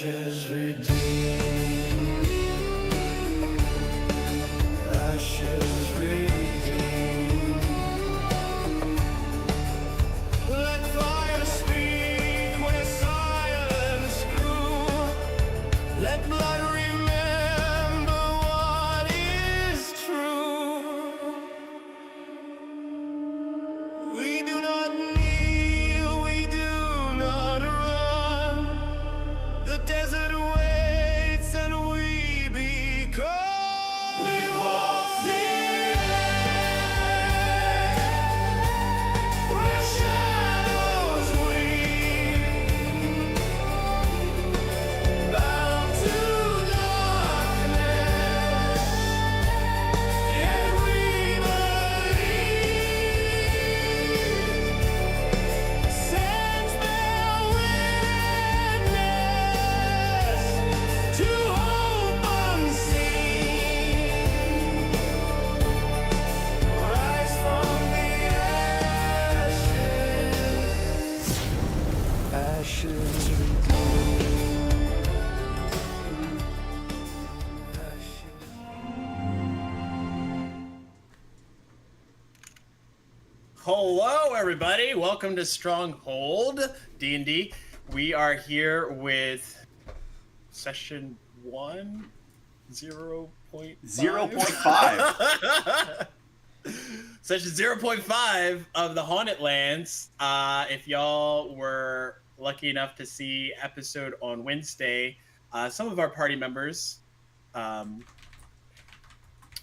Ashes redeemed. Ashes redeemed. Let fire speak where silence grew. Let blood remember what is true. We do not kneel, we do not run. The desert waits and we become. We walk the air where shadows weep, bound to darkness, yet we believe. Sense bear witness to hope unseen. Rise from the ashes, ashes redeemed. Hello, everybody. Welcome to Stronghold D&D. We are here with session 1, 0.5. 0.5. Session 0.5 of the Haunted Lands. If y'all were lucky enough to see episode on Wednesday, some of our party members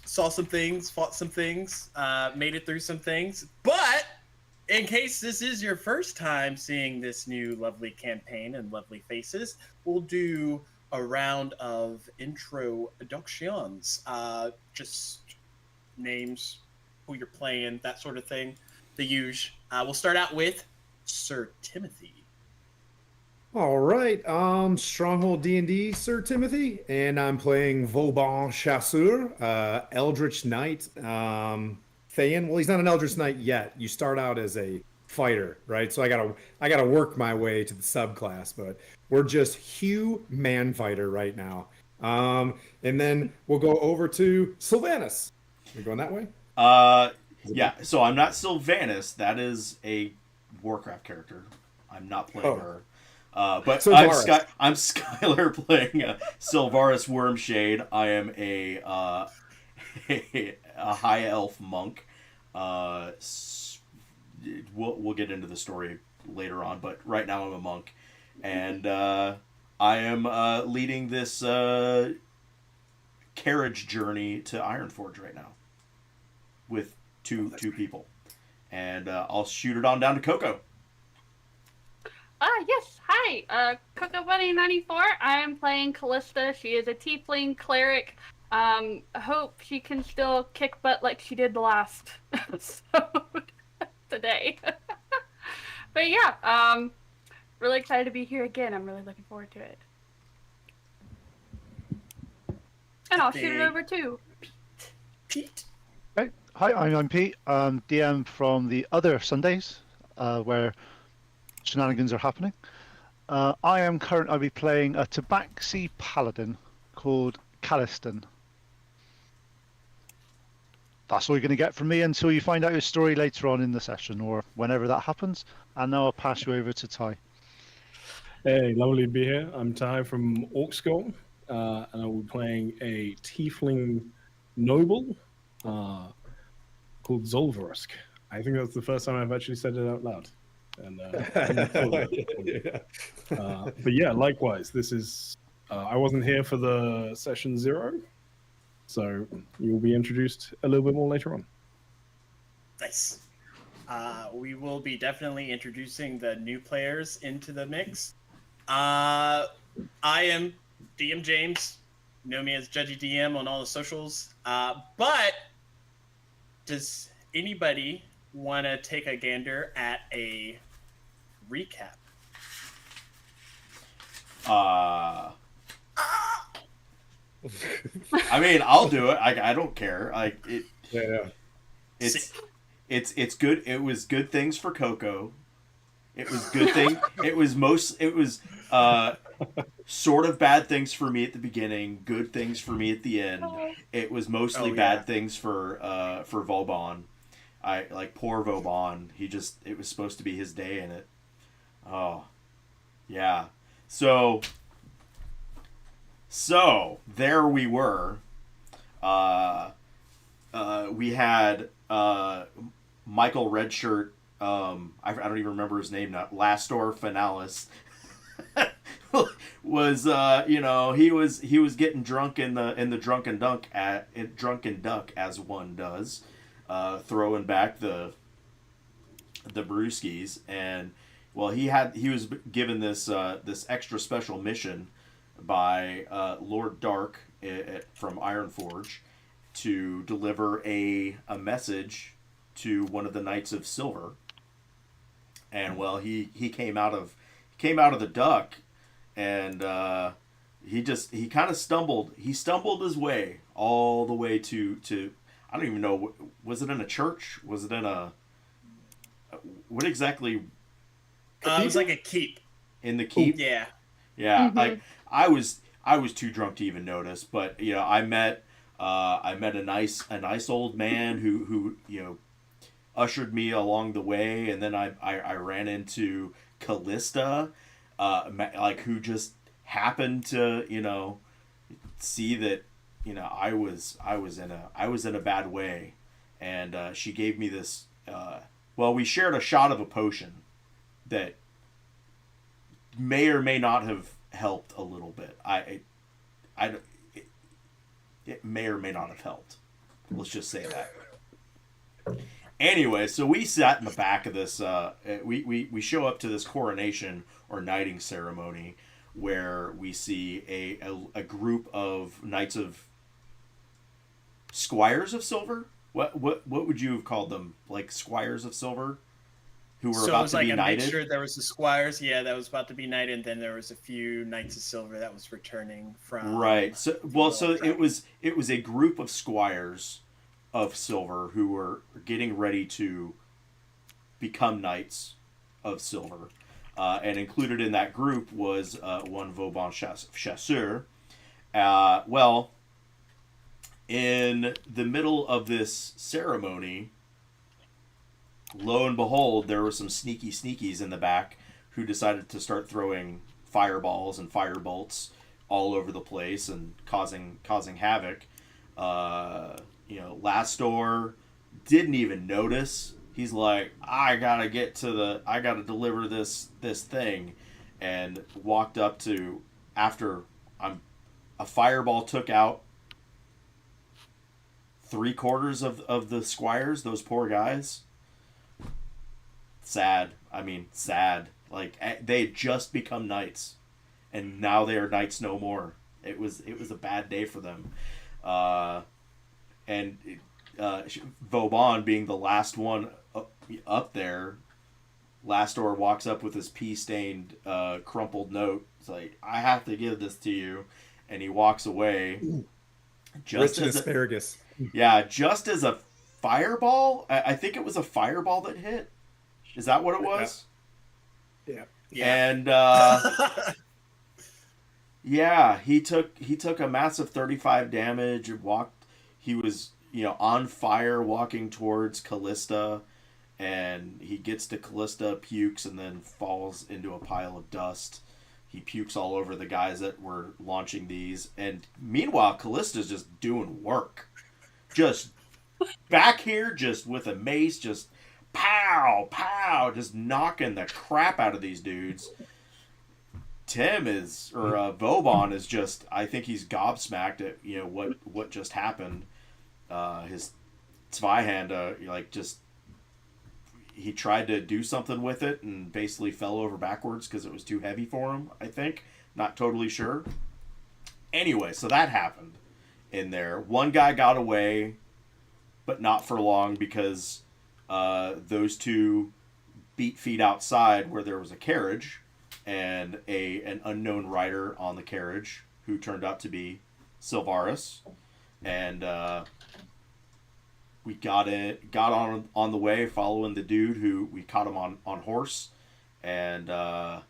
saw some things, fought some things, made it through some things. But in case this is your first time seeing this new lovely campaign and lovely faces, we'll do a round of introductions. Just names, who you're playing, that sort of thing. The usual. We'll start out with Sir Timothy. All right, Stronghold D&D, Sir Timothy, and I'm playing Vauban Chasseur, Eldritch Knight, Thayan. Well, he's not an Eldritch Knight yet. You start out as a fighter, right? So I gotta work my way to the subclass, but we're just Hugh Manfighter right now. And then we'll go over to Sylvanas. We're going that way? Yeah, so I'm not Sylvanas. That is a Warcraft character. I'm not playing her. But I'm Skylar playing Sylvaris Wormshade. I am a high elf monk. We'll get into the story later on, but right now I'm a monk, and I am leading this carriage journey to Ironforge right now with two people, and I'll shoot it on down to Coco. Yes. Hi, Coco Bunny 94. I'm playing Callista. She is a tiefling cleric. I hope she can still kick butt like she did the last episode today. But yeah, really excited to be here again. I'm really looking forward to it. And I'll shoot it over to Pete. Hey. Hi, I'm Pete. DM from the other Sundays, where shenanigans are happening. I'll be playing a Tabaxi paladin called Calliston. That's all you're going to get from me until you find out his story later on in the session, or whenever that happens. And now I'll pass you over to Ty. Hey, lovely to be here. I'm Ty from Orkskull, and I will be playing a tiefling noble called Zolvarusk. I think that's the first time I've actually said it out loud. And but yeah, likewise, this is I wasn't here for the session 0, so you'll be introduced a little bit more later on. Nice. We will be definitely introducing the new players into the mix. I am DM James. You know me as Judgy DM on all the socials. But does anybody want to take a gander at a recap? I mean, I'll do it. I don't care. It's good. It was good things for Coco. It was good thing. It was Sort of bad things for me at the beginning, good things for me at the end. It was mostly bad things for Vauban. I like poor Vauban. It was supposed to be his day in it. Oh, yeah. So there we were. We had Michael Redshirt. I don't even remember his name now. Lastor Finalis. Was he was getting drunk in the drunken duck as one does, throwing back the brewskis, and well he was given this extra special mission by Lord Dark from Ironforge to deliver a message to one of the Knights of Silver, and well he came out of the duck. And he kind of stumbled. He stumbled his way all the way to I don't even know. Was it in a church? Was it in a what exactly? It was like a keep. In the keep. Yeah. Yeah. Mm-hmm. I was too drunk to even notice. But I met a nice old man who ushered me along the way, and then I ran into Callista. Who just happened to see that I was in a bad way, and she gave me this. We shared a shot of a potion that may or may not have helped a little bit. It may or may not have helped. Let's just say that. Anyway, so we sat in the back of this. We show up to this coronation or knighting ceremony, where we see a group of knights of squires of silver. What would you have called them? Like squires of silver, who were about to be knighted. Mixture. There was the squires, that was about to be knighted, and then there was a few knights of silver that was returning from. Right. So it was a group of squires of silver who were getting ready to become knights of silver, and included in that group was one Vauban Chasseur. In the middle of this ceremony, lo and behold, there were some sneakies in the back who decided to start throwing fireballs and firebolts all over the place and causing havoc. Lastor didn't even notice. He's like, I gotta deliver this thing, and walked up to after a fireball took out 3/4 of the squires. Those poor guys. Sad. Like they had just become knights, and now they are knights no more. It was a bad day for them. And Vauban being the last one up there, Lastor walks up with his pea-stained, crumpled note. It's like, I have to give this to you, and he walks away. Rich as asparagus. Just as a fireball. I think it was a fireball that hit. Is that what it was? Yeah. And he took a massive 35 damage. He was on fire walking towards Callista, and he gets to Callista, pukes, and then falls into a pile of dust. He pukes all over the guys that were launching these, and meanwhile Callista's just doing work, just back here, just with a mace, just pow pow, just knocking the crap out of these dudes. Vauban is just, I think he's gobsmacked at what just happened. His Zweihand, he tried to do something with it and basically fell over backwards because it was too heavy for him, I think. Not totally sure. Anyway, so that happened in there. One guy got away, but not for long, because those two beat feet outside where there was a carriage and an unknown rider on the carriage who turned out to be Silvaris. And we got on the way following the dude who we caught him on horse, and I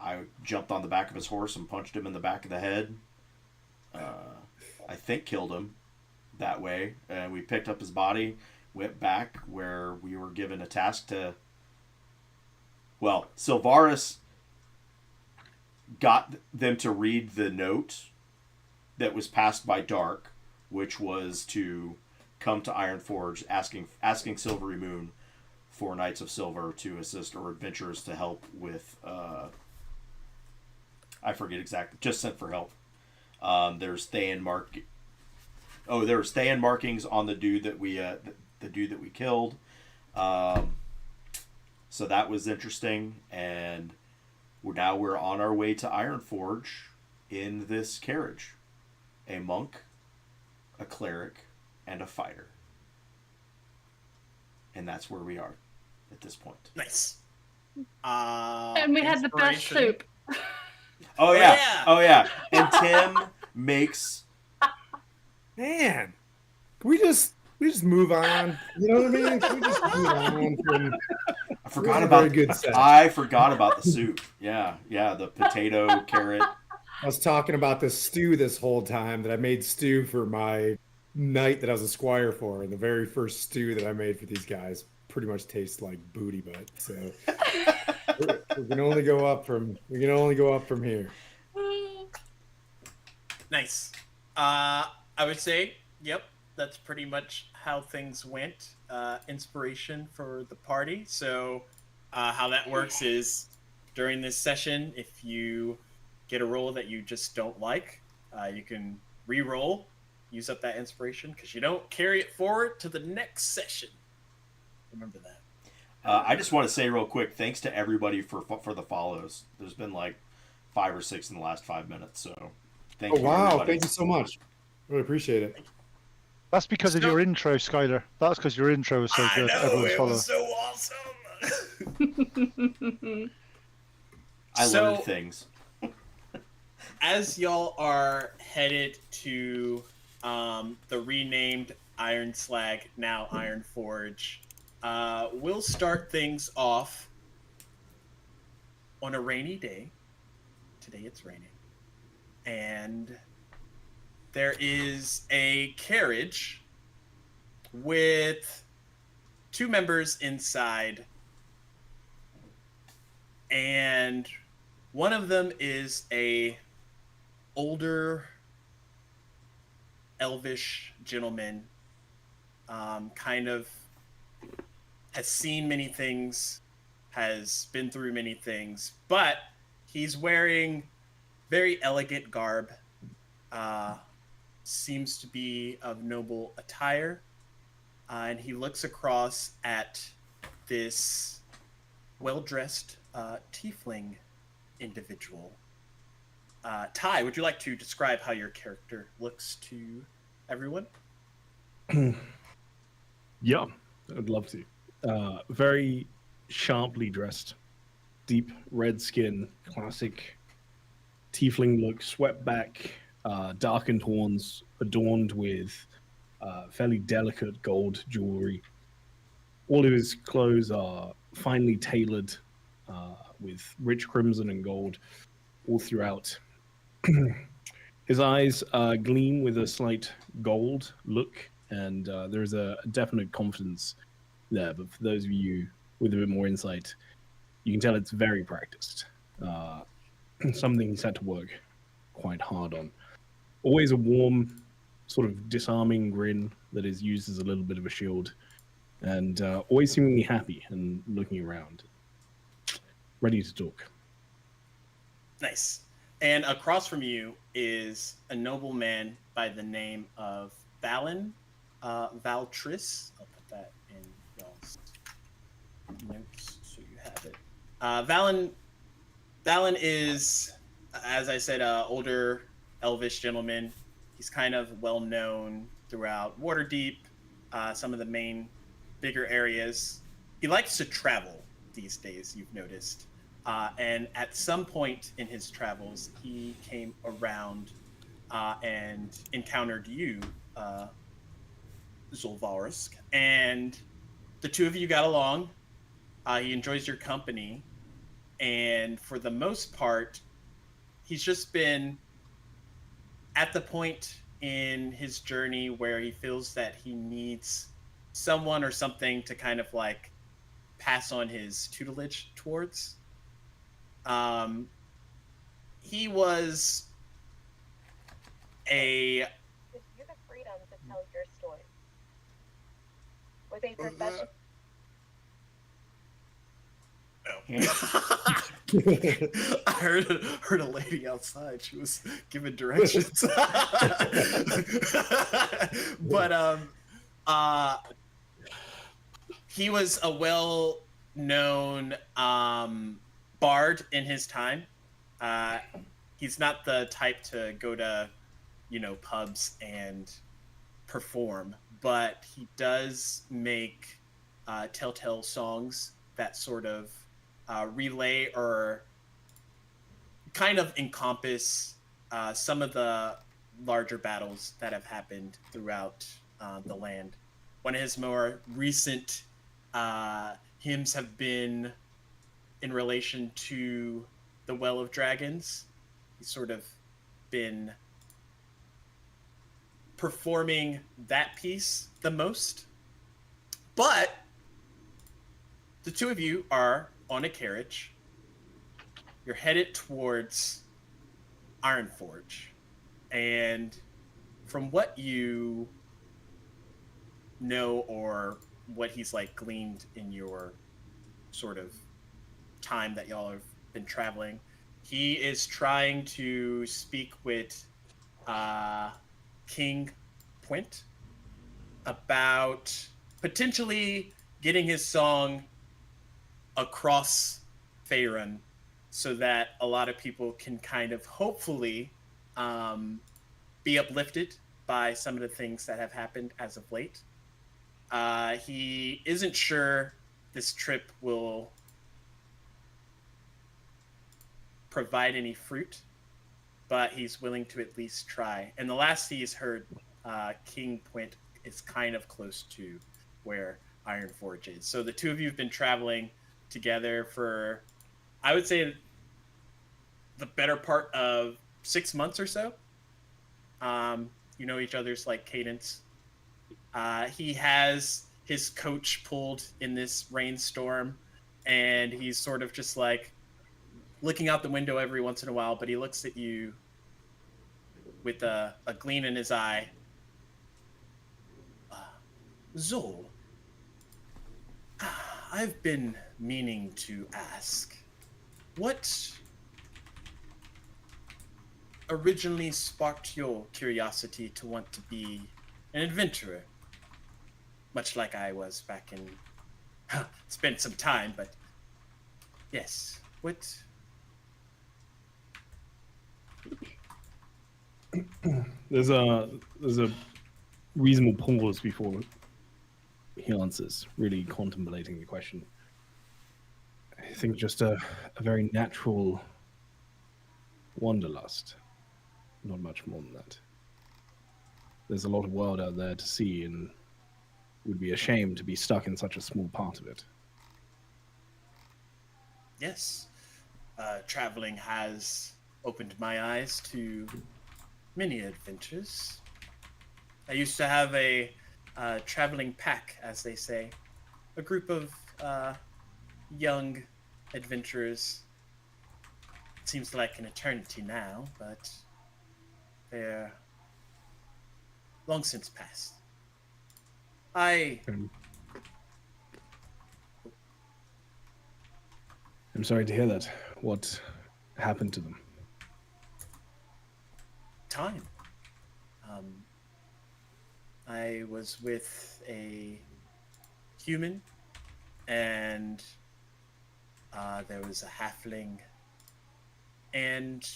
I jumped on the back of his horse and punched him in the back of the head. I think killed him that way. And we picked up his body, went back where we were given a task to... Well, Sylvaris got them to read the note that was passed by Dark, which was to come to Ironforge asking Silvery Moon for Knights of Silver to assist or adventurers to help with... I forget exactly. Just sent for help. There's Thayan markings on the dude that we killed. So that was interesting, and we're on our way to Ironforge in this carriage. A monk, a cleric, and a fighter. And that's where we are at this point. Nice. And we had the best soup. Oh yeah. And Tim makes... Man, can we just move on? You know what I mean? Can we just move on from... I forgot about the soup. Yeah, the potato, carrot. I was talking about the stew this whole time, that I made stew for my knight that I was a squire for, and the very first stew that I made for these guys pretty much tastes like booty butt. So we can only go up from here. Nice. I would say, yep, that's pretty much how things went. Inspiration for the party. So how that works is during this session, if you get a roll that you just don't like, you can re-roll, use up that inspiration, because you don't carry it forward to the next session. Remember that. I just want to say real quick, thanks to everybody for the follows. There's been like 5 or 6 in the last 5 minutes, so thank you. Wow, everybody. thank you so much. Really appreciate it. That's because of your intro, Skylar. That's because your intro was so good. I know, Everyone's it following. was so awesome. I learned things. As y'all are headed to the renamed Iron Slag, now Ironforge, we'll start things off on a rainy day. Today it's raining. And there is a carriage with 2 members inside. And one of them is a older elvish gentleman, kind of has seen many things, has been through many things, but he's wearing very elegant garb, seems to be of noble attire, and he looks across at this well-dressed tiefling individual. Ty, would you like to describe how your character looks to everyone? Yeah, I'd love to. Very sharply dressed, deep red skin, classic tiefling look, swept back, darkened horns, adorned with fairly delicate gold jewelry. All of his clothes are finely tailored with rich crimson and gold all throughout. His eyes gleam with a slight gold look, and there is a definite confidence there. But for those of you with a bit more insight, you can tell it's very practiced. Something he's had to work quite hard on. Always a warm, sort of disarming grin that is used as a little bit of a shield, and always seemingly happy and looking around, ready to talk. Nice. And across from you is a nobleman by the name of Valen Valtris. I'll put that in y'all's notes so you have it. Valen is, as I said, an older elvish gentleman. He's kind of well known throughout Waterdeep, some of the main bigger areas. He likes to travel these days, you've noticed. And at some point in his travels, he came around and encountered you, Zolvarsk, and the two of you got along. He enjoys your company, and for the most part, he's just been at the point in his journey where he feels that he needs someone or something to kind of like pass on his tutelage towards. Um, he was a Gives you the freedom to tell your story. With a professional. I heard a lady outside. She was giving directions. But he was a well-known bard in his time. He's not the type to go to, pubs and perform, but he does make telltale songs that sort of relay or kind of encompass some of the larger battles that have happened throughout the land. One of his more recent hymns have been in relation to the Well of Dragons. He's sort of been performing that piece the most. But the two of you are on a carriage. You're headed towards Ironforge. And from what you know or what he's like gleaned in your sort of time that y'all have been traveling, he is trying to speak with King Puent about potentially getting his song across Faerun so that a lot of people can kind of hopefully be uplifted by some of the things that have happened as of late. He isn't sure this trip will provide any fruit, but he's willing to at least try. And the last he's heard, King Puent is kind of close to where Ironforge is. So the two of you have been traveling together for, I would say, the better part of 6 months or so. You know each other's like cadence. He has his coach pulled in this rainstorm, and he's sort of just like looking out the window every once in a while, but he looks at you with a gleam in his eye. Zol, I've been meaning to ask, what originally sparked your curiosity to want to be an adventurer? Much like I was back in... It's been some time, but... Yes, what... There's a reasonable pause before he answers, really contemplating the question. I think just a very natural wanderlust. Not much more than that. There's a lot of world out there to see, and would be ashamed to be stuck in such a small part of it. Yes. Traveling has opened my eyes to many adventures. I used to have a traveling pack, as they say. A group of young adventurers. It seems like an eternity now, but they're long since past. I'm sorry to hear that. What happened to them? Time. I was with a human, and there was a halfling and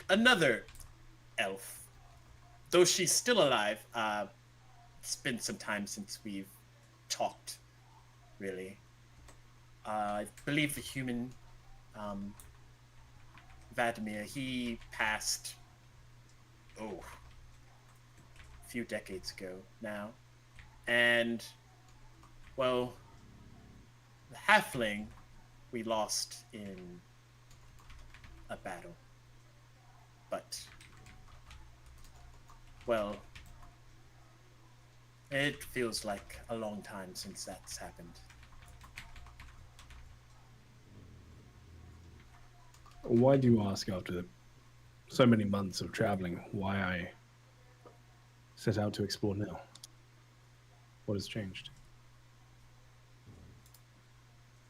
another elf. Though she's still alive, it's been some time since we've talked, really. I believe the human, Vladimir, he passed, a few decades ago now. And, well, the halfling we lost in a battle. But, well, it feels like a long time since that's happened. Why do you ask after so many months of traveling why I set out to explore now? What has changed?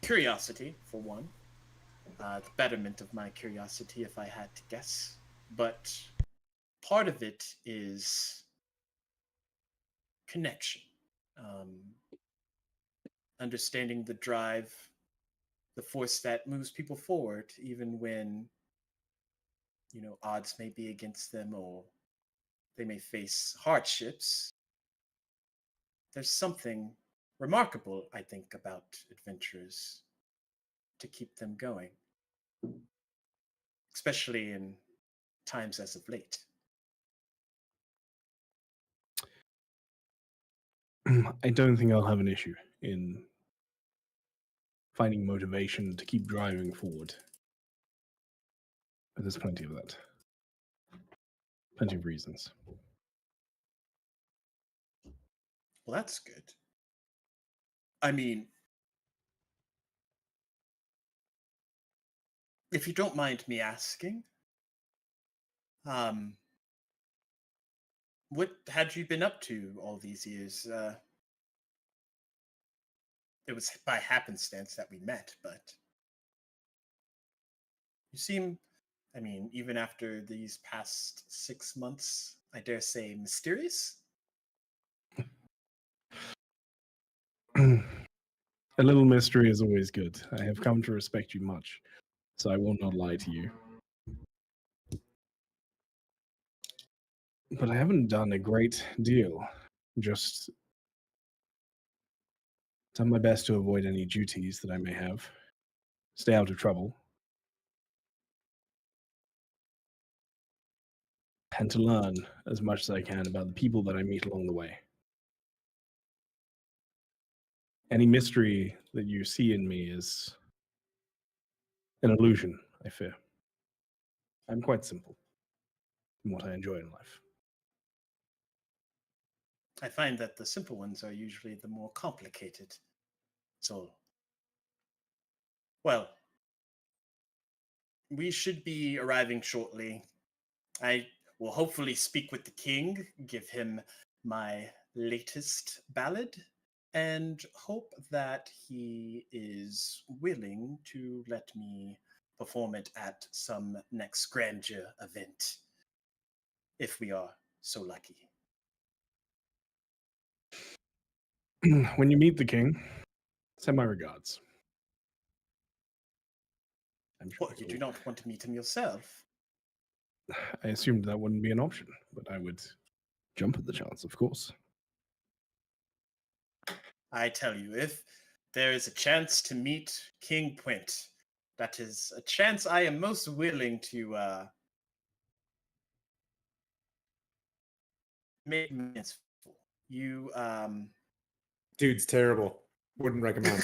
Curiosity, for one. The betterment of my curiosity, if I had to guess. But part of it is connection. Understanding the drive, the force that moves people forward, even when, odds may be against them or they may face hardships. There's something remarkable, I think, about adventurers to keep them going, especially in times as of late. I don't think I'll have an issue in finding motivation to keep driving forward. But there's plenty of that. Plenty of reasons. Well, that's good. I mean, if you don't mind me asking, what had you been up to all these years? It was by happenstance that we met, but you seem, even after these past 6 months, I dare say, mysterious? A little mystery is always good. I have come to respect you much, so I will not lie to you. But I haven't done a great deal. Just done my best to avoid any duties that I may have. Stay out of trouble. And to learn as much as I can about the people that I meet along the way. Any mystery that you see in me is an illusion, I fear. I'm quite simple in what I enjoy in life. I find that the simple ones are usually the more complicated. So, well, we should be arriving shortly. I will hopefully speak with the king, give him my latest ballad, and hope that he is willing to let me perform it at some next grandeur event, if we are so lucky. When you meet the king, send my regards. I'm sure What, you do not want to meet him yourself? I assumed that wouldn't be an option, but I would jump at the chance, of course. I tell you, if there is a chance to meet King Quint, that is a chance I am most willing to make amends for. You, Dude's terrible. Wouldn't recommend.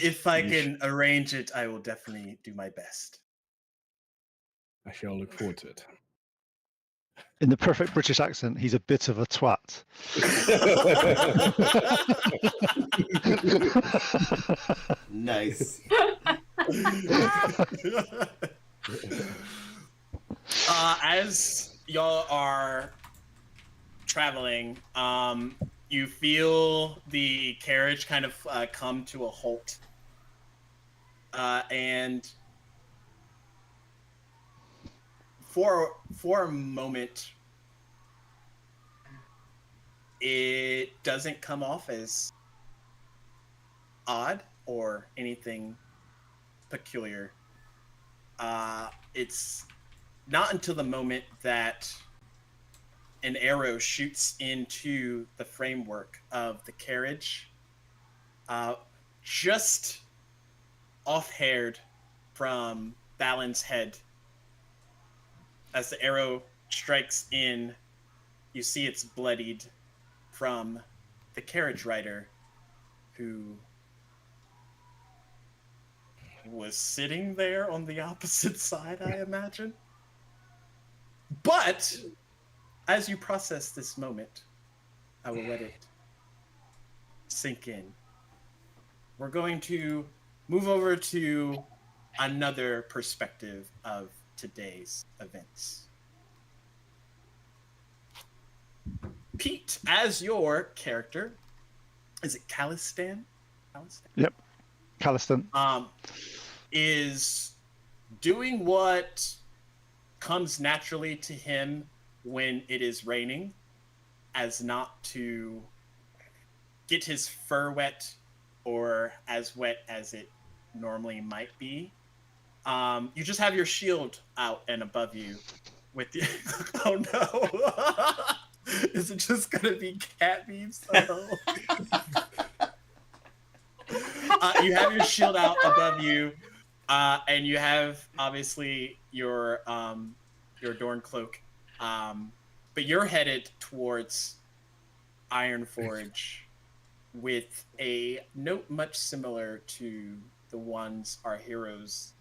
If I can arrange it, I will definitely do my best. I shall look forward to it. In the perfect British accent, he's a bit of a twat. Nice. As y'all are traveling, you feel the carriage kind of come to a halt. And for a moment, it doesn't come off as odd or anything peculiar. It's not until the moment that an arrow shoots into the framework of the carriage, just off-haired from Balin's head, As the arrow strikes in, you see it's bloodied from the carriage rider who was sitting there on the opposite side, I imagine. But as you process this moment, I will let it sink in. We're going to move over to another perspective of today's events. Pete, as your character, is it Calistan? Yep. Calistan. Is doing what comes naturally to him when it is raining, as not to get his fur wet or as wet as it normally might be. You just have your shield out and above you with the oh no. Is it just gonna be cat memes? Oh. You have your shield out above you, and you have obviously your Dorn cloak, but you're headed towards Ironforge with a note much similar to the ones our heroes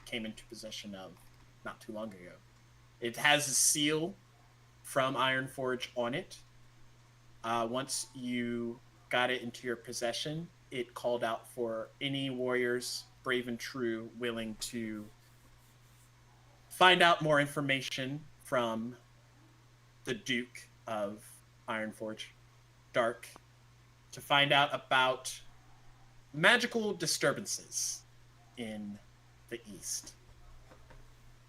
came into possession of not too long ago. It has a seal from Ironforge on it. Once you got it into your possession, it called out for any warriors, brave and true, willing to find out more information from the Duke of Ironforge, Dark, to find out about magical disturbances in the East.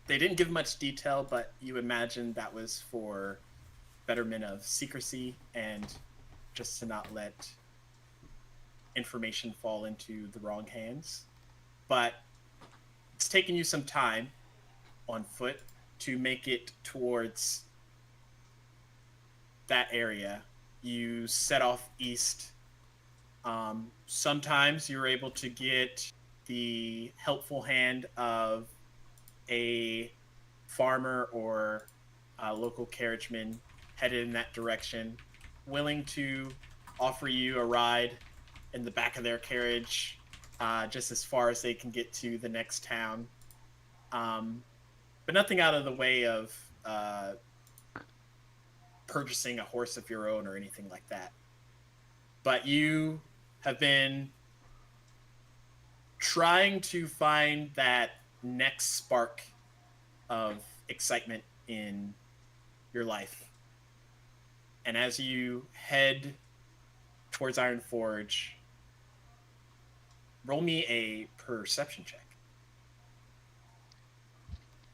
They didn't give much detail, but you imagine that was for betterment of secrecy and just to not let information fall into the wrong hands. But it's taken you some time on foot to make it towards that area. You set off east. Sometimes you're able to get the helpful hand of a farmer or a local carriageman headed in that direction, willing to offer you a ride in the back of their carriage, just as far as they can get to the next town. But nothing out of the way of purchasing a horse of your own or anything like that. But you have been trying to find that next spark of excitement in your life. And as you head towards Ironforge, roll me a perception check.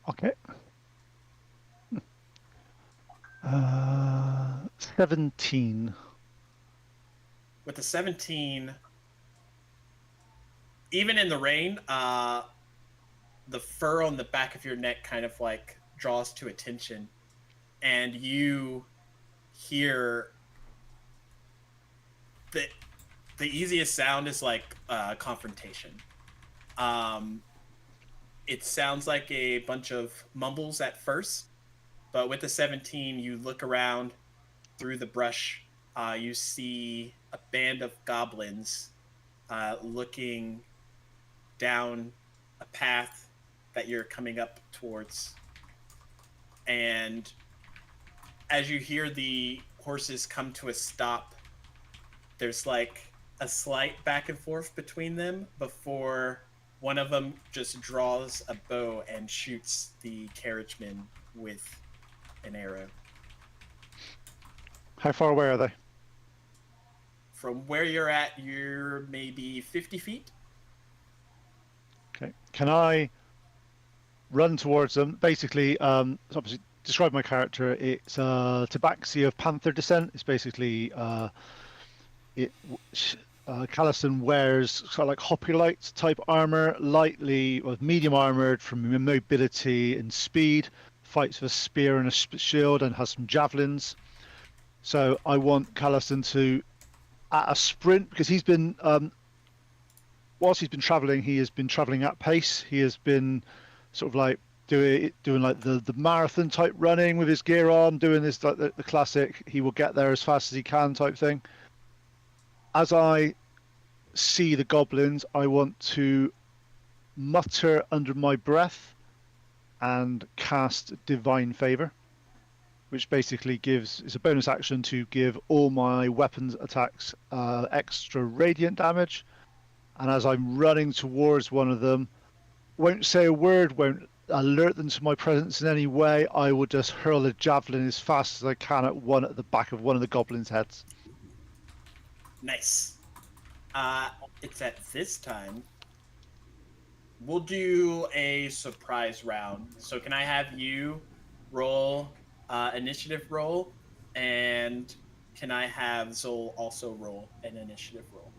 Okay. 17. With the 17, even in the rain, the fur on the back of your neck kind of like draws to attention, and you hear the easiest sound is like confrontation. It sounds like a bunch of mumbles at first, but with the 17, you look around through the brush. You see a band of goblins looking down a path that you're coming up towards. And as you hear the horses come to a stop, there's like a slight back and forth between them before one of them just draws a bow and shoots the carriageman with an arrow. How far away are they? From where you're at, you're maybe 50 feet. Okay. Can I run towards them? Basically, obviously, describe my character. It's Tabaxi of Panther descent. It's basically Callison wears sort of like hoplite type armor, lightly or medium armored from mobility and speed. Fights with a spear and a shield and has some javelins. So I want Callison to, at a sprint, because he's been, whilst he's been traveling, he has been traveling at pace. He has been sort of like doing like the marathon type running with his gear on, doing this like the classic. He will get there as fast as he can type thing. As I see the goblins, I want to mutter under my breath and cast Divine Favor, which basically it's a bonus action to give all my weapons attacks extra radiant damage. And as I'm running towards one of them, won't say a word, won't alert them to my presence in any way. I will just hurl a javelin as fast as I can at the back of one of the goblins' heads. Nice. It's at this time. We'll do a surprise round. So can I have you roll initiative roll, and can I have Zol also roll an initiative roll?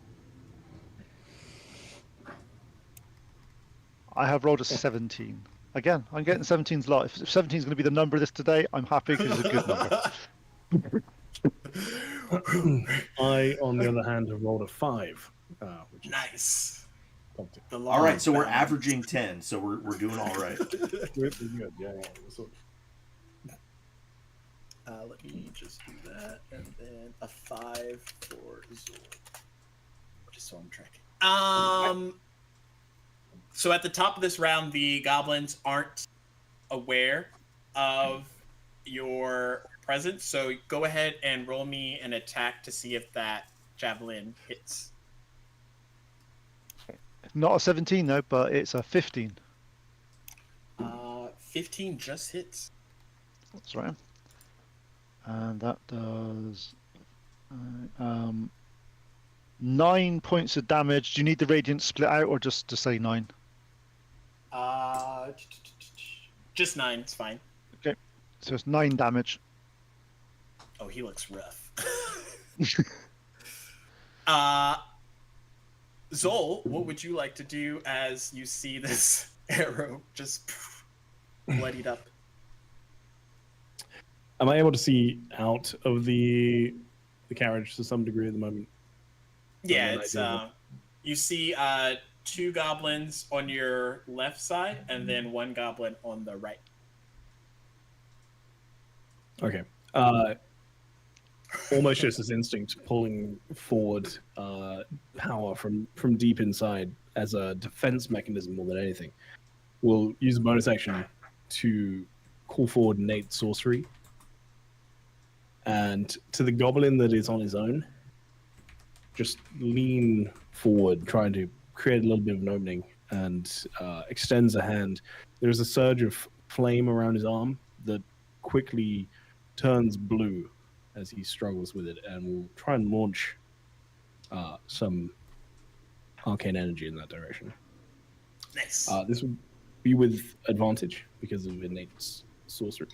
I have rolled a 17. Again, I'm getting 17's lot. If 17 is going to be the number of this today, I'm happy because it's a good number. I, on the other hand, have rolled a 5, which is Nice. positive. The All right, so we're balance. averaging 10, so we're doing all right. Really good. Yeah. So, Let me just do that, and then a 5 for Zol. Just so I'm tracking. So at the top of this round, the goblins aren't aware of your presence. So go ahead and roll me an attack to see if that javelin hits. Not a 17 though, but it's a 15. 15 just hits. That's right. And that does 9 points of damage. Do you need the radiant split out, or just to say 9? Just 9. It's fine. Okay, so it's 9 damage. Oh, he looks rough. Zol, what would you like to do as you see this arrow just bloodied up? am I able to see out of the carriage to some degree at the moment? Yeah, it's you see 2 goblins on your left side and then 1 goblin on the right. Okay. Almost just as instinct, pulling forward power from deep inside as a defense mechanism more than anything. We'll use a bonus action to call forward innate sorcery. And to the goblin that is on his own, just lean forward, trying to create a little bit of an opening, and extends a hand. There's a surge of flame around his arm that quickly turns blue as he struggles with it, and will try and launch some arcane energy in that direction. Nice. This would be with advantage because of innate sorcery.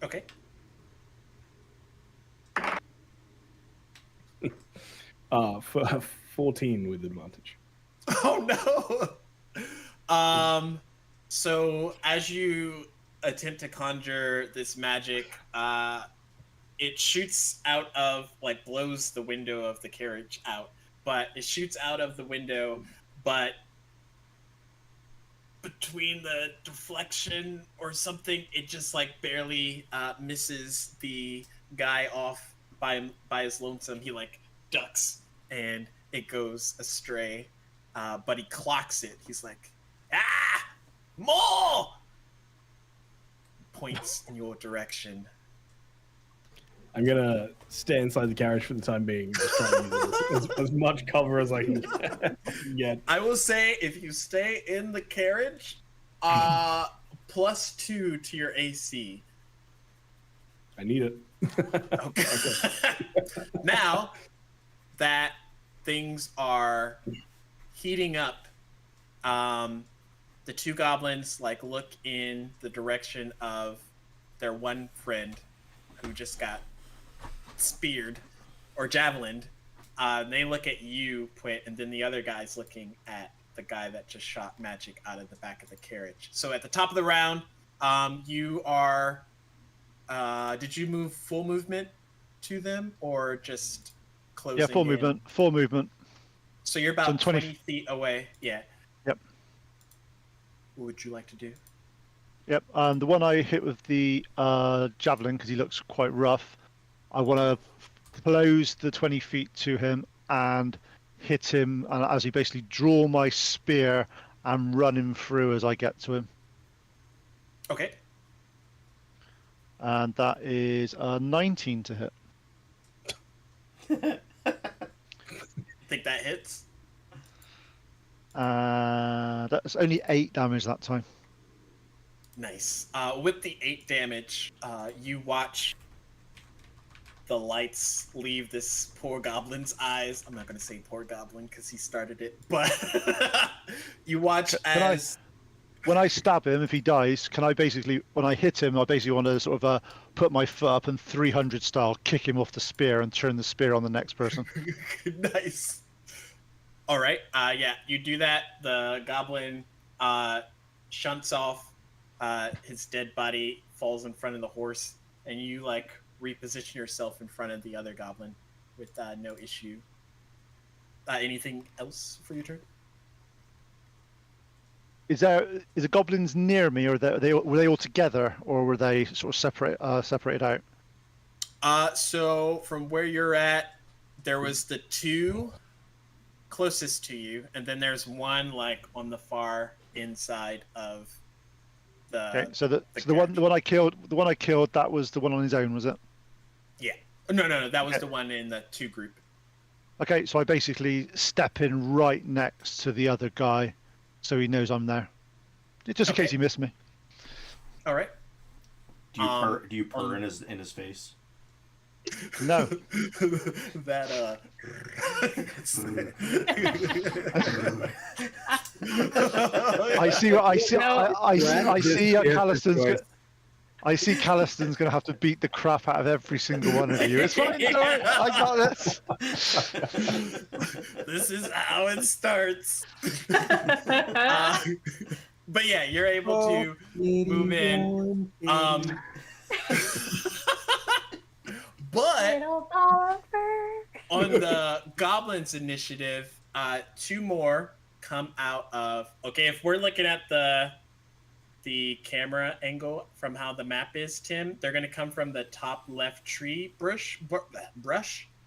Okay. For 14 with advantage. Oh no. So as you attempt to conjure this magic, it shoots out of, like, blows the window of the carriage out, but it shoots out of the window, but between the deflection or something, it just, like, barely misses the guy off by his lonesome. He, like, ducks and it goes astray, but he clocks it. He's like, ah, more! Points in your direction. I'm gonna stay inside the carriage for the time being, just trying to use as much cover as I can get. I will say, if you stay in the carriage, +2 to your AC. I need it. Okay. Now that things are heating up, the 2 goblins, like, look in the direction of their one friend who just got speared or javelined. They look at you, Quit, and then the other guy's looking at the guy that just shot magic out of the back of the carriage. So at the top of the round, you are. Did you move full movement to them, or just closing? Yeah, full in? movement. Full movement. So you're about So 20 feet away. Yeah. Yep. What would you like to do? Yep. The one I hit with the javelin, because he looks quite rough, I want to close the 20 feet to him and hit him as he basically draw my spear and run him through as I get to him. Okay. And that is 19 to hit. Think that hits? That's only 8 damage that time. Nice. With the 8 damage, you watch the lights leave this poor goblin's eyes. I'm not going to say poor goblin because he started it, but you watch as... When I stab him, if he dies, can I basically, when I hit him, I basically want to sort of put my foot up and 300 style kick him off the spear and turn the spear on the next person. Nice. All right. Yeah, you do that. The goblin shunts off. His dead body falls in front of the horse, and you like reposition yourself in front of the other goblin with no issue. Anything else for your turn? Is the goblins near me, or were they all together, or were they sort of separated out? So from where you're at, there was the 2 closest to you, and then there's one like on the far inside of the. Okay, so the one I killed, that was the one on his own, was it? Yeah. No. That was the one in the 2 group. Okay, so I basically step in right next to the other guy, so he knows I'm there, just in case he missed me. All right. Do you purr in his face? No. That I see Calliston's. I see Calliston's going to have to beat the crap out of every single one of you. It's fine, don't worry, I got this. This is how it starts. But yeah, you're able to move in. But on the goblins initiative, 2 more come out of. Okay, if we're looking at the camera angle from how the map is, Tim, they're going to come from the top left tree brush.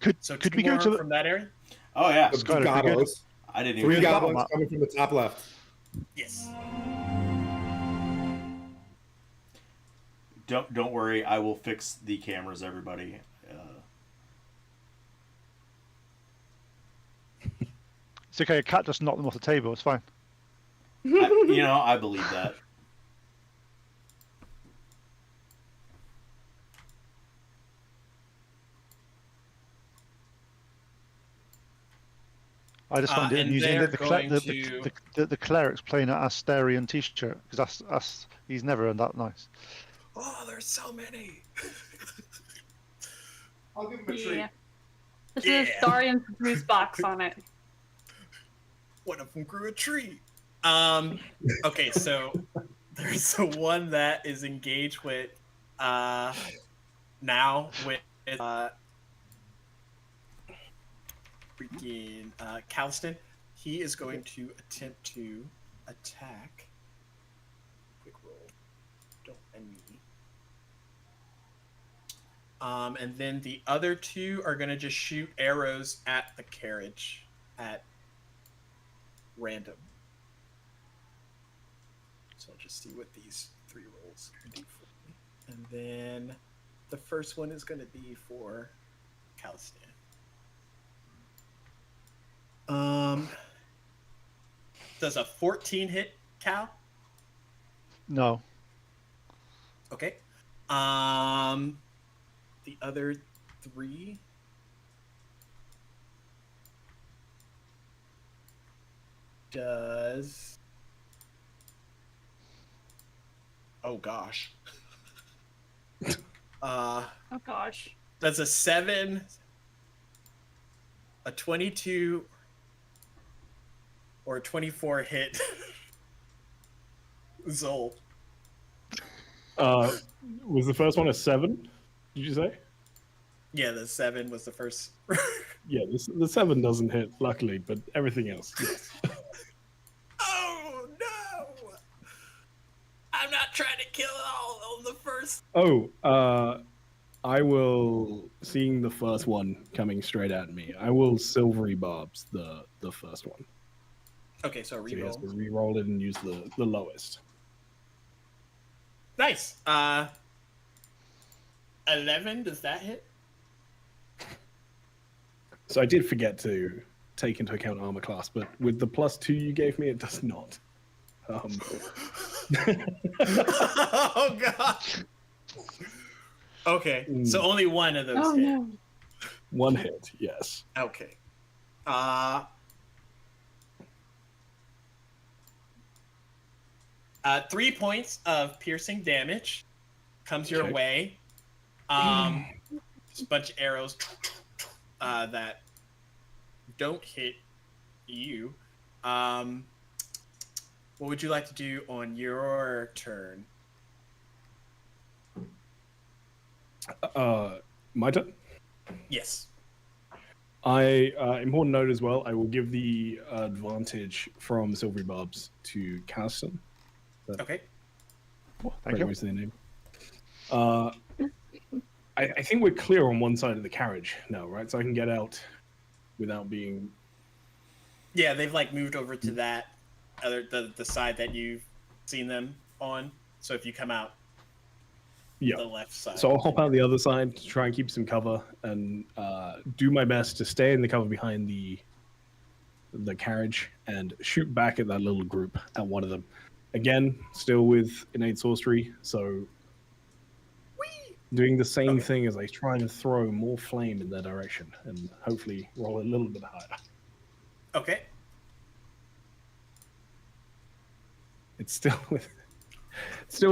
Could we go to from that area? Oh yeah, The goblins. I didn't 3 even. goblins coming from the top left. Yes. Don't worry, I will fix the cameras, everybody. It's okay. A cat just knocked them off the table. It's fine. I believe that. I just find it and amusing they're that going the cleric's playing an Asterian t-shirt, because he's never that nice. Oh, there's so many. I'll give him a treat. Yeah. This is Darian's juice box on it. One of them grew a tree. Okay, so there's the one that is engaged with now with freaking Calston. He is going to attempt to attack. Quick roll. Don't end me. And then the other 2 are going to just shoot arrows at the carriage at random. So I'll just see what these 3 rolls do for me. And then the first one is going to be for Calstan. Does a 14 hit, Cal? No. Okay. The other 3. Does. Oh gosh. Oh gosh. Does a 7, a 22, or a 24 hit Zol? Was the first one a 7? Did you say? Yeah, the 7 was the first. Yeah, the 7 doesn't hit, luckily, but everything else, yes. Oh no! I'm not trying to kill it all on the first. Oh, I will, seeing the first one coming straight at me, I will silvery barbs the first one. Okay, so So he has reroll. to re-roll it and use the lowest. Nice. 11. Does that hit? So I did forget to take into account armor class, but with the +2 you gave me, it does not. Oh god. Okay, so only one of those Oh hit. no. One hit, yes. Okay. 3 points of piercing damage comes your Okay. way. Just a bunch of arrows that don't hit you. What would you like to do on your turn? My turn. Yes. Important note as well, I will give the advantage from Silvery Barbs to Carson. Okay. Thank you. What's their name? I think we're clear on one side of the carriage now, right? So I can get out without being... Yeah, they've like moved over to that the side that you've seen them on. So if you come out Yeah. the left side. So I'll hop out the other side to try and keep some cover and do my best to stay in the cover behind the carriage and shoot back at that little group at one of them. Again, still with innate sorcery, so doing the same thing as I try and throw more flame in their direction and hopefully roll a little bit higher. Okay. It's still with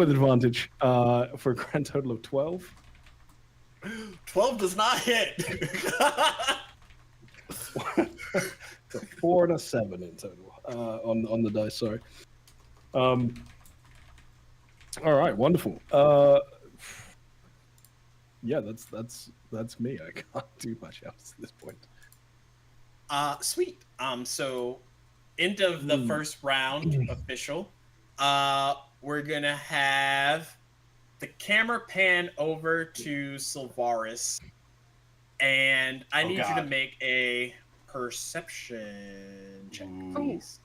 advantage for a grand total of 12. 12 does not hit. So 4 and a 7 in total on the dice. Sorry. All right, wonderful. Yeah, that's me. I can't do much else at this point. Sweet. So end of the first round official. We're gonna have the camera pan over to Sylvaris, and I need you to make a perception check, please.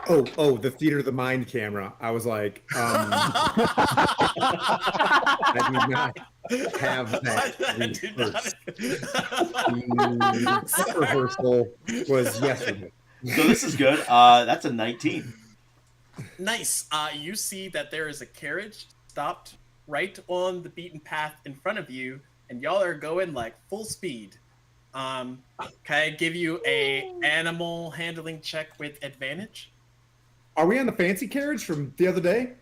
Oh, the theater of the mind camera. I was like, I do not have that. The rehearsal was yesterday. So this is good. That's a 19. Nice. You see that there is a carriage stopped right on the beaten path in front of you, and y'all are going like full speed. Can I give you a animal handling check with advantage? Are we on the fancy carriage from the other day?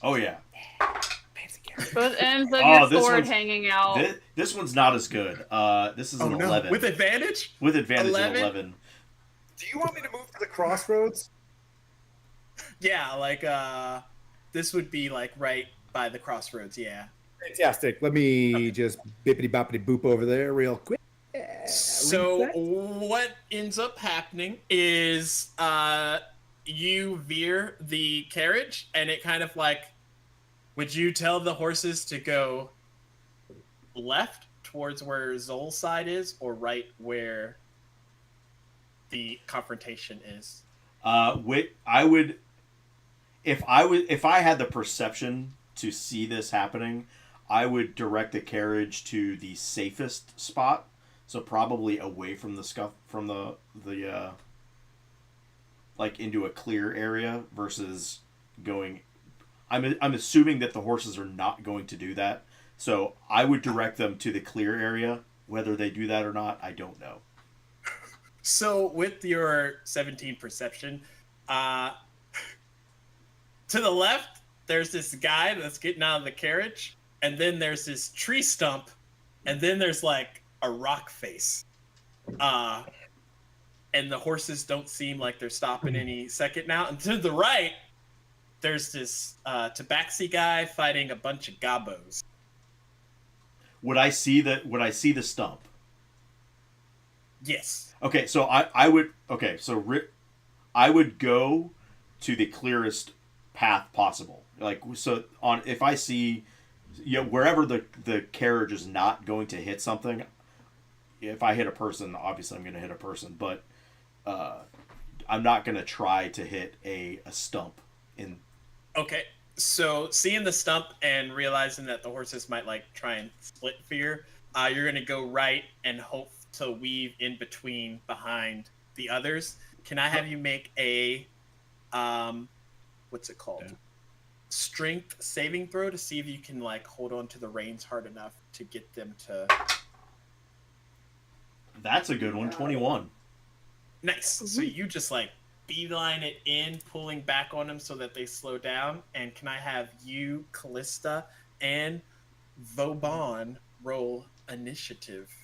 Oh yeah. Fancy carriage. Both ends of Oh, your this sword one's- hanging out. This one's not as good. This is an 11. With advantage? With advantage, 11? 11. Do you want me to move to the crossroads? Yeah, like this would be like right by the crossroads. Yeah. Fantastic. Let me just bippity boppity boop over there real quick. So what ends up happening is you veer the carriage, and it kind of like, would you tell the horses to go left towards where Zol's side is, or right where the confrontation is? I would, if I had the perception to see this happening, I would direct the carriage to the safest spot. So probably away from the scuff, from the like into a clear area versus going. I'm assuming that the horses are not going to do that. So I would direct them to the clear area. Whether they do that or not, I don't know. So with your 17 perception, to the left, there's this guy that's getting out of the carriage, and then there's this tree stump, and then there's like a rock face. And the horses don't seem like they're stopping any second now. And to the right, there's this tabaxi guy fighting a bunch of gobos. Would I see the stump? Yes. Okay, so I would I would go to the clearest path possible. like so on if I see wherever the carriage is not going to hit something. If I hit a person, obviously I'm going to hit a person, but I'm not going to try to hit a stump in. Okay, so seeing the stump and realizing that the horses might like try and split fear, you're gonna go right and hope to weave in between behind the others. Can I have you make a what's it called? Yeah. Strength saving throw to see if you can like hold on to the reins hard enough to get them to. That's a good one. 21. Nice. So you just like beeline it in, pulling back on them so that they slow down. And can I have you, Callista, and Vauban roll initiative?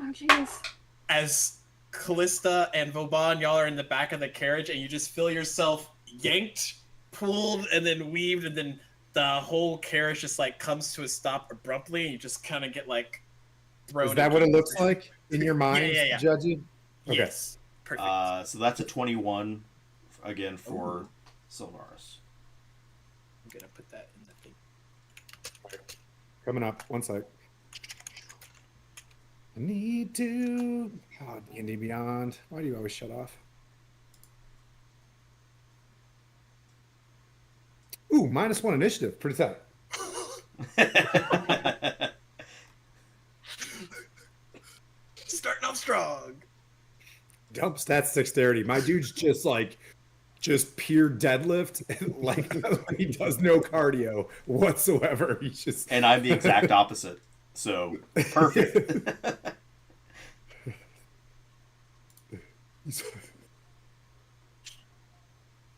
Oh, jeez. As Callista and Vauban, y'all are in the back of the carriage, and you just feel yourself yanked, pulled, and then weaved, and then the whole carriage just like comes to a stop abruptly, and you just kind of get like thrown. Is that what it against looks like in your mind, Yeah. judging? Okay. Yes. Perfect. So that's a 21 again for Sylvaris. I'm gonna put that in the thing. Coming up. One sec. I need to. Oh, D&D Beyond. Why do you always shut off? Ooh, -1 initiative. Pretty tight. Starting off strong. Dump stats dexterity. My dude's just pure deadlift. Like he does no cardio whatsoever. He's just. And I'm the exact opposite. So perfect.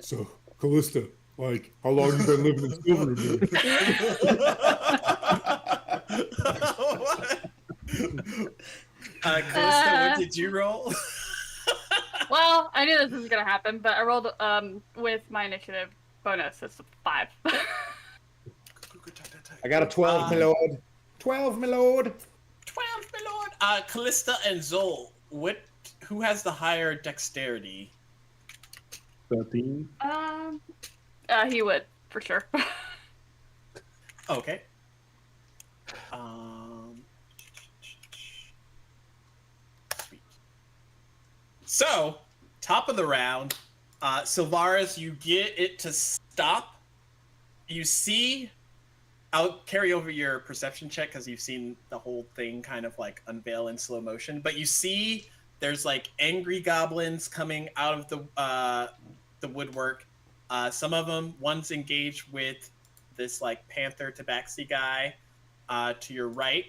So, Callista, like, how long you been living in Silverwood? Callista, what did you roll? Well, I knew this was gonna happen, but I rolled with my initiative bonus. It's a 5. I got a 12, my lord. 12, my lord. 12, my lord. Callista and Zol, who has the higher dexterity? 13. He would for sure. Okay. Sweet. So, top of the round, Sylvaris, you get it to stop. You see, I'll carry over your perception check because you've seen the whole thing kind of like unveil in slow motion. But you see, there's like angry goblins coming out of the woodwork. Some of them, one's engaged with this like panther tabaxi guy to your right.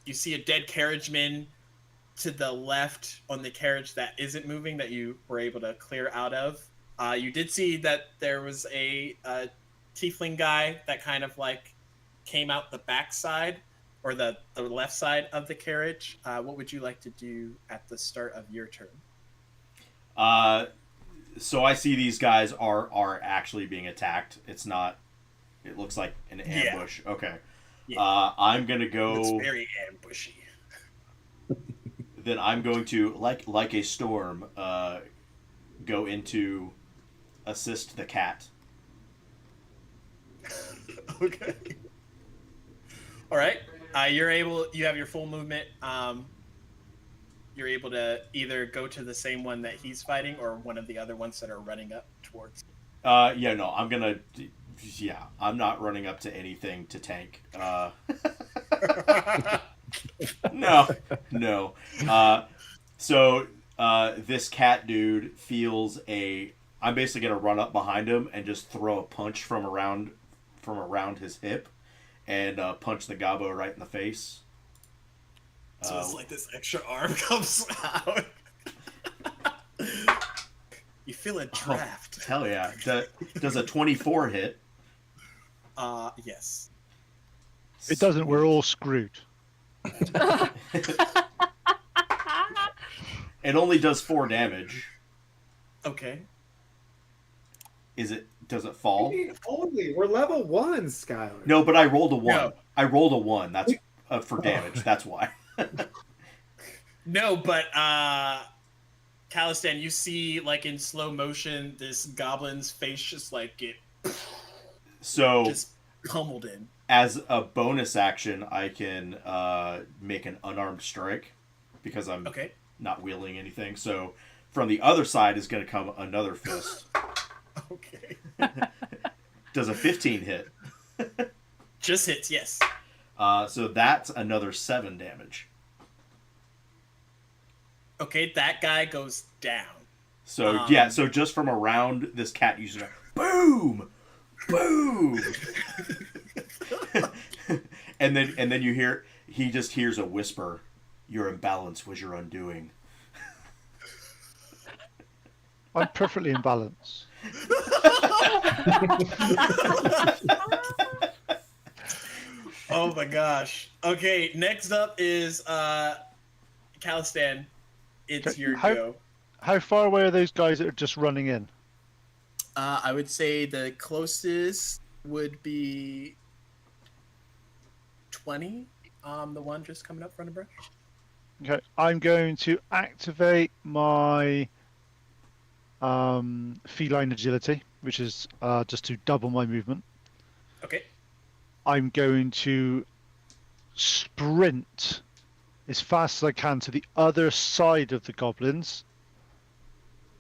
You see a dead carriageman to the left on the carriage that isn't moving that you were able to clear out of. You did see that there was a tiefling guy that kind of like came out the back side or the left side of the carriage. What would you like to do at the start of your turn? So I see these guys are actually being attacked. It's not. It looks like an ambush. Yeah. Okay. Yeah. I'm gonna go. It's very ambushy. Then I'm going to like a storm. Go into assist the cat. Okay. All right. You have your full movement. You're able to either go to the same one that he's fighting or one of the other ones that are running up towards. Yeah, no, I'm not running up to anything to tank. No. So this cat dude feels I'm basically gonna run up behind him and just throw a punch from around his hip, and punch the gobbo right in the face. So it's like this extra arm comes out. You feel a draft. Oh, hell yeah. Does a 24 hit? Yes. It doesn't. We're all screwed. It only does 4 damage. Okay. Does it fall? Only we're level 1, Skylar. No, but I rolled a 1. No. I rolled a 1. That's for damage. That's why. No, but Calistan, you see like in slow motion this goblin's face just like get So just pummeled in. as a bonus action, I can make an unarmed strike because I'm Okay. not wielding anything. So from the other side is going to come another fist. Okay. Does a 15 hit? Just hits, yes. So that's another 7 damage. Okay, that guy goes down. So yeah, so just from around this cat using a boom, boom, and then you hear he just hears a whisper. Your imbalance was your undoing. I'm perfectly in balance. Oh my gosh. Okay, next up is Calistan. It's Okay, your how- go. How far away are those guys that are just running in? I would say the closest would be 20. The one just coming up front of brush. Okay, I'm going to activate my feline agility, which is just to double my movement. Okay. I'm going to sprint as fast as I can to the other side of the goblins.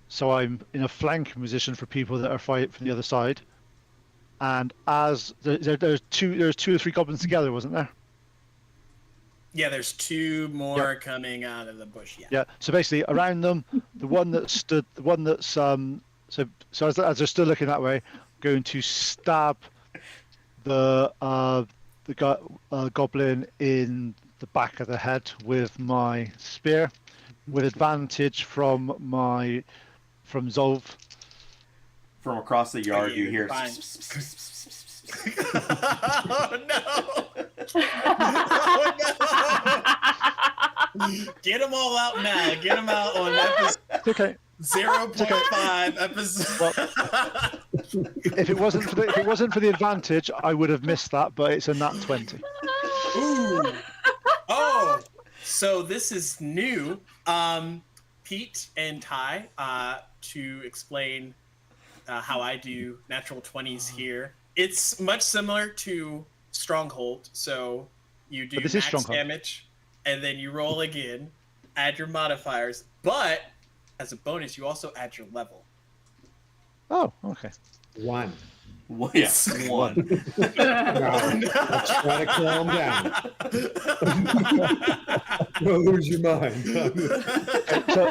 So I'm in a flanking position for people that are fighting from the other side. And as there's two or three goblins together, wasn't there? Yeah, there's two more coming out of the bush. Yeah. Yeah. So basically, around them, the one that's so as they're still looking that way, I'm going to stab the goblin in the back of the head with my spear, with advantage from Zolv. From across the yard, you hear. Fine. Oh no! Oh no! Get them all out now. Get them out on episode It's okay. 0.5 episode. If it wasn't for the advantage, I would have missed that. But it's a nat 20. Ooh. Oh, so this is new. Pete and Ty, to explain how I do natural 20s here. It's much similar to Stronghold. So you do But this is max Stronghold. damage, and then you roll again, add your modifiers, but as a bonus, you also add your level. Oh, okay. 1. Well, yes, 1. Now, let's try to calm down. Don't lose your mind. So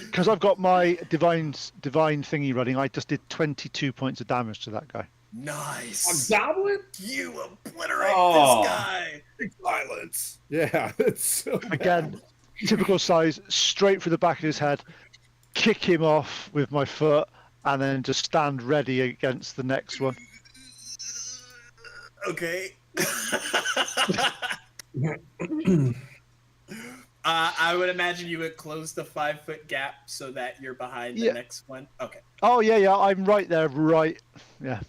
because I've got my divine thingy running, I just did 22 points of damage to that guy. Nice. A goblin? You obliterate Oh. this guy. Violence. Yeah, it's so Again, typical size, straight through the back of his head, kick him off with my foot, and then just stand ready against the next one. Okay. I would imagine you would close the 5-foot gap so that you're behind the Yeah. next one. Okay. Oh yeah, I'm right there, right. Yeah.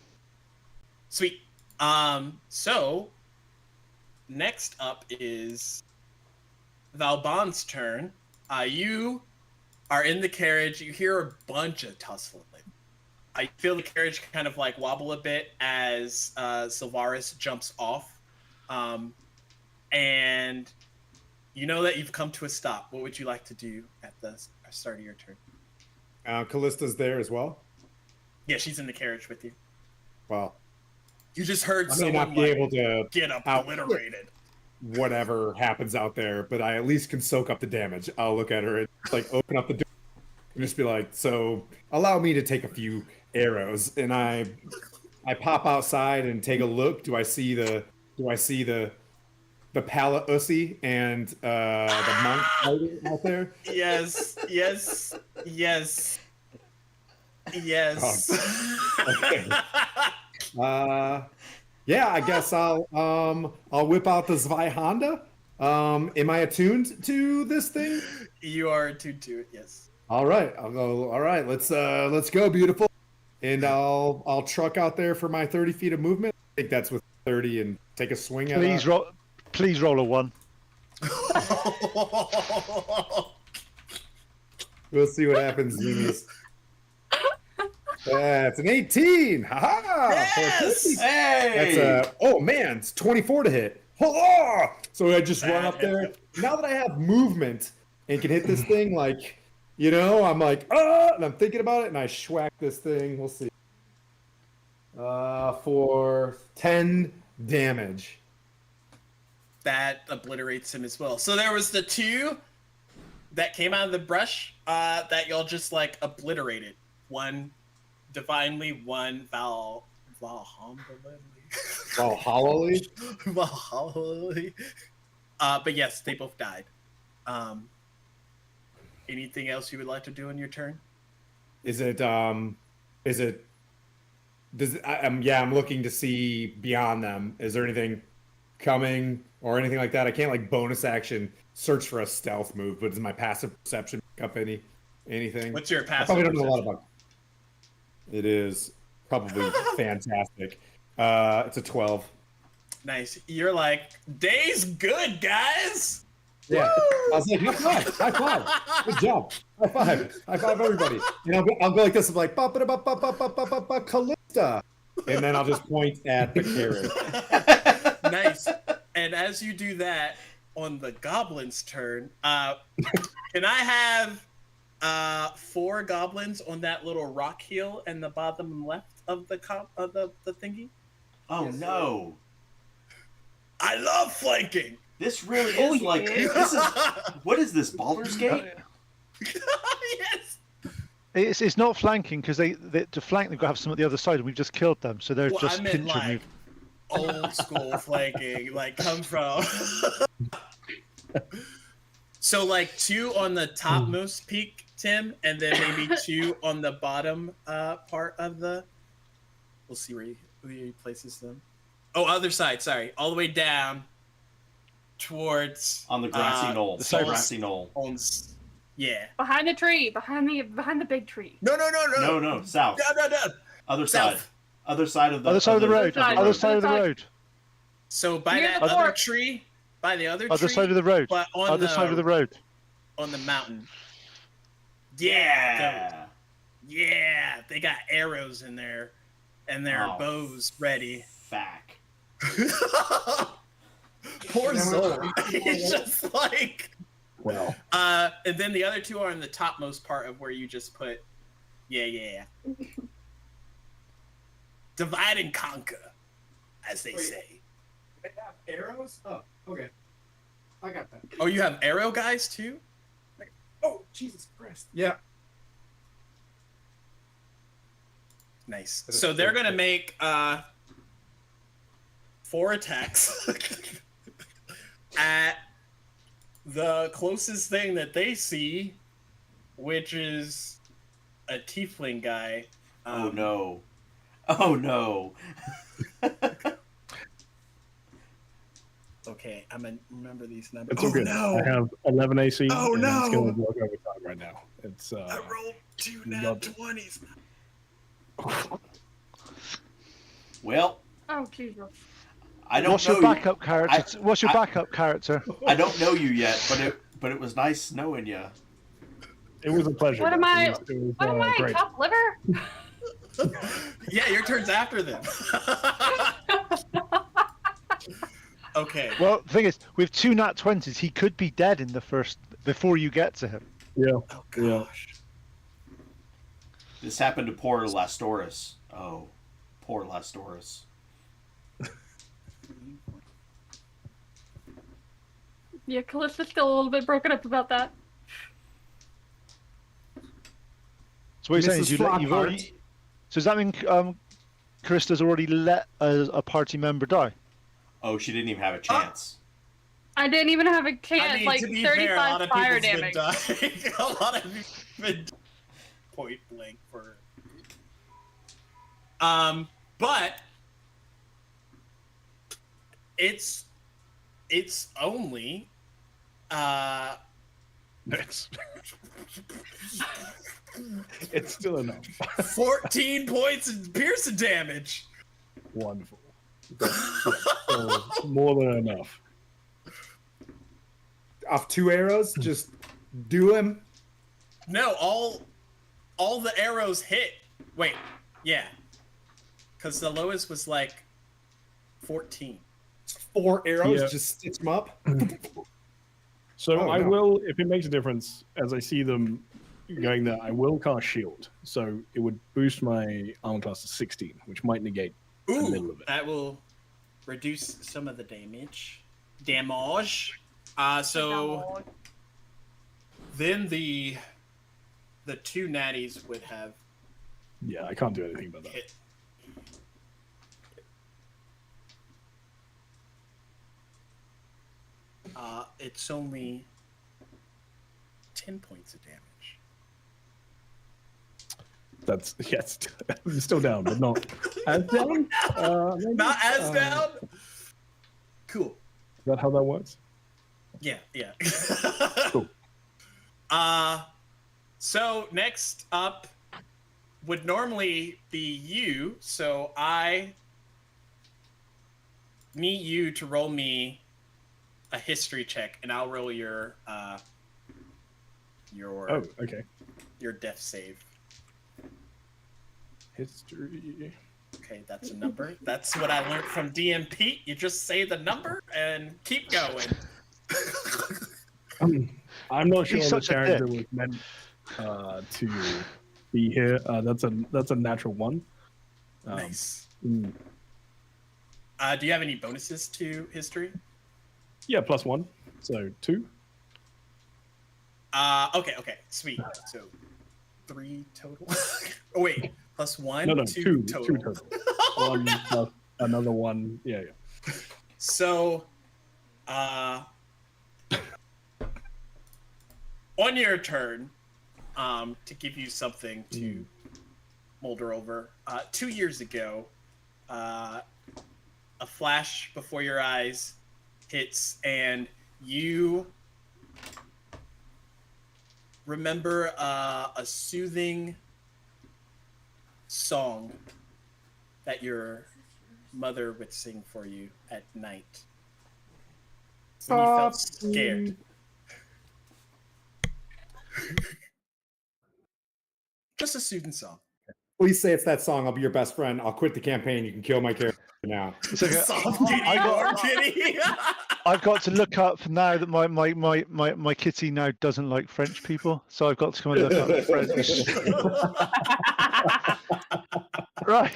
Sweet. So next up is Valbon's turn. You are in the carriage. You hear a bunch of tussling. I feel the carriage kind of like wobble a bit as Sylvaris jumps off. And you know that you've come to a stop. What would you like to do at the start of your turn? Callista's there as well. Yeah, she's in the carriage with you. Well, You just heard I may someone not be able to get obliterated. whatever happens out there, but I at least can soak up the damage. I'll look at her and like open up the door and just be like, so allow me to take a few arrows. And I pop outside and take a look. Do I see the Pala Ussi and the monk fighting out there? Yes. Okay. Yeah, I guess I'll whip out the Zweihanda. Am I attuned to this thing? You are attuned to it, yes. All right, I'll go. All right, let's go, beautiful. And I'll truck out there for my 30 feet of movement. I think that's with 30 and take a swing at it. Please roll a 1. We'll see what happens, Zoomies. That's an 18. Haha. Yes! Hey! That's oh man, it's 24 to hit. Oh! So I just run up there. Now that I have movement and can hit this thing, like, I'm like, and I'm thinking about it, and I schwack this thing. We'll see. For 10 damage. That obliterates him as well. So there was the two that came out of the brush that y'all just like obliterated. One divinely, one Valhalla. But yes, they both died. Anything else you would like to do on your turn? I'm looking to see beyond them. Is there anything coming or anything like that? I can't like bonus action search for a stealth move, but does my passive perception pick up anything? What's your I passive probably don't know a lot perception? about it. Is probably fantastic. It's a 12. Nice. You're like, day's good, guys. Yeah. I was like, high five. Good job. High five everybody. And I'll go like this. I'm like, Callista. And then I'll just point at the carrot. Nice. And as you do that on the goblin's turn, can I have 4 goblins on that little rock hill in the bottom left of the thingy? Oh no! I love flanking. This really is like this is what is this Baldur's Gate? Yes. It's not flanking because they to flank they've got to have some at the other side and we've just killed them, so they're Well, just I meant pincher like move. old school flanking, like come from. So like 2 on the topmost peak, Tim, and then maybe 2 on the bottom part of the. We'll see where he places them. Oh, other side. Sorry, all the way down towards On the grassy knoll. the Grassy knoll. Yeah. Behind the tree, behind the big tree. No. No, south. No. Other side. South. Other side of the Other side of the road. side. Other side of the road. So by Near that the other fort. tree, by the other Other tree, side of the road. but on Other side of the road. on the mountain. Yeah. Yeah, they got arrows in there, and their Oh. bows ready. Fack. Poor Zol. He's just like. Well, And then the other 2 are in the topmost part of where you just put. Yeah. Divide and conquer, as they say. They have arrows? Oh, okay. I got that. Oh, you have arrow guys too? Oh, Jesus Christ. Yeah. Nice. So they're gonna make 4 attacks at the closest thing that they see, which is a tiefling guy. Oh no. Oh no. Okay, I'm gonna remember these numbers. it's all good. I have 11 AC. Oh, and no. It's going to block over time right now. It's I rolled 2 Love nat it. 20s. Well, Oh Jesus. I don't What's know your backup character? What's your backup character? I don't know you yet, but it was nice knowing you. It was a pleasure. What am guys. I? It was, What am I? great. Top liver? Yeah, your turn's after them. Okay. Well, the thing is, with 2 nat 20s, he could be dead in the first before you get to him. Yeah. Oh Yeah. gosh. This happened to poor Lastoris. Oh, poor Lastoris. Yeah, Callista's still a little bit broken up about that. So what you're saying is Mrs. you've already. So does that mean Carista's already let a party member die? Oh, she didn't even have a chance. I didn't even have a chance. I mean, like to be fair, a lot 35 of fire people's damage. been dying. A lot of people been point blank for. But it's only It's still enough. 14 points of piercing damage. Wonderful. So, more than enough. Off 2 arrows, just do him. No, all the arrows hit. Wait, yeah, because the lowest was like 14. 4 arrows, Yeah. just stitch them up. So Oh, I no. will, if it makes a difference, as I see them going there, I will cast shield. So it would boost my armor class to 16, which might negate the middle Ooh, of it. that will reduce some of the damage. So then the 2 natties would have Yeah, I can't do anything about that. hit. It's only 10 points of damage. That's yes, I'm still down, but not as down. Maybe? Not as down. Cool. Is that how that works? Yeah. Cool. So next up would normally be you. So I need you to roll me a history check, and I'll roll your Oh, okay. your death save. History. Okay, that's a number. That's what I learned from DM Pete. You just say the number and keep going. I'm not sure He's the such a character dick. was meant to be here. That's a natural one. Nice. mm, Do you have any bonuses to history? Yeah, +1, so 2. Okay, sweet. So 3 total. Oh wait, +1, No, 2 2 total. total. Oh, One no. plus another one. Yeah. So, on your turn, to give you something to molder over, 2 years ago, a flash before your eyes hits, and you remember a soothing song that your mother would sing for you at night when you felt scared. Just a soothing song. Please say it's that song. I'll be your best friend. I'll quit the campaign. You can kill my character now. It's like Soft kitty, warm kitty. I've got to look up now that my kitty now doesn't like French people, so I've got to come and look up French. Right.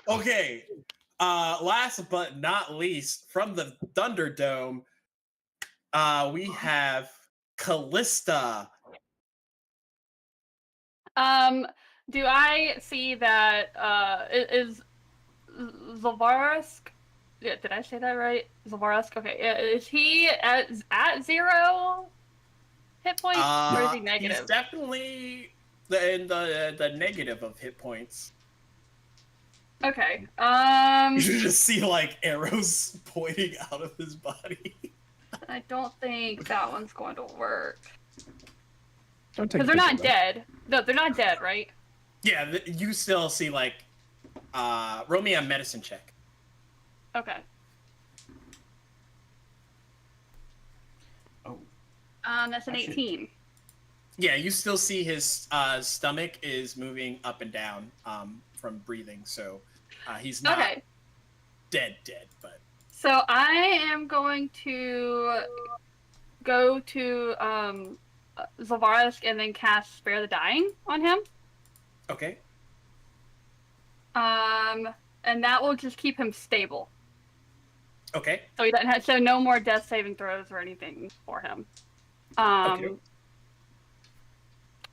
Okay. Last but not least, from the Thunderdome, we have Callista. Do I see that is Zalvarask? Yeah, did I say that right? Zalvarask? Okay, is he at 0 hit points, or is he negative? He's definitely in the negative of hit points. Okay. You should just see like arrows pointing out of his body. I don't think that one's going to work. Don't take Because they're not dead. No, they're not dead, right? Yeah, you still see like roll me a medicine check. Okay. Oh. That's an Actually- 18. Yeah, you still see his stomach is moving up and down from breathing, so he's not Okay. dead, but So I am going to go to Zalvarask and then cast Spare the Dying on him. okay. And that will just keep him stable. Okay. So he doesn't have, so no more death saving throws or anything for him. Okay.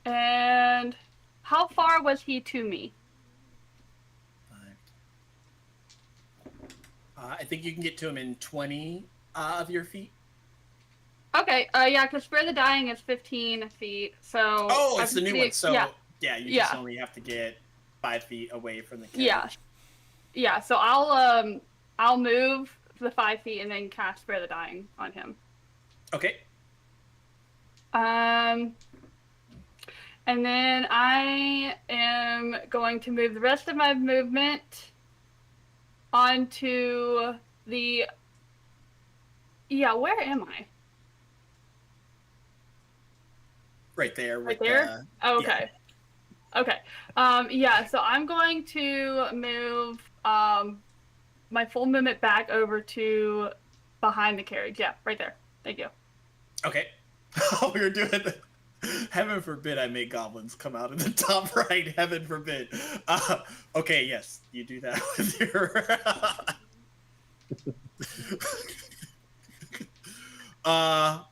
And how far was he to me? I think you can get to him in 20 of your feet. Okay, yeah, because Spare the Dying is 15 feet, so... Oh, I it's the can new see- one. So yeah, you just only have to get 5 feet away from the carriage. Yeah, so I'll move the 5 feet and then cast Spare the Dying on him. Okay. And then I am going to move the rest of my movement onto the... Yeah, where am I? right there. Right With there? Oh, okay. Okay. Yeah, so I'm going to move my full movement back over to behind the carriage. Yeah, right there. Thank you. Okay. Oh, we were doing. Heaven forbid I make goblins come out in the top right. Heaven forbid. Okay, yes, you do that with your.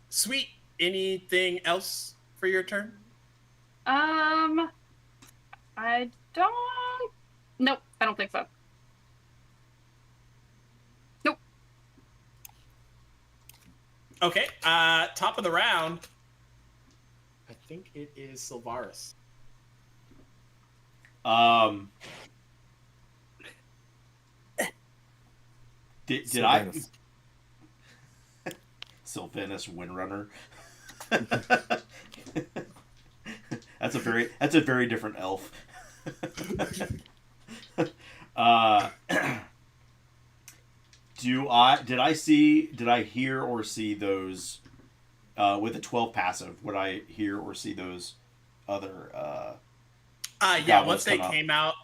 Sweet. Anything else for your turn? I don't. Nope, I don't think so. Nope. Okay. Top of the round. I think it is Sylvaris. Did I? Sylvanas Windrunner. That's a very different elf. Did I hear or see those with a 12 passive? Would I hear or see those other yeah, once they came out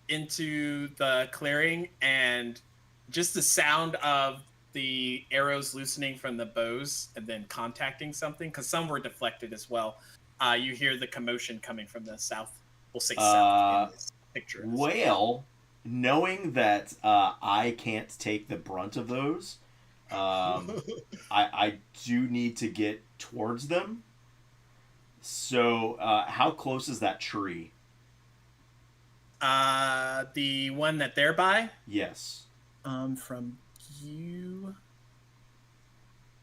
into the clearing and just the sound of the arrows loosening from the bows and then contacting something, because some were deflected as well. You hear the commotion coming from the south. We'll say south in this picture. Well, knowing that I can't take the brunt of those, I do need to get towards them. So, how close is that tree? The one that they're by? Yes. From you.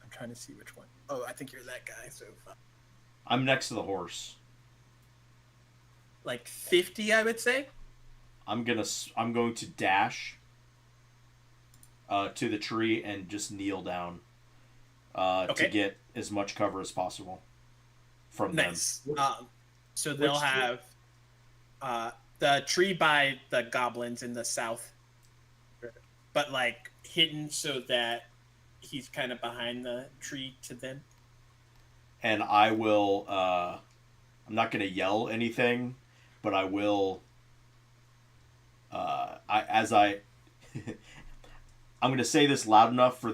I'm trying to see which one. Oh, I think you're that guy. So I'm next to the horse. Like 50, I would say. I'm going to dash to the tree and just kneel down to get as much cover as possible from them. Nice. So they'll have the tree by the goblins in the south, but like hidden so that he's kind of behind the tree to them. And I will. I'm not going to yell anything, but I will. I'm going to say this loud enough for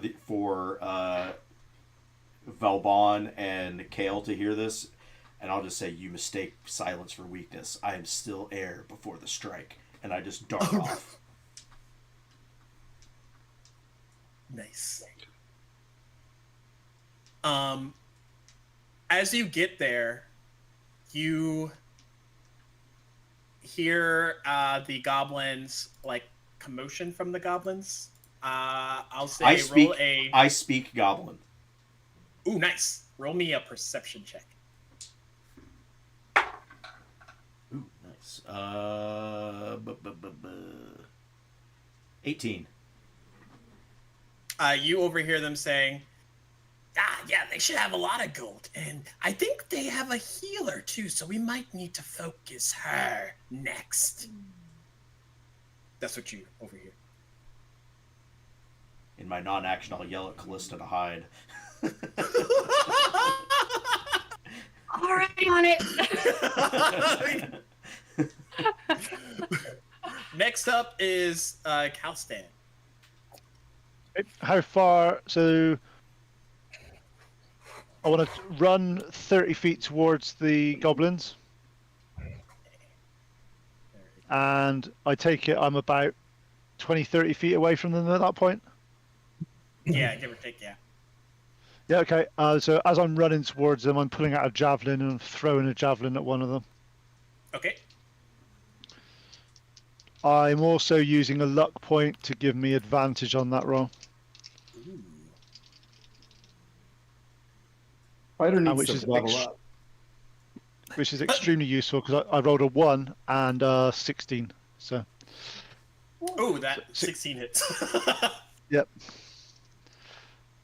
Valbon and Kale to hear this, and I'll just say, "You mistake silence for weakness. I am still air before the strike," and I just dart off. Nice. As you get there, you hear the goblins, like commotion from the goblins. I'll say I speak goblin. Ooh, nice. Roll me a perception check. Ooh, nice. 18. You overhear them saying, yeah, they should have a lot of gold. And I think they have a healer too, so we might need to focus her next. That's what you overhear. In my non-action, I'll yell at Callista to hide. Already on it. Next up is Kalstan. How far? So I want to run 30 feet towards the goblins. And I take it I'm about 20, 30 feet away from them at that point? Yeah, give or take, yeah. Yeah, okay. So as I'm running towards them, I'm pulling out a javelin and throwing a javelin at one of them. Okay. I'm also using a luck point to give me advantage on that roll. Ooh. Fighter needs which to is level up. Which is extremely useful because I rolled a 1 and a 16. So. Oh, that 16 hits. Yep.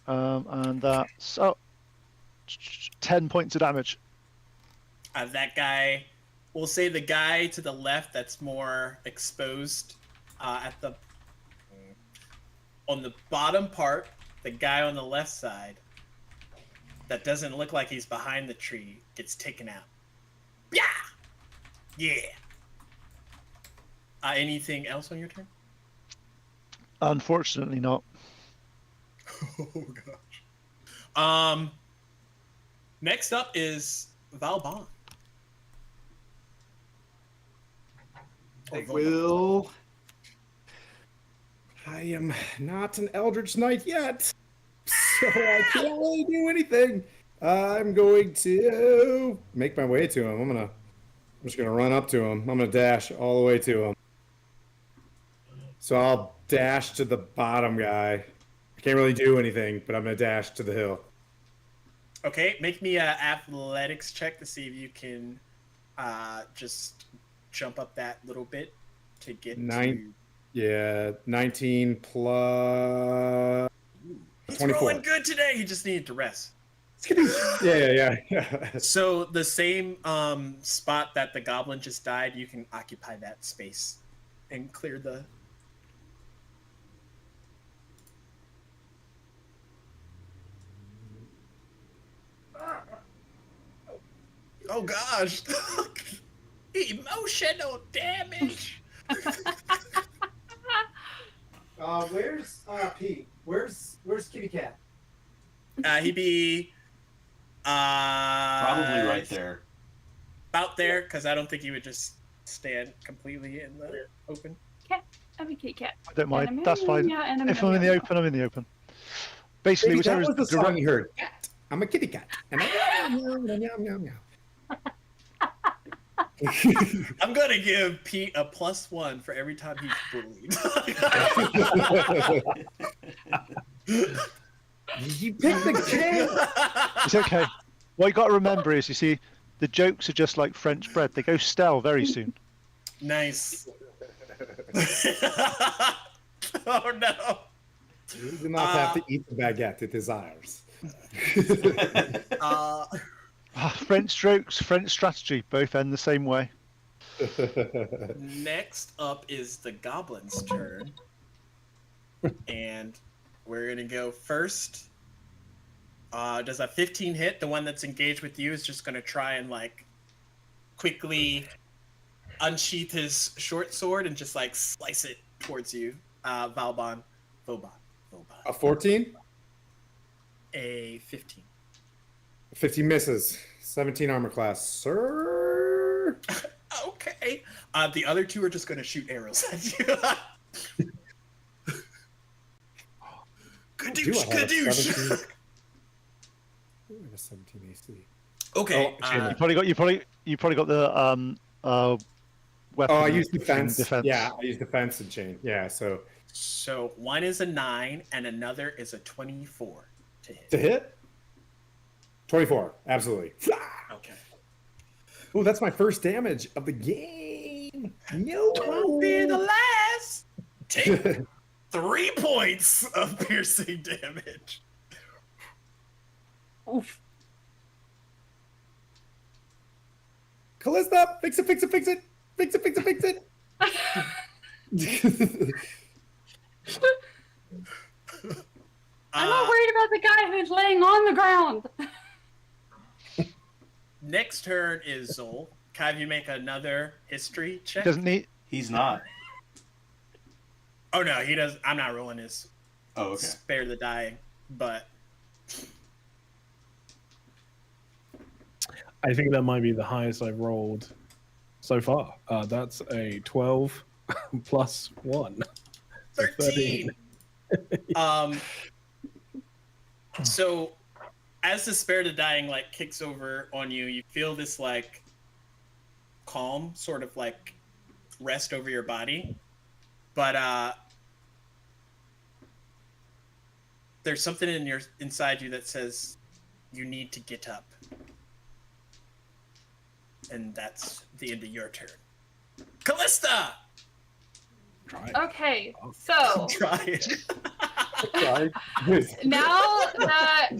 And that's 10 points of damage. That guy, we'll say the guy to the left that's more exposed on the bottom part, the guy on the left side that doesn't look like he's behind the tree gets taken out. Yeah. Yeah. Anything else on your turn? Unfortunately, not. Oh gosh. Next up is Valbon. I am not an Eldritch Knight yet, so I can't really do anything. I'm going to make my way to him. I'm just gonna run up to him. I'm gonna dash all the way to him. So I'll dash to the bottom guy. I can't really do anything, but I'm gonna dash to the hill. Okay, make me an athletics check to see if you can just jump up that little bit to get to... Yeah, 19 plus He's 24. rolling good today. He just needed to rest. Yeah. So the same spot that the goblin just died, you can occupy that space and clear the... Oh gosh. Emotional damage. Where's Pete? Where's Kitty Cat? He'd be Probably right there. about there, because I don't think he would just stand completely in the open. Cat. I'm a kitty cat. I don't mind. And a That's fine. meow, and a If I'm in the meow. open, I'm in the open. Basically, Maybe that whichever is was the the song direct. you heard. Cat. I'm a kitty cat. And meow. I'm gonna give Pete a +1 for every time he's bullied. You picked the kid. It's okay. What you got to remember is, you see, the jokes are just like French bread. They go stale very soon. Nice. Oh no. You do not have to eat the baguette it desires. French jokes, French strategy, both end the same way. Next up is the goblin's turn. And we're gonna go first. Does a 15 hit? The one that's engaged with you is just gonna try and like quickly unsheath his short sword and just like slice it towards you. Vauban. A 14? A 15. 15 misses. 17 armor class. Sir? Okay. The other two are just gonna shoot arrows at you. Kadoosh. I have a 17 AC. Okay. You probably got the weapon. Oh, I use defense. Defense. Yeah, I use defense and chain. Yeah, so So one is a 9 and another is a 24 to hit. to hit? 24. Absolutely. Okay. Oh, that's my first damage of the game. No. Don't be the last. Take 3 points of piercing damage. Oof. Callista, fix it. I'm not worried about the guy who's laying on the ground. Next turn is Zol. Can you make another history check? Doesn't need. He's not. Oh no, he does. I'm not rolling his Oh, okay. spare the dying, but I think that might be the highest I've rolled so far. That's a 12 plus 1. So 13. So as the spare the dying like kicks over on you, you feel this like calm sort of like rest over your body, but there's something inside you that says you need to get up, and that's the end of your turn. Callista. Try it. Okay, so Try it. now that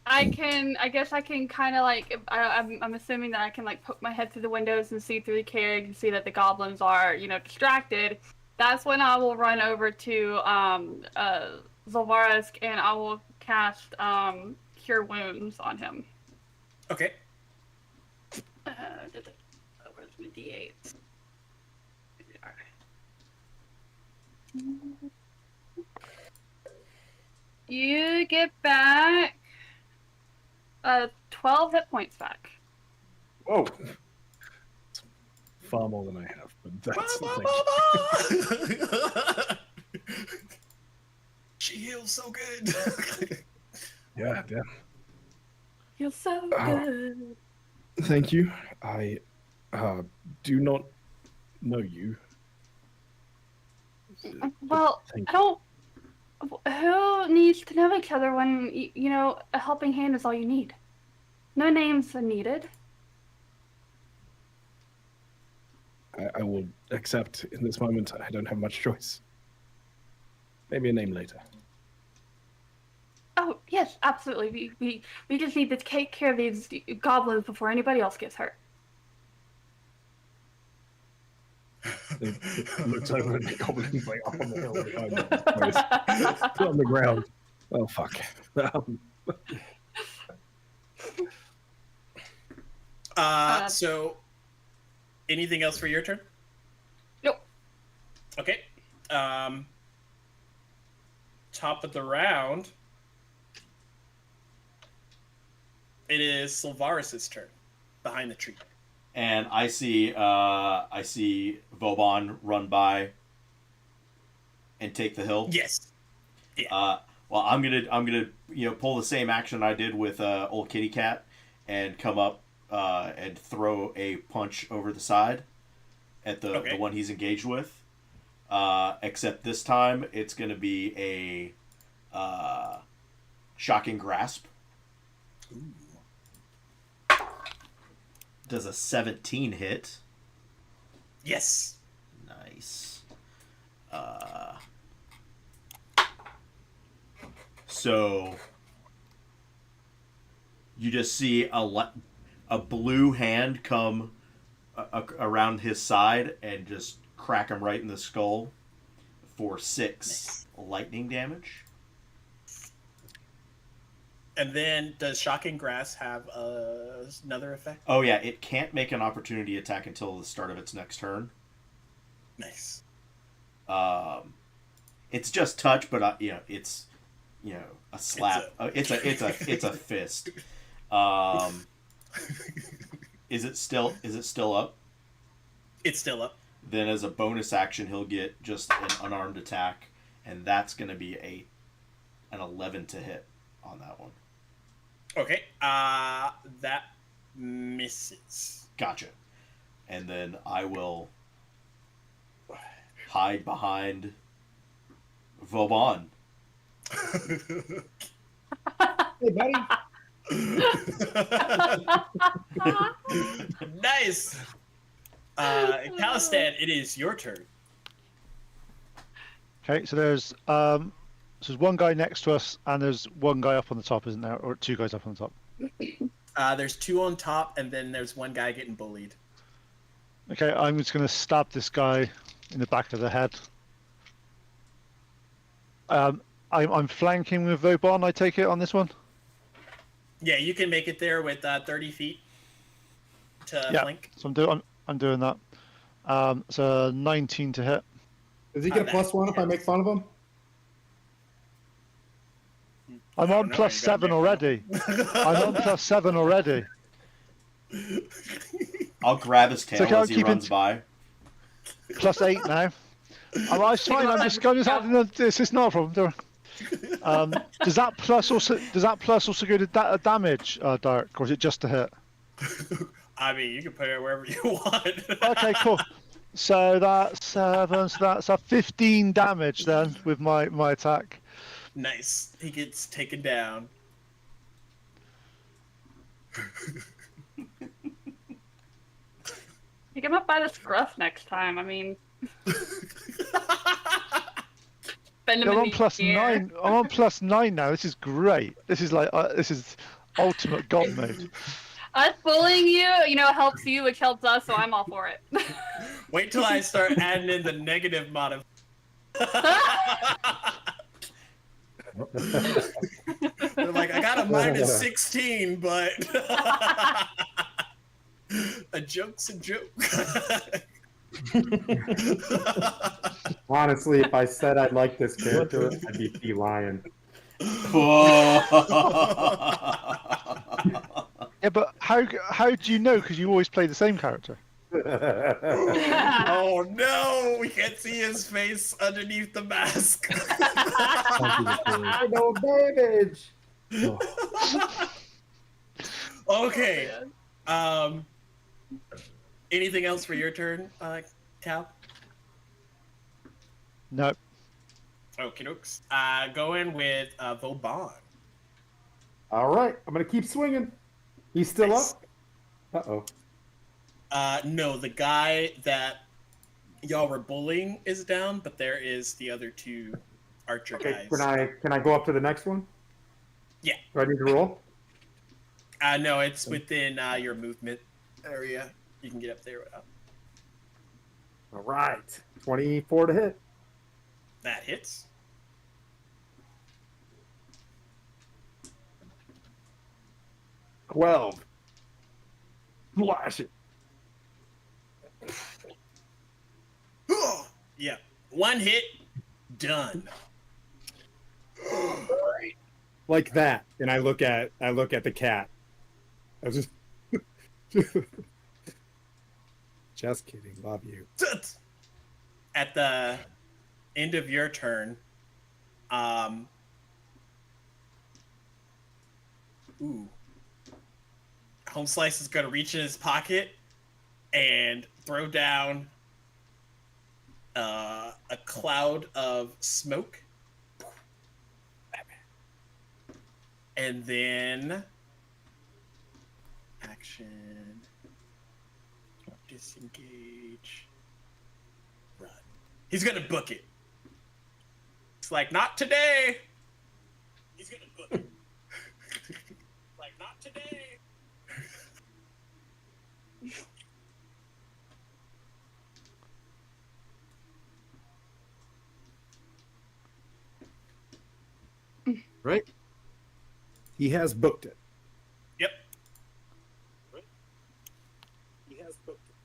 I guess I can kind of like, I'm assuming that I can like poke my head through the windows and see through the carriage and see that the goblins are, distracted. That's when I will run over to Zolvarask and I will cast cure wounds on him. Okay. Where's my D8? You get back 12 hit points back. Whoa. Far more than I have, but that's the thing. She heals so good. Yeah. You're so Oh. good. Thank you. I do not know you. Well, Thank I don't. Who needs to know each other when, you know, a helping hand is all you need? No names are needed. I will accept in this moment. I don't have much choice. Maybe a name later. Oh, yes, absolutely. We just need to take care of these goblins before anybody else gets hurt. It looks over at the goblins like up on the hill behind them. Put on the ground. Oh fuck. So, anything else for your turn? Nope. Okay. Top of the round. It is Sylvaris' turn, behind the tree. And I see Vauban run by and take the hill. Yes. Yeah. Well, I'm gonna pull the same action I did with old Kitty Cat and come up and throw a punch over the side at the one he's engaged with. Except this time it's gonna be a shocking grasp. Ooh. Does a 17 hit? Yes. Nice. So you just see a blue hand come around his side and just crack him right in the skull for 6 lightning damage. And then, does Shocking Grass have another effect? Oh yeah, it can't make an opportunity attack until the start of its next turn. Nice. It's just touch, but it's a slap. It's a fist. Is it still up? It's still up. Then as a bonus action, he'll get just an unarmed attack, and that's going to be an 11 to hit on that one. Okay. That misses. Gotcha. And then I will hide behind Vauban. Hey, buddy. Nice. Calistan, it is your turn. Okay, so there's one guy next to us, and there's one guy up on the top, isn't there? Or 2 guys up on the top. There's 2 on top, and then there's one guy getting bullied. Okay, I'm just going to stab this guy in the back of the head. I'm flanking with Vauban, I take it, on this one? Yeah, you can make it there with 30 feet to flank. So I'm doing that. So 19 to hit. Does he get a +1 if I make fun of him? I'm on +7 already. I'm on +7 already. I'll grab his tail So as he runs by. +8 now. I'm fine. I'm just having this. It's not a problem. Don't worry. Does that plus also go to damage, Dark, or is it just a hit? I mean, you can put it wherever you want. Okay, cool. So that's 7. So that's a 15 damage then with my attack. Nice. He gets taken down. Pick him up by the scruff next time. I mean, bend him I'm in on the +9. air. I'm on +9 now. This is great. This is like this is ultimate god mode. Us bullying you, helps you, which helps us, so I'm all for it. Wait till I start adding in the negative mod. They're like, I got a mine is 16, but a joke's a joke. Honestly, if I said I like this character, I'd be Fee Lion. Yeah, but how do you know? Because you always play the same character. Oh no, we can't see his face underneath the mask. No damage. Okay. Anything else for your turn, Cal? No. Okay, dokes. Go in with Vauban. All right, I'm gonna keep swinging. He's still Nice. up. Uh-oh. No, the guy that y'all were bullying is down, but there is the other two archer Okay, guys. can I go up to the next one? Yeah. Do I need to roll? No, it's within your movement area. You can get up there without. All right, 24 to hit. That hits. $12. Flash it. Yeah. One hit, done. Like that, and I look at the cat. I was just kidding. Love you. At the end of your turn, Home Slice is going to reach in his pocket and throw down a cloud of smoke. And then action, disengage, run. He's going to book it. It's like, not today. He's going to book it. Like, not today. Right? He has booked it. Yep. He has booked it.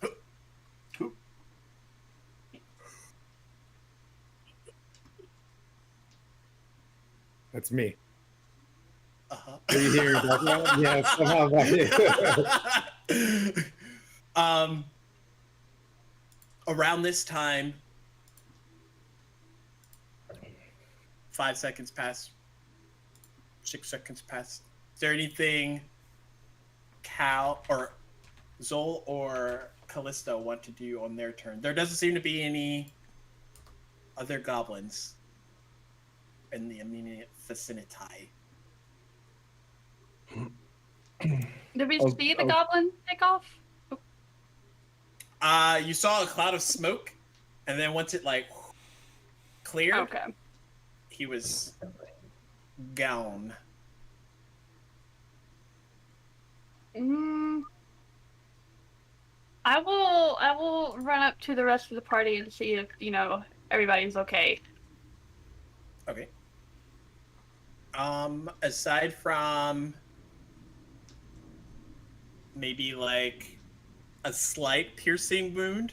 Yep. That's me. Uh-huh. Are you hearing that? Yeah, somehow that. Around this time, 5 seconds pass. 6 seconds pass. Is there anything Cal or Zol or Callisto want to do on their turn? There doesn't seem to be any other goblins in the immediate vicinity. Did we Oh, see the oh. goblin take off? You saw a cloud of smoke, and then once it cleared, Okay. he was gone. I will run up to the rest of the party and see if, everybody's okay. Okay. Aside from maybe a slight piercing wound,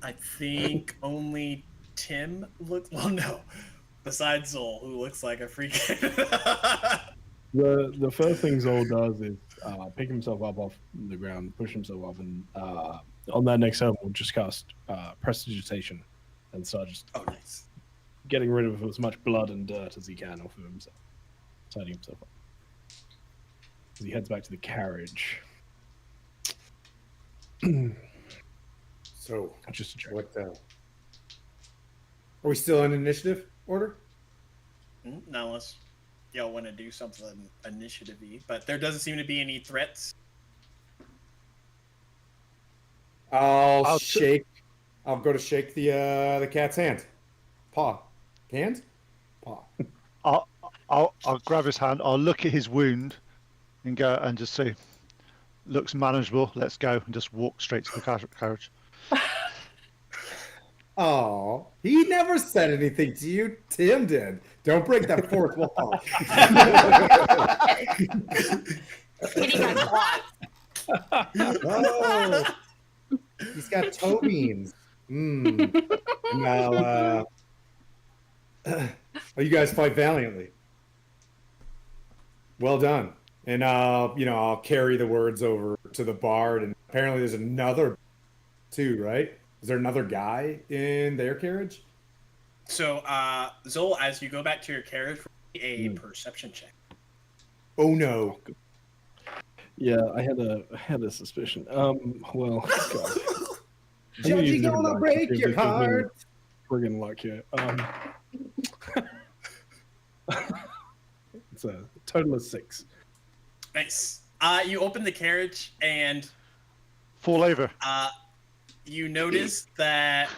I think only Tim well, no. Besides Zol, who looks like a freak. The first thing Zol does is pick himself up off the ground, push himself up, and on that next turn, we'll just cast Prestidigitation and start just Nice. getting rid of as much blood and dirt as he can off of himself, tidying himself up. As he heads back to the carriage. So, Just to check. what are we still in initiative order? No, unless y'all want to do something initiative-y, but there doesn't seem to be any threats. I'll I'll go to shake the cat's hand. Paw. Hand? Paw. I'll grab his hand. I'll look at his wound, and go and just say, "Looks manageable. Let's go," and just walk straight to the carriage. Oh, he never said anything to you. Tim did. Don't break that fourth wall. Hitting on quads. Oh, he's got toe beans. Mm. Now, you guys fight valiantly. Well done. And I'll carry the words over to the bard. And apparently, there's another too, right? Is there another guy in their carriage? So, Zol, as you go back to your carriage, a perception check. Oh no! Yeah, I had a suspicion. Well, God. Judgy gonna break your heart. Friggin' luck here. It's a total of 6. Nice. You open the carriage and Fall over. you notice that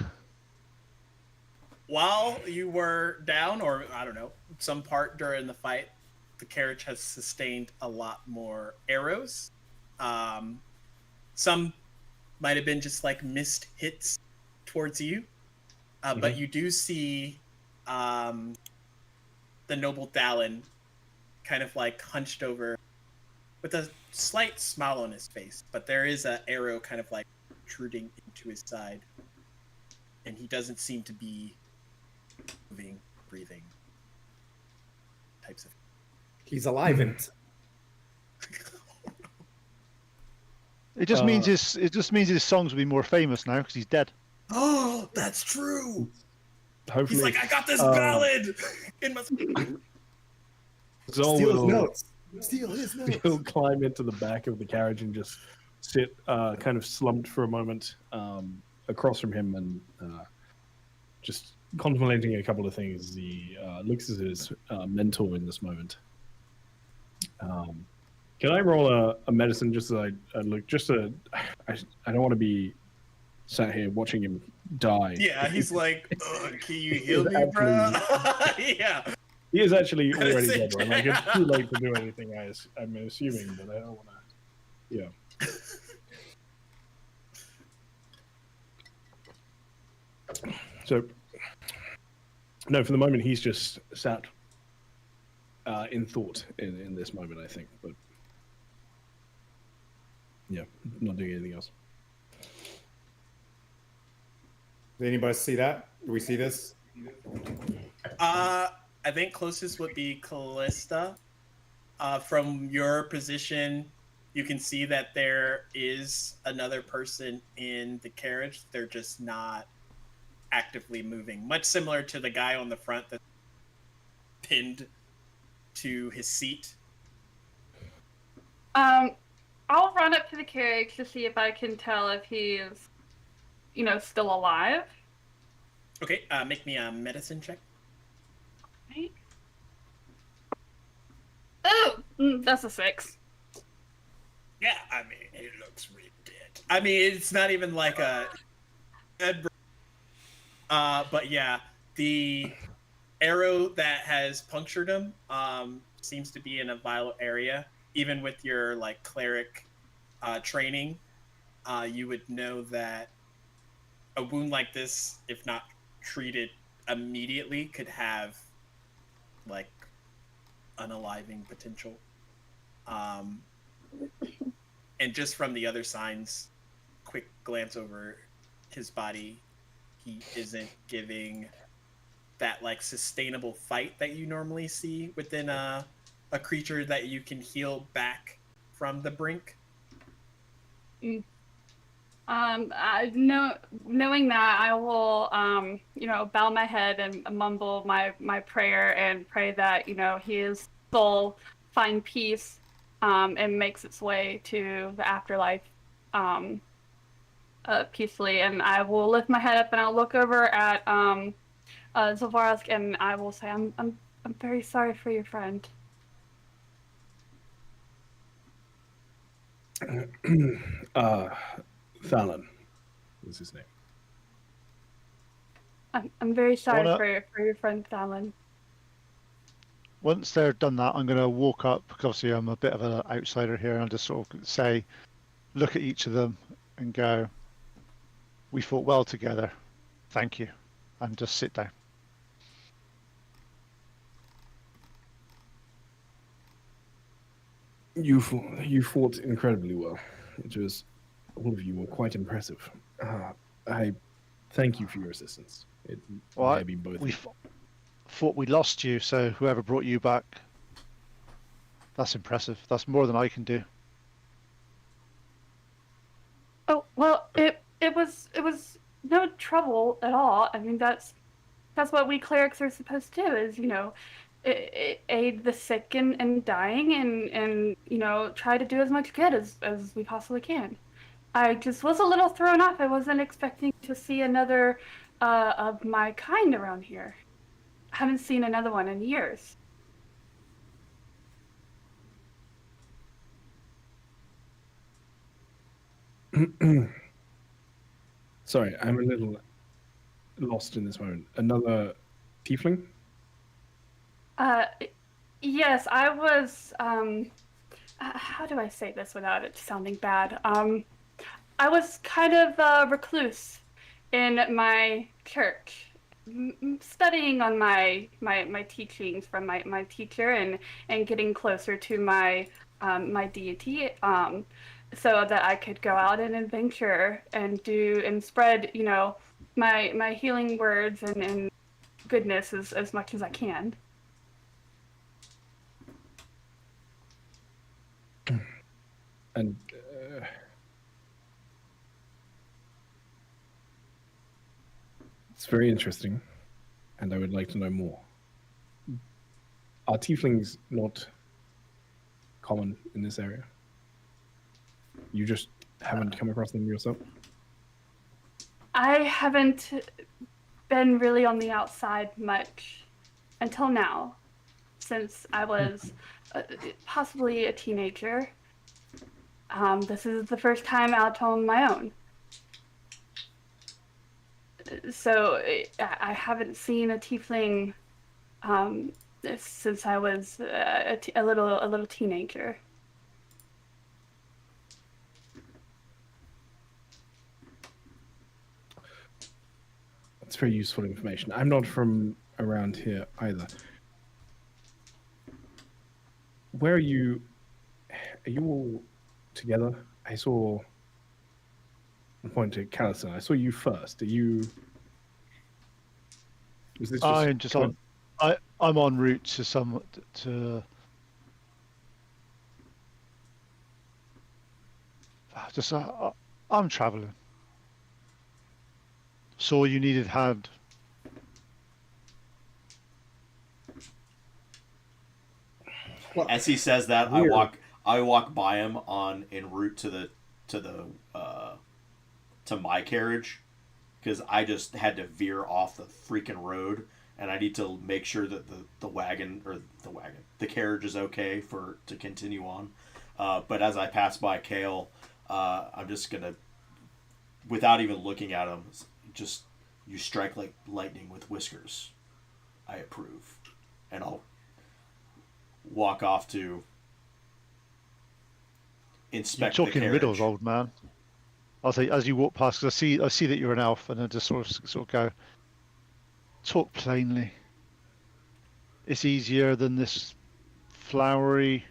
while you were down, or I don't know, some part during the fight, the carriage has sustained a lot more arrows. Some might have been just like missed hits towards you, but you do see the noble Dallin kind of like hunched over with a slight smile on his face, but there is an arrow kind of like protruding into his side, and he doesn't seem to be moving, breathing types of. He's alive and It just means his songs will be more famous now because he's dead. Oh, that's true. Hopefully, He's like, I got this ballad in my. Zol steal his will notes. Steal his notes. he'll climb into the back of the carriage and just sit, kind of slumped for a moment, across from him, and just contemplating a couple of things. He looks at his mentor in this moment. Can I roll a medicine just as I look? I don't want to be sat here watching him die. Yeah, he's like, can you heal me, bro? Yeah. He is actually already dead, right? Like, it's too late to do anything, I'm assuming, but I don't want to. Yeah. So, no, for the moment, he's just sat in thought in this moment, I think. But, yeah, not doing anything else. Did anybody see that? Do we see this? I think closest would be Callista. From your position, you can see that there is another person in the carriage. They're just not actively moving. Much similar to the guy on the front that's pinned to his seat. I'll run up to the carriage to see if I can tell if he's, still alive. Okay, make me a medicine check. Right. Oh, that's a 6. Yeah, I mean, it looks really dead. I mean, it's not even like a dead. But yeah, the arrow that has punctured him seems to be in a vital area. Even with your like cleric training, you would know that a wound like this, if not treated immediately, could have like unaliving potential. And just from the other signs, quick glance over his body, he isn't giving that like sustainable fight that you normally see within a creature that you can heal back from the brink. Knowing that, I will, bow my head and mumble my prayer and pray that, his soul find peace, and makes its way to the afterlife, peacefully. And I will lift my head up and I'll look over at, Zalvarsk, and I will say, I'm very sorry for your friend. Fallon was his name. I'm very sorry for your friend, Fallon. Once they're done that, I'm going to walk up, because obviously I'm a bit of an outsider here, and I'll just sort of say, look at each of them and go, we fought well together. thank you, and just sit down. You fought incredibly well. It was all of you were quite impressive. I thank you for your assistance. It Well, may have been both. we thought we lost you, so whoever brought you back, that's impressive. That's more than I can do. Oh well, it was no trouble at all. I mean, that's what we clerics are supposed to do. Is aid the sick and dying, and try to do as much good as we possibly can. I just was a little thrown off. I wasn't expecting to see another of my kind around here. I haven't seen another one in years. Sorry, I'm a little lost in this moment. Another tiefling? Yes, I was. How do I say this without it sounding bad? I was kind of a recluse in my church, studying on my teachings from my teacher and getting closer to my deity, so that I could go out and adventure and do and spread, my healing words and goodness as much as I can. And it's very interesting, and I would like to know more. Are tieflings not common in this area? You just haven't come across them yourself? I haven't been really on the outside much until now, since I was possibly a teenager. This is the first time out on my own. So I haven't seen a tiefling since I was a little teenager. That's very useful information. I'm not from around here either. Where are you? Are you all together? I saw. I'm pointing to Callison. I saw you first. Are you? Was this just? I'm en route to I'm traveling. Saw you needed hand. As he says that, Weird. I walk by him en route to my carriage, because I just had to veer off the freaking road, and I need to make sure that the carriage is okay to continue on. But as I pass by Kale, I'm just gonna, without even looking at him, just, you strike like lightning with whiskers. I approve, and I'll walk off to inspect You're the talking carriage. riddles, old man. I'll say as you walk past, because I see that you're an elf, and I just sort of go, talk plainly. It's easier than this flowery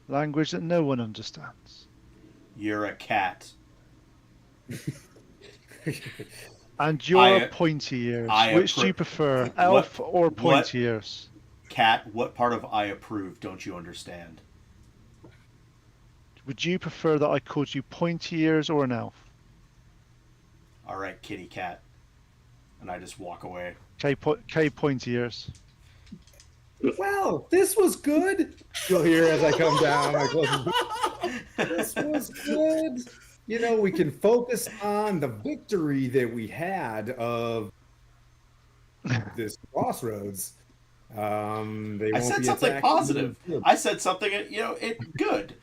language that no one understands. You're a cat. And you're pointy ears. Which do you prefer, elf or pointy ears? Cat, what part of I approve don't you understand? Would you prefer that I called you pointy ears or an elf? All right, kitty cat. And I just walk away. K pointy ears. Well, this was good. You'll hear as I come down. I close. This was good. We can focus on the victory that we had of this crossroads. I said something positive. I said something, good.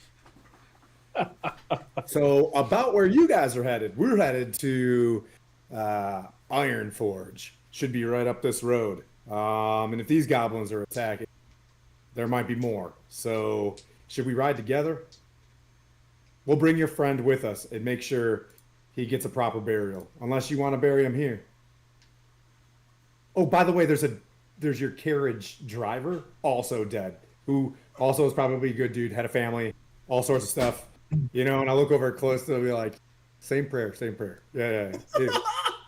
So about where you guys are headed, we're headed to Ironforge. Should be right up this road. And if these goblins are attacking, there might be more. So should we ride together? We'll bring your friend with us and make sure he gets a proper burial. Unless you want to bury him here. Oh, by the way, there's your carriage driver, also dead, who also is probably a good dude, had a family, all sorts of stuff, And I look over at Callista and be like, same prayer, same prayer. Yeah.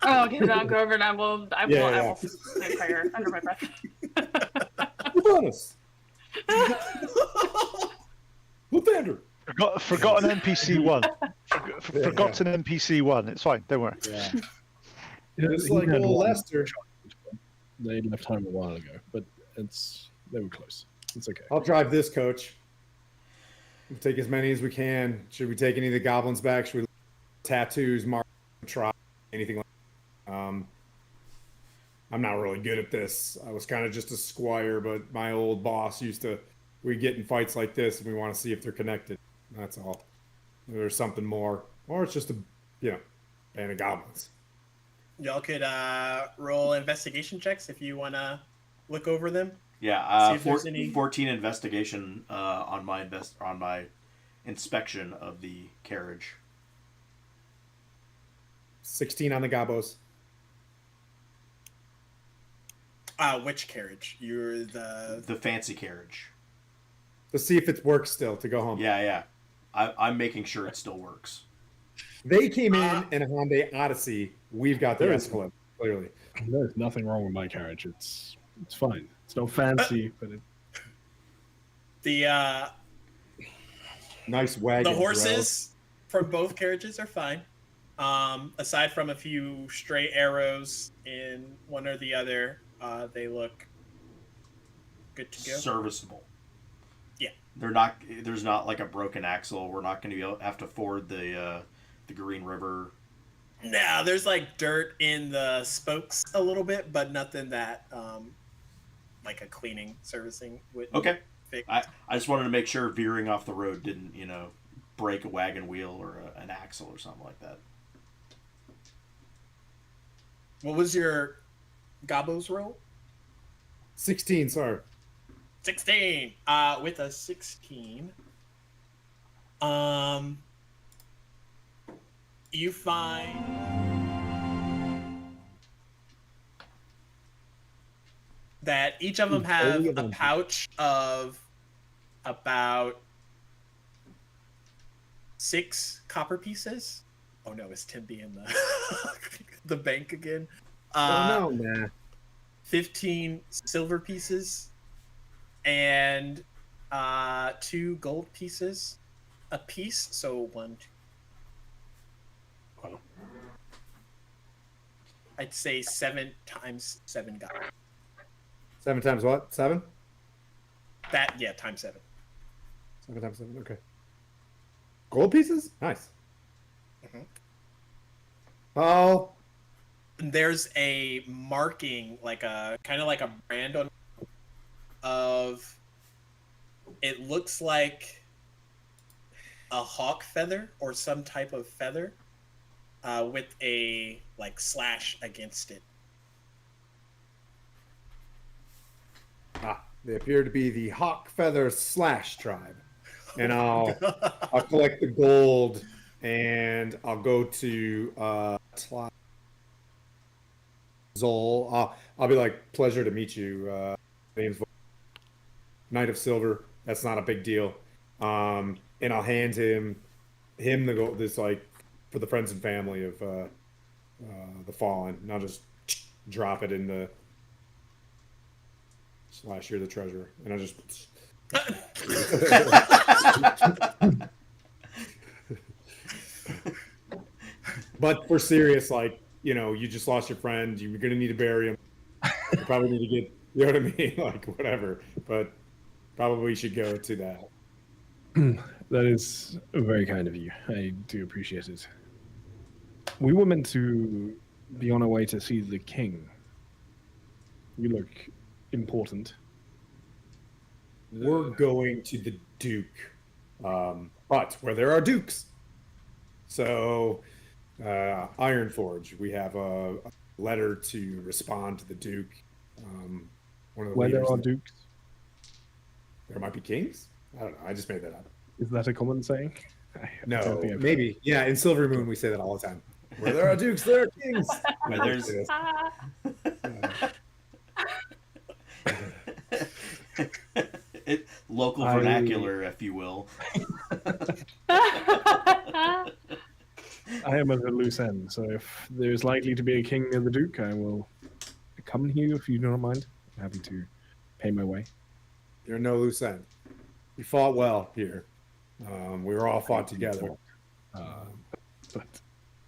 Oh, okay, I'll go over and I will Yeah. say prayer under my breath. Bonus. Lathander. Forgotten NPC one. Forgotten NPC one. It's fine. Don't worry. Yeah. Yeah, It's he like had old one. Lester. They left home a while ago, but they were close. It's okay. I'll drive this, coach. We'll take as many as we can. Should we take any of the goblins back? Should we tattoos, mark, try anything like that? I'm not really good at this. I was kind of just a squire, but my old boss we get in fights like this and we want to see if they're connected. That's all. There's something more. Or it's just a, band of goblins. Y'all could roll investigation checks if you want to look over them. Yeah, See if there's any- 14 investigation on my inspection of the carriage. 16 on the gobos. Which carriage? You're The fancy carriage. To see if it works still to go home. Yeah. I'm making sure it still works. They came in a Hyundai Odyssey. We've got the Escalade, clearly. There's nothing wrong with my carriage. It's fine. It's not fancy, but the Nice wagon. the horses from both carriages are fine. Aside from a few stray arrows in one or the other, they look good to go. Serviceable. Yeah. There's not like a broken axle. We're not going to have to ford the Green River. No, there's like dirt in the spokes a little bit, but nothing that like a cleaning servicing would Okay. fix. I just wanted to make sure veering off the road didn't, break a wagon wheel or an axle or something like that. What was your gobos roll? 16, sorry. 16. With a 16, you find that each of them have a pouch of about 6 copper pieces. Oh no, is Tim being the the bank again? Oh, no, man. 15 silver pieces and 2 gold pieces a piece. So 1, 2. Wow. I'd say 7 times 7 gold. 7 times what? 7? Times 7. 7 times 7, okay. Gold pieces? Nice. Mhm. Oh, There's a marking, like a kind of like a brand on of. It looks like a hawk feather or some type of feather, with a like slash against it. they appear to be the Hawk Feather Slash tribe. And I'll collect the gold and I'll go to Zol. I'll be like, pleasure to meet you. Name's Knight of Silver. That's not a big deal. And I'll hand him the gold. This like for the friends and family of the fallen. And I'll just drop it in the slash. You're the treasurer, and I'll just. But for serious, like, you just lost your friend. You're gonna need to bury him. You probably need to get, you know what I mean, like whatever. But probably should go to that. that is very kind of you. I do appreciate it. We were meant to be on our way to see the king. You look important. We're going to the Duke, but where there are dukes. So, Ironforge, we have a letter to respond to the Duke. One of the Where there leaders are that- dukes? There might be kings. I don't know. I just made that up. Is that a common saying? I No, don't think I've- maybe. Yeah, in Silver Moon we say that all the time. Where there are dukes, there are kings. Where there's local vernacular, if you will. I am at a loose end, so if there's likely to be a king near the Duke, I will accompany you if you do not mind. I'm happy to pay my way. You're no loose end. You fought well here. We were all fought I together. fought. But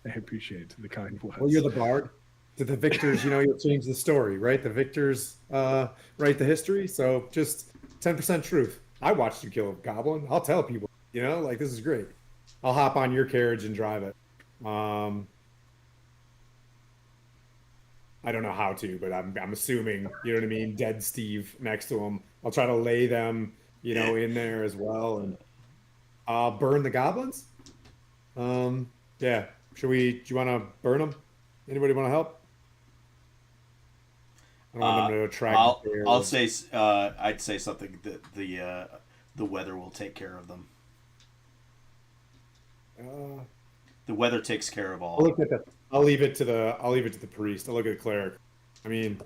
I appreciate the kind words. Well, you're the bard. To the victors, you'll change the story, right? The victors write the history. So just 10% truth. I watched you kill a goblin. I'll tell people, like this is great. I'll hop on your carriage and drive it. I don't know how to, but I'm assuming, you know what I mean? Dead Steve next to him. I'll try to lay them, in there as well. And I'll burn the goblins. Yeah. Do you want to burn them? Anybody want to help? I don't want them to attract. I'll say. I'd say something that the weather will take care of them. The weather takes care of all. I'll leave it to the priest. I'll look at the cleric. I mean,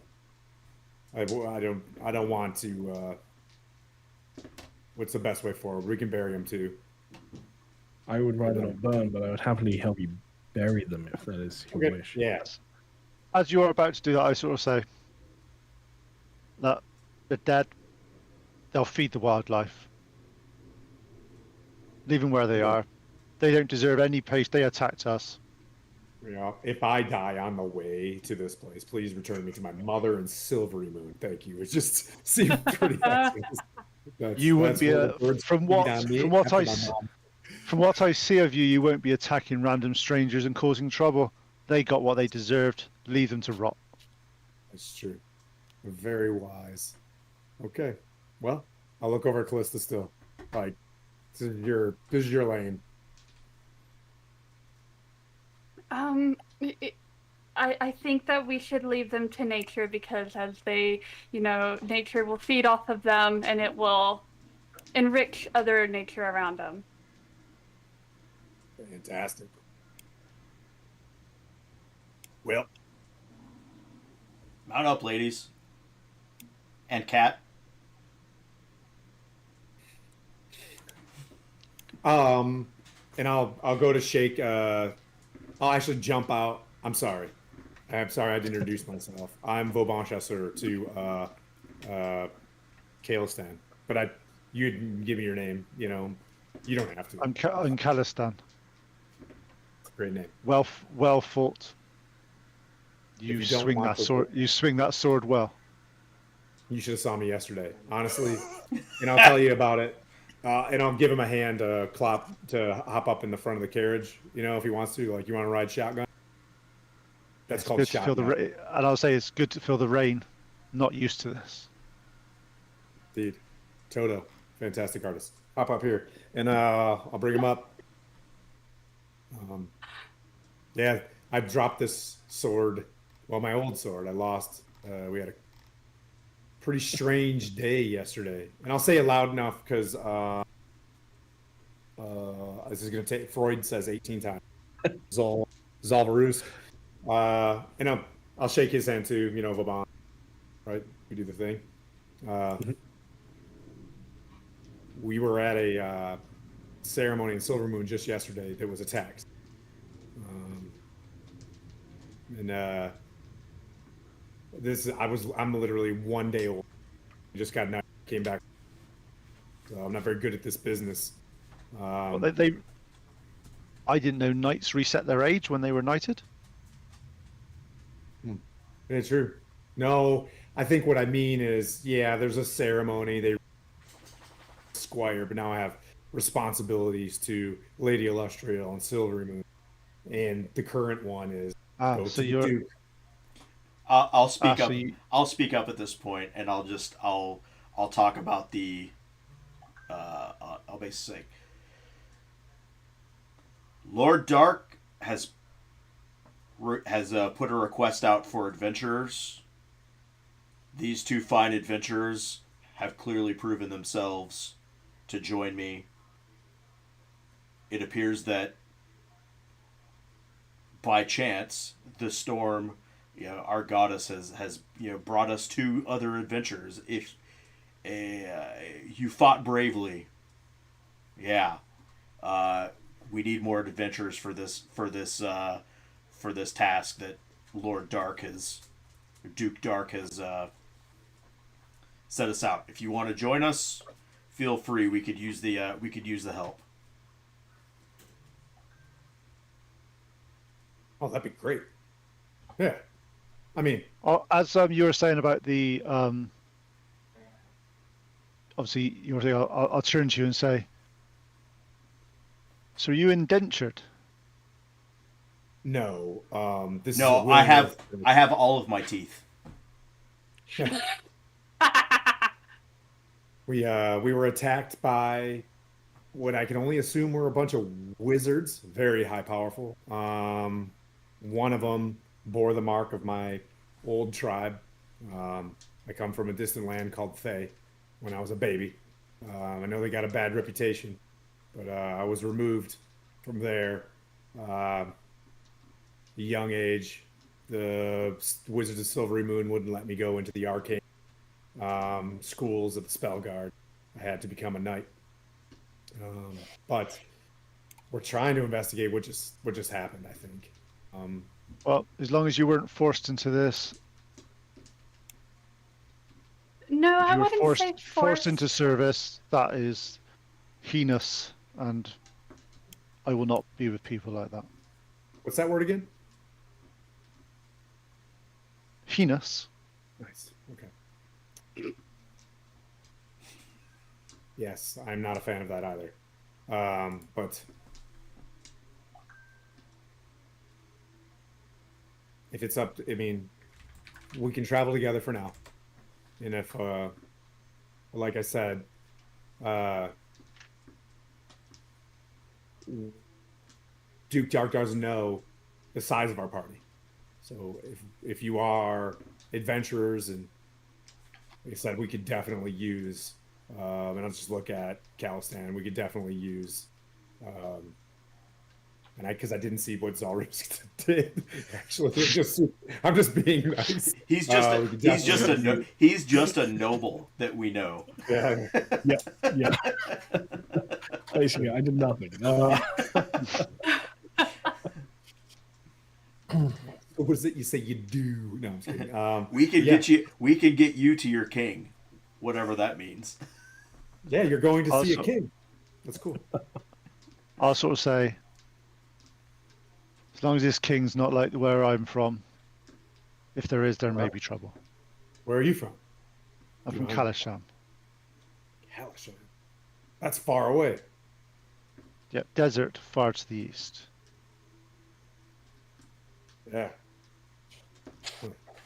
I don't want to. What's the best way forward? We can bury him too. I would rather not burn, but I would happily help you bury them if that is your wish. Yes. As you are about to do that, I sort of say that the dead, they'll feed the wildlife. Leave them where they are. They don't deserve any place. They attacked us. If I die on the way to this place, please return me to my mother and Silvery Moon. Thank you. It just seemed pretty excellent. You wouldn't be from what I see of you, you won't be attacking random strangers and causing trouble. They got what they deserved. Leave them to rot. That's true. Very wise. Okay. Well, I'll look over at Callista still. Like, this is your lane. I think that we should leave them to nature because as they, nature will feed off of them and it will enrich other nature around them. Fantastic. Well, mount up, ladies. And cat. And I'll go to shake. I'll actually jump out. I'm sorry I didn't introduce myself. I'm Vauban Chasseur to Kalistan. But you give me your name. You don't have to. I'm Kalistan. Great name. Well fought. You swing that sword. You swing that sword well. You should have saw me yesterday, honestly. And I'll tell you about it. And I'll give him a hand to hop up in the front of the carriage. If he wants to. Like, you want to ride shotgun? That's called shotgun. And I'll say it's good to feel the rain. Not used to this. Indeed. Toto, fantastic artist. Hop up here, and I'll bring him up. Yeah, I dropped this sword. Well, my old sword, I lost. We had a pretty strange day yesterday, and I'll say it loud enough because this is going to take. Freud says 18 times. Zolvarusk. And I'll shake his hand too. Vauban. Right, we do the thing. We were at a ceremony in Silver Moon just yesterday that was attacked. I'm literally 1 day old. I just got came back. So I'm not very good at this business. I didn't know knights reset their age when they were knighted. It's true. No, I think what I mean is, there's a ceremony. They squire, but now I have responsibilities to Lady Illustrial and Silvery Moon, and the current one is so you're. Duke. I'll speak up. I'll speak up at this point, and I'll talk about the. I'll basically say, Lord Dark has put a request out for adventurers. These two fine adventurers have clearly proven themselves to join me. It appears that by chance, the storm, our goddess has brought us two other adventurers. You fought bravely. Yeah. We need more adventurers for this task that Duke Dark has set us out. If you want to join us, feel free. We could use the help. Oh, that'd be great. Yeah. I mean, As you were saying about the obviously you were saying, I'll turn to you and say, so are you indentured? no. This is No, a I have all of my teeth. We were attacked by what I can only assume were a bunch of wizards, very high powerful. One of them bore the mark of my old tribe. I come from a distant land called Thay when I was a baby. I know they got a bad reputation, but I was removed from there a young age. The Wizards of Silvery Moon wouldn't let me go into the arcane schools of the spell guard. I had to become a knight. But we're trying to investigate what just happened, I think. Well, as long as you weren't forced into this, No, if I you were wouldn't say forced into service, that is heinous, and I will not be with people like that. What's that word again? Heinous. Nice. Okay. Yes, I'm not a fan of that either. But if it's up to, I mean, we can travel together for now. And if, like I said, Duke Dark doesn't know the size of our party. So if you are adventurers, and like I said, we could definitely use, and I'll just look at Calistan, we could definitely use, and because I didn't see what Zalrisk did. Actually, I'm just being nice. He's just a noble that we know. Yeah. Yeah. Basically, I did nothing. What was it you say you do? No, I'm just kidding. We can get you to your king, whatever that means. Yeah, you're going to see a Also- king. That's cool. I'll sort of say, as long as this king's not like where I'm from, if there is, there may be trouble. Where are you from? I'm from Right. Kalisham. Kalisham. That's far away. Yep, desert far to the east. Yeah.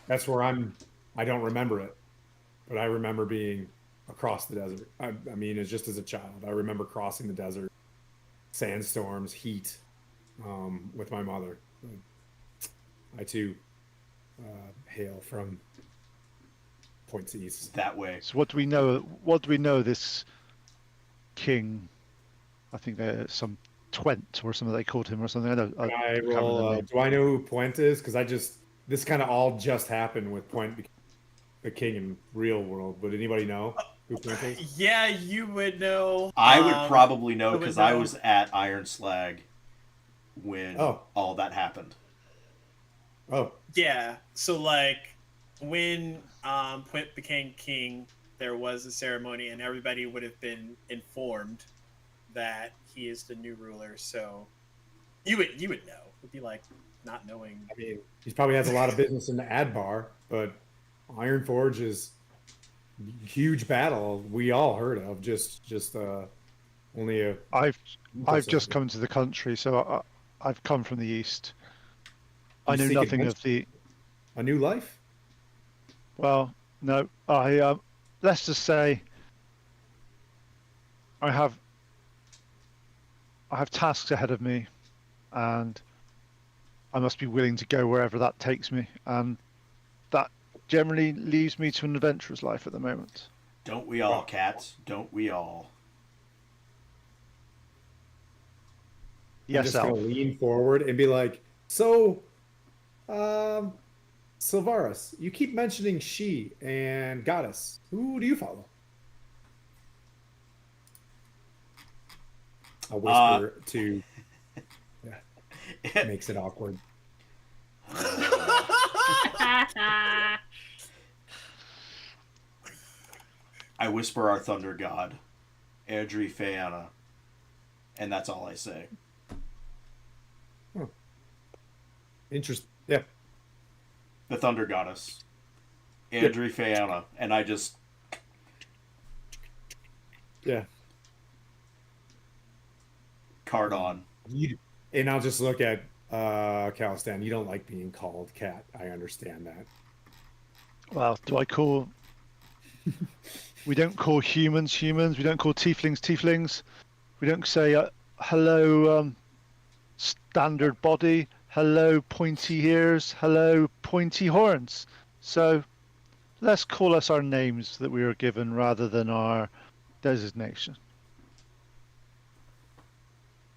That's where I'm. I don't remember it, but I remember being across the desert. I mean, it's just as a child. I remember crossing the desert, sandstorms, heat, with my mother. I too hail from points east. That way. So what do we know? What do we know? This king, I think there's some Twent or something they called him or something. I don't. I I can't remember will. the name. Do I know who Puente is? Because this kind of all just happened with Puente, the king in real world. Would anybody know who Puente is? Yeah, you would know. I would probably know I would because I know. was at Iron Slag when all that happened. Oh, Yeah. So like when Puent became king, there was a ceremony, and everybody would have been informed that he is the new ruler. So you would know. It'd be like not knowing. I mean, he probably has a lot of business in the Adbar, but Ironforge is a huge battle we all heard of. Just only a. I've That's just okay. come to the country, so I've come from the east. I You know seek nothing of adventure? the. A new life? Well, no. I let's just say I have tasks ahead of me, and I must be willing to go wherever that takes me, and that generally leaves me to an adventurous life at the moment. Don't we all, cats? Don't we all? I'm Yes, just gonna Elf. lean forward and be like, so, Silvaris, you keep mentioning she and goddess. Who do you follow? I'll whisper to. Yeah, makes it awkward. I whisper our thunder god, Erdri Feana, and that's all I say. Interesting. Yeah. The thunder goddess, Erdri Feana, and I just card on. And I'll just look at Calistan. You don't like being called cat. I understand that. Well, do I call? We don't call humans humans. We don't call tieflings tieflings. We don't say hello, standard body. Hello, pointy ears. Hello, pointy horns. So let's call us our names that we were given rather than our designation.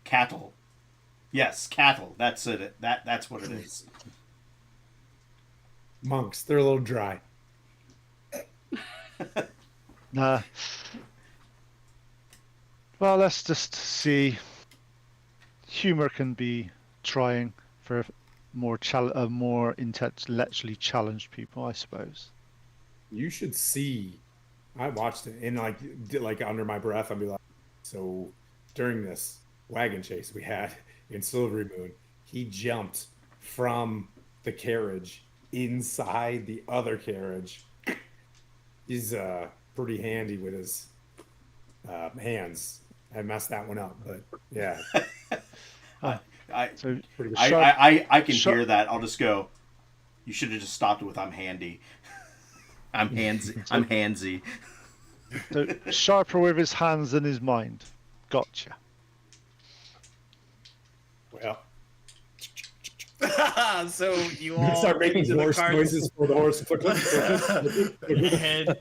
Cattle. Yes, cattle. That's it. That's what it is. Monks, they're a little dry. Well, let's just see. Humor can be trying for more intellectually challenged people, I suppose. You should see. I watched it and like under my breath, I'd be like, so during this wagon chase we had in Silvery Moon, he jumped from the carriage inside the other carriage. He's pretty handy with his hands. I messed that one up, but yeah. I can sharp. hear that. I'll just go. You should have just stopped it with "I'm handy." I'm handsy. I'm handsy. So, sharper with his hands than his mind. Gotcha. Well, So you all start making into the horse cart noises for the horse. and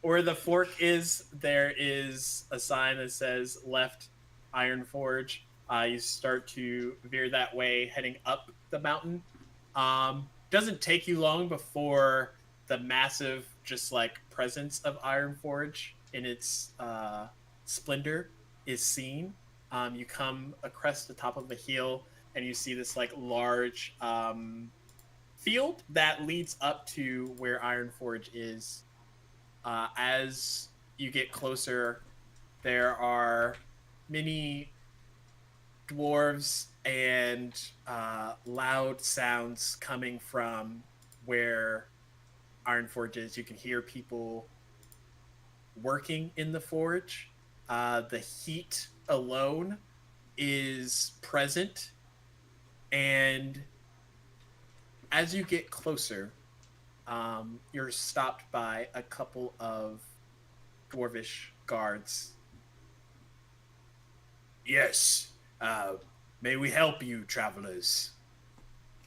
where the fork is, there is a sign that says left Ironforge. You start to veer that way, heading up the mountain. Doesn't take you long before the massive, just like presence of Ironforge in its splendor is seen. You come across the top of the hill, and you see this like large field that leads up to where Ironforge is. As you get closer, there are many dwarves and loud sounds coming from where Ironforge is. You can hear people working in the forge. The heat alone is present, and as you get closer, you're stopped by a couple of dwarvish guards. Yes, may we help you, travelers?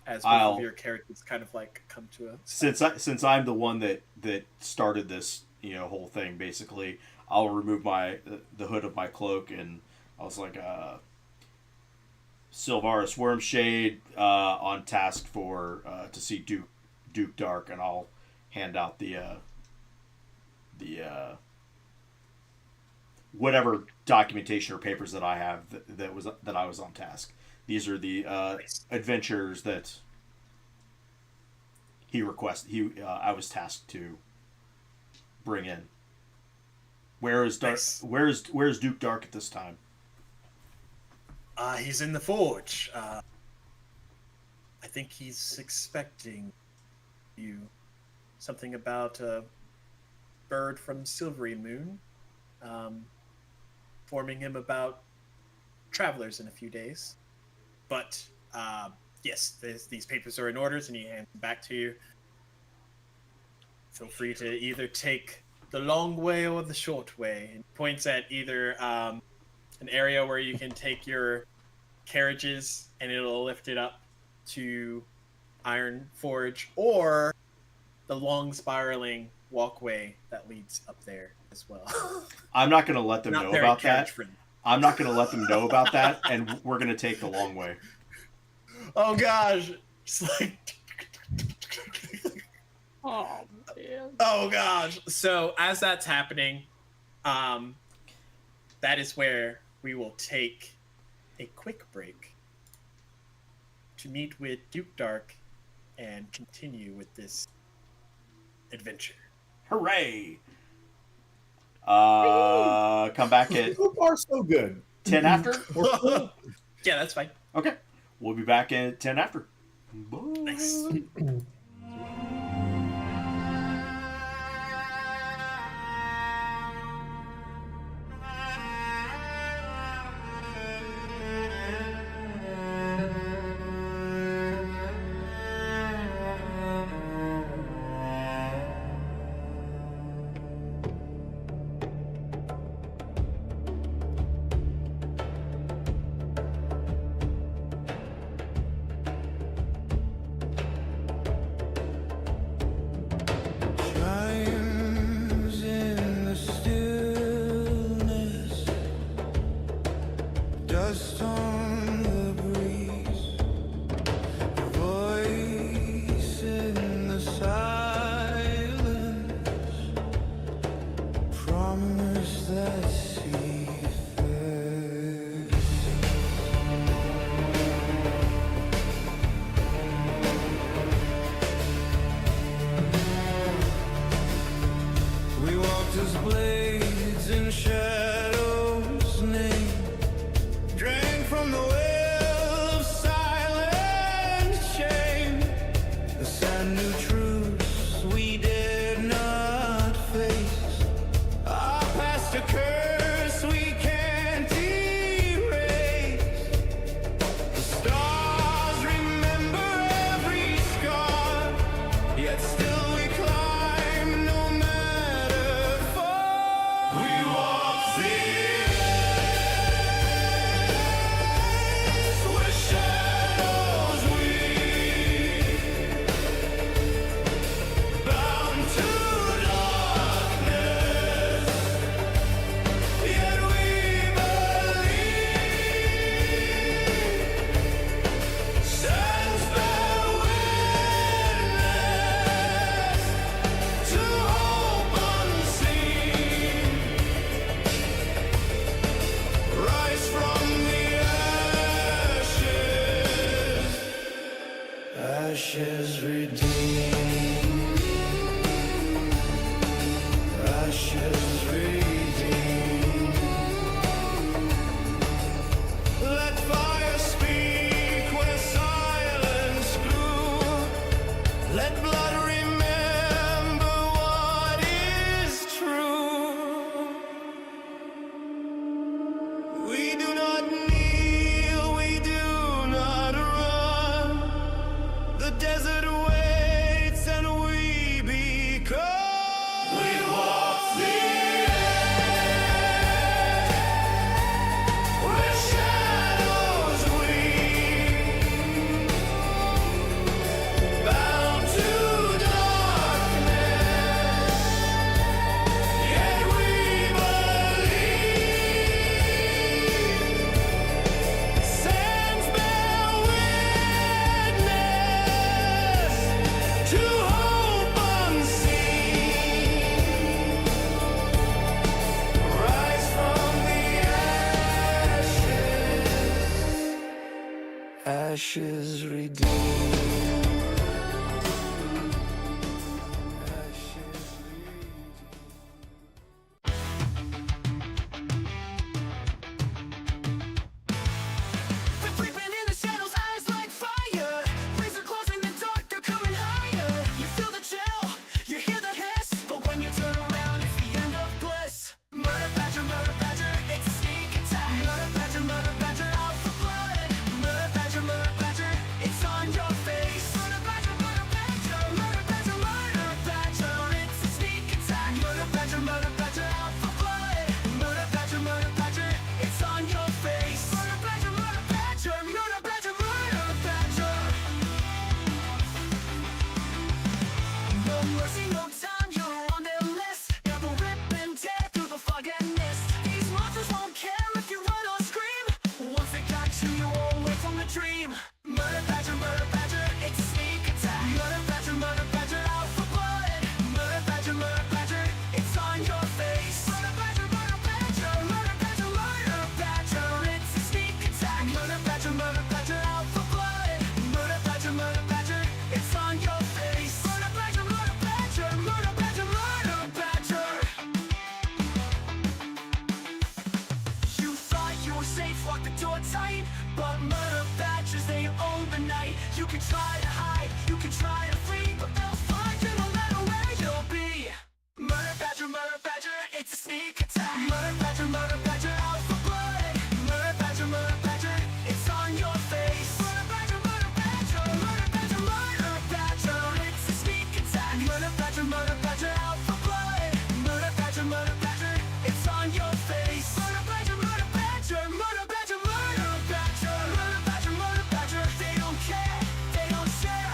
As both of your characters kind of like come to a since I'm the one that started this whole thing. Basically, I'll remove the hood of my cloak, and I was like, Sylvaris Wormshade on task for to see Duke Dark, and I'll hand out the whatever documentation or papers that I have that I was on task. These are the adventures that he requested. I was tasked to bring in. Where is Dark? Nice. Where's Duke Dark at this time? He's in the forge. I think he's expecting you. Something about a bird from Silvery Moon. Informing him about travelers in a few days. But, yes, these papers are in orders, and he hands them back to you. Feel free to either take the long way or the short way. And points at either an area where you can take your carriages and it'll lift it up to Ironforge, or the long spiraling walkway that leads up there as well. I'm not going to let them Not know very about that. carriage-friendly. I'm not going to let them know about that, and we're going to take the long way. Oh gosh, it's like Oh man. oh gosh. So as that's happening, that is where we will take a quick break to meet with Duke Dark and continue with this adventure. Hooray! Come back at So far, so good. 10 after? Yeah, that's fine. Okay. We'll be back at 10 after. Bye. Nice. Chimes in the stillness, dust on the breeze, voice in the silence, promise that see first. We walked as blades in shadows name, drank from the well of silent shame. The sad new truths we did not face, our past a curse we can't erase. The stars remember every scar, yet still we climb no matter far. We walk the edge where shadows weave, bound to darkness, yet we believe. Stands bear witness to hope unseen. Rise from the ashes, ashes redeemed, ashes redeemed. Let fire speak where silence grew. Let blood remember what is true. We do not kneel, we do not run. The desert waits and we become. We walk the edge where shadows weave, bound to darkness, yet we believe. Sands bear witness to hope unseen. Rise from the ashes, ashes redeemed. Ashes Creeping in the shadows, eyes like fire. Razor claws in the dark, they're coming higher. You feel the chill, you hear the hiss, but when you turn around, it's the end of bliss. Murder badger, it's a sneak attack. Murder badger, out for blood. Murder badger, it's on your face. Murder badger, it's a sneak attack. Murder badger, out for blood. Murder badger, it's on your face. Murder badger, no mercy, no time, you're on their list. Got the rip and tear through the fog and mist. These monsters won't care if you run or scream. Once they got you, you won't wake from the dream. Murder badger, it's a sneak attack. Murder badger, out for blood. Murder badger, it's on your face. can try to hide, you can try to flee, but they'll find you no matter where you'll be. Murder badger, it's a sneak attack. Murder badger, out for blood. Murder badger, it's on your face. Murder badger, it's a sneak attack. Murder badger, out for blood. Murder badger, it's on your face. Murder badger, they don't care, they don't share.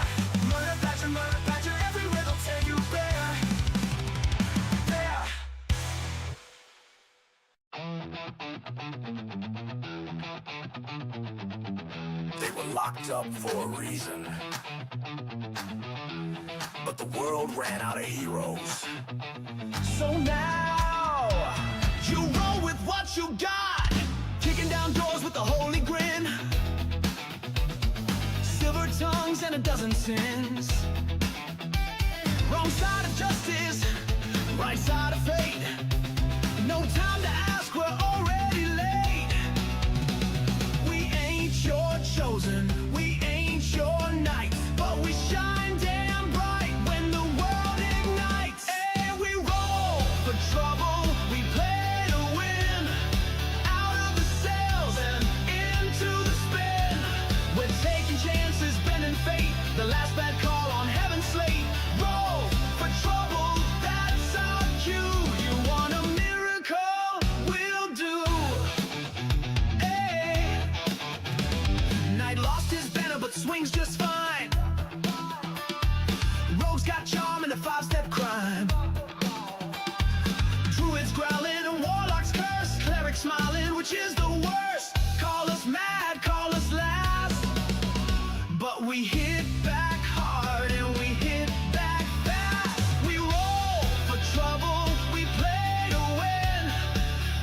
Murder badger, everywhere they'll tear you bare. There. They were locked up for a reason. But the world ran out of heroes. So now, you roll with what you got. Kicking down doors with a holy grin. Silver tongues and a dozen sins. Wrong side of justice, right side of fate. No time to ask, we're already late. We ain't your chosen, we ain't your knight, but we shine damn bright when the world ignites. And we roll for trouble, we play to win. Out of the sails and into the spin. We're taking chances, bending fate. The last bad call on heaven's slate. Roll for trouble, that's our cue. You want a miracle? We'll do. Hey. Knight lost his banner but swings just fine. Rogue's got charm and a five-step crime. Druids growling and warlocks curse. Cleric smiling, which is the worst. Call us mad, call us last, but we hit back hard and we hit back fast. We roll for trouble, we play to win.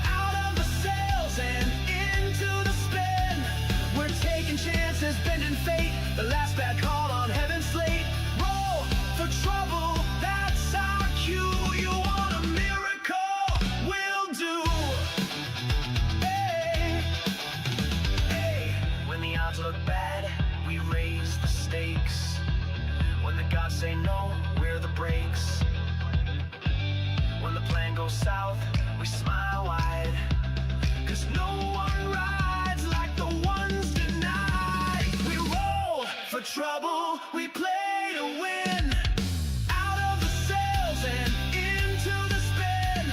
Out of the sails and into the spin. We're taking chances, bending fate. The last bad call on heaven's slate. Roll for trouble, that's our cue. You want a miracle? We'll do. Hey, hey. When the odds look bad, we raise the stakes. When the gods say no, we're the brakes. When the plan goes south, we smile wide. 'Cause no one rides like the ones denied. We roll for trouble, we play to win. Out of the sails and into the spin.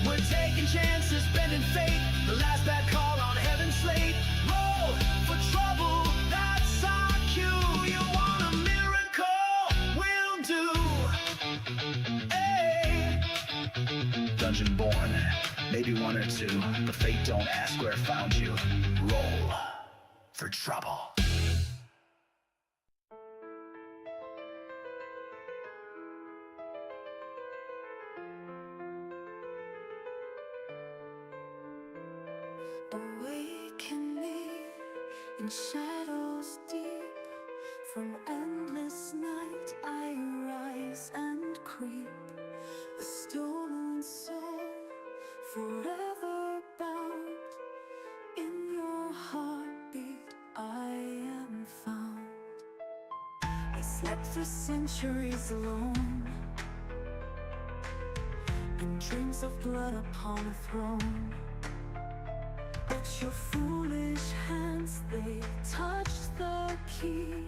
We're taking chances, bending fate. The last bad call on heaven's slate. Roll for trouble, that's our cue. You want a miracle? We'll do. Hey. Dungeon born, maybe one or two, but fate don't ask where it found you. Roll for trouble. Awakening in shadows deep, from endless night I rise and creep. A stolen soul, forever bound. In your heartbeat I am found. I slept for centuries alone, in dreams of blood upon a throne. But your foolish hands, they touched the key,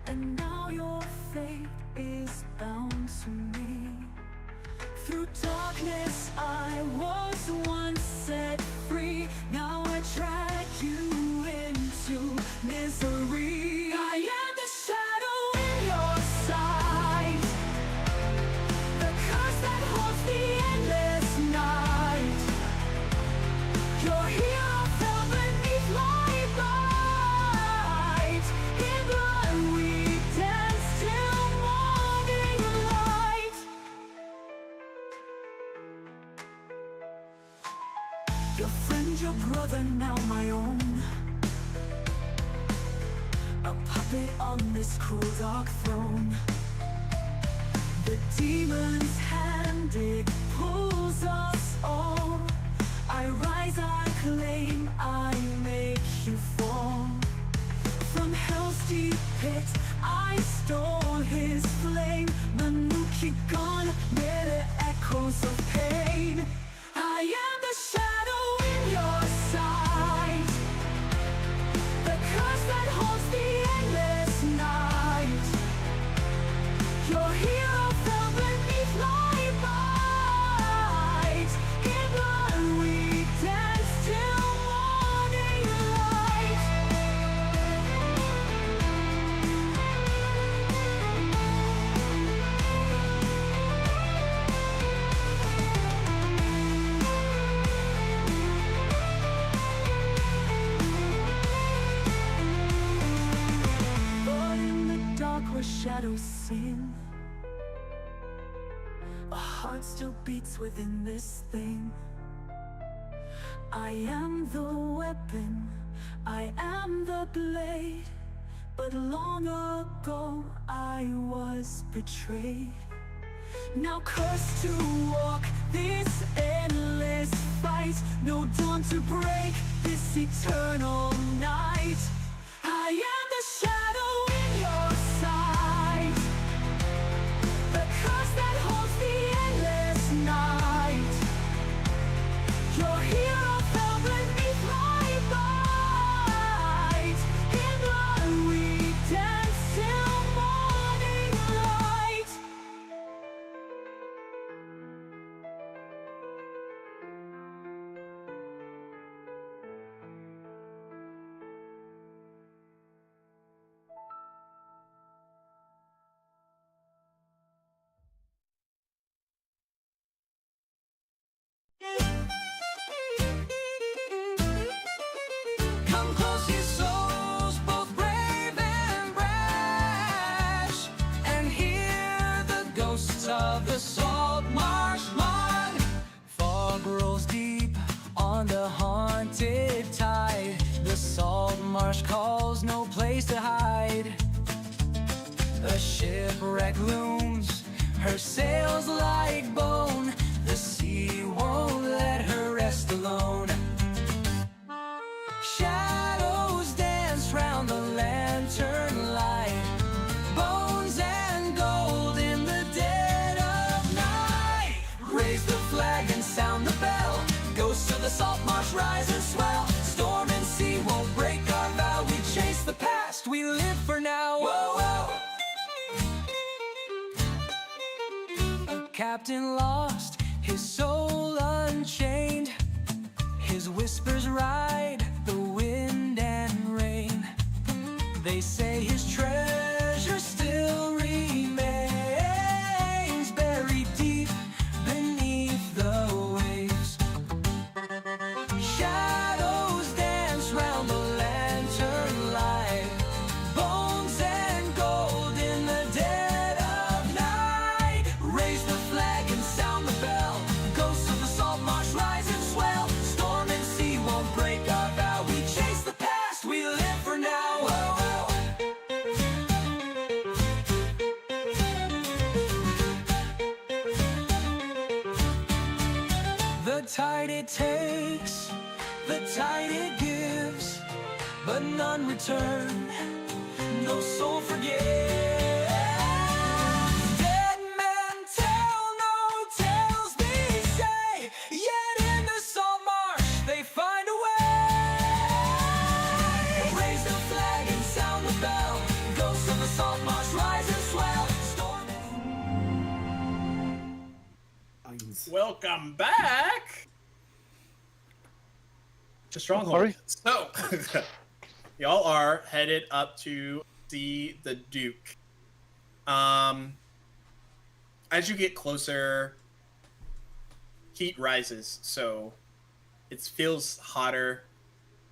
and now your fate is bound to me. Through darkness I was once set free. Now I drag you into misery. I am the shadow in your sight, the curse that haunts the endless night. Your hero fell beneath my bite. In blood we dance till morning light. Your friend, your brother, now my own. A puppet on this cruel dark throne. The demon's hand, it pulls us all. I rise, I claim, I make you fall. From hell's deep pit I stole his flame. Manukigon, where the echoes of pain. I am the shadow in your sight, the curse that haunts the endless night. Your hero fell beneath my might. In blood we dance till morning light. But in the dark where shadows sing, a heart still beats within this thing. I am the weapon, I am the blade, but long ago I was betrayed. Now cursed to walk this endless fight, no dawn to break this eternal night. I am the shadow in your sight, the curse that haunts the endless night. Your hero fell beneath my might. In blood we dance till morning light. Come close, ye souls, both brave and brash, and hear the ghosts of the salt marsh mud. Fog rolls deep on the haunted tide. The salt marsh calls, no place to hide. A shipwreck looms, her sails like bone. The sea won't let her rest alone. Shadows dance round the lantern light. Bones and gold in the dead of night. Raise the flag and sound the bell. Ghosts of the salt marsh rise and swell. Storm and sea won't break our vow. We chase the past, we live for now. Whoa, whoa. A captain lost, his soul unchained. His whispers ride the wind and rain. They say his treasure still remains, buried deep beneath the waves. Shadows dance round the lantern light. Bones and gold in the dead of night. Raise the flag and sound the bell. Ghosts of the salt marsh rise and swell. Storm and sea won't break our vow. We chase the past, we live for now. Whoa, whoa. The tide it takes, the tide it gives, but none return, no soul forgives. Dead men tell no tales, they say, yet in the salt marsh they find a way. Raise the flag and sound the bell. Ghosts of the salt marsh rise and swell. Storm Welcome back to Stronghold. So, y'all are headed up to see the Duke. As you get closer, heat rises, so it feels hotter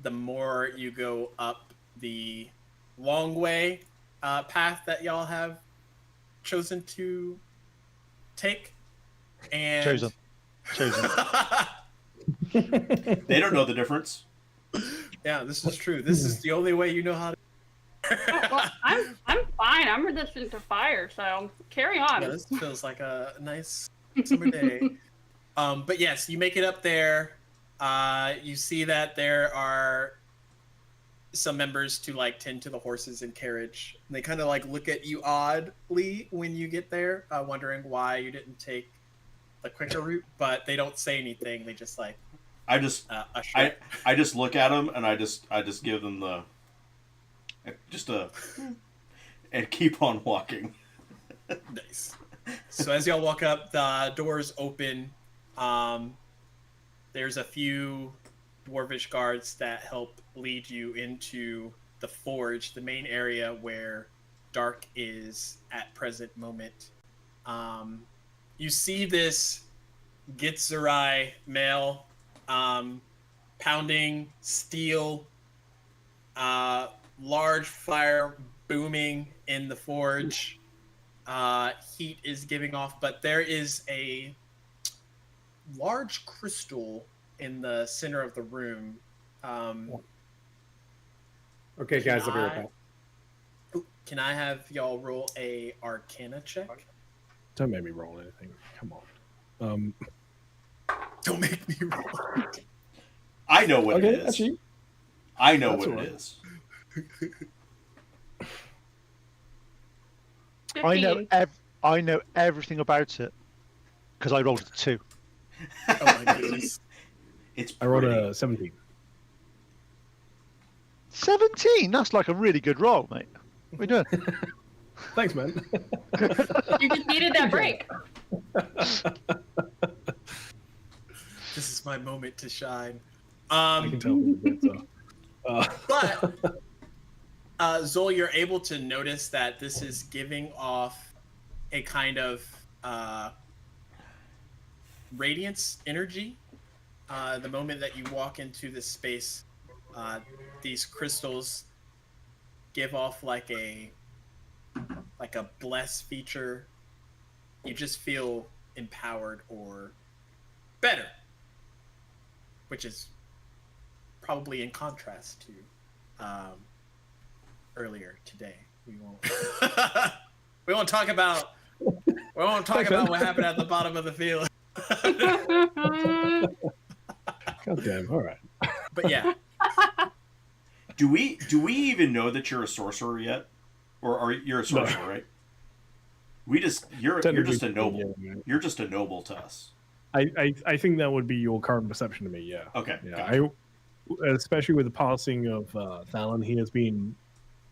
the more you go up the long way path that y'all have chosen to take. And Chosen. They don't know the difference. yeah, this is true. This is the only way you know how to. Well, I'm fine. I'm resistant to fire, so carry on. Yeah, this feels like a nice summer day. But yes, you make it up there. You see that there are some members to like tend to the horses and carriage. And they kind of like look at you oddly when you get there, wondering why you didn't take the quicker route. But they don't say anything. They just like I just usher. I just look at them and I just give them the and keep on walking. Nice. So as y'all walk up, the doors open. There's a few dwarvish guards that help lead you into the forge, the main area where Dark is at present moment. You see this Gitzerai male pounding steel, large fire booming in the forge. Heat is giving off, but there is a large crystal in the center of the room. Okay, guys, I'll be right back. Can I have y'all roll a Arcana check? Don't make me roll anything. Come on. Don't make me roll. I know what it is. Actually, I know that's what all it right. is. 15. I know everything about it because I rolled a 2. Oh my goodness. It's I rolled pretty. a 17. 17? That's like a really good roll, mate. What are you doing? Thanks, man. You just needed that break. This is my moment to shine. I can tell from the bit, so. But Zol, you're able to notice that this is giving off a kind of radiance energy. The moment that you walk into this space, these crystals give off like a bless feature. You just feel empowered or better, which is probably in contrast to earlier today. We won't talk about what happened at the bottom of the field. God damn. All right. But yeah, Do we even know that you're a sorcerer yet, or are you're a sorcerer, right? You're just a noble. Yeah, man. You're just a noble to us. I think that would be your current perception to me. Yeah. Okay. Yeah. Gotcha. Especially with the passing of Thalon, he has been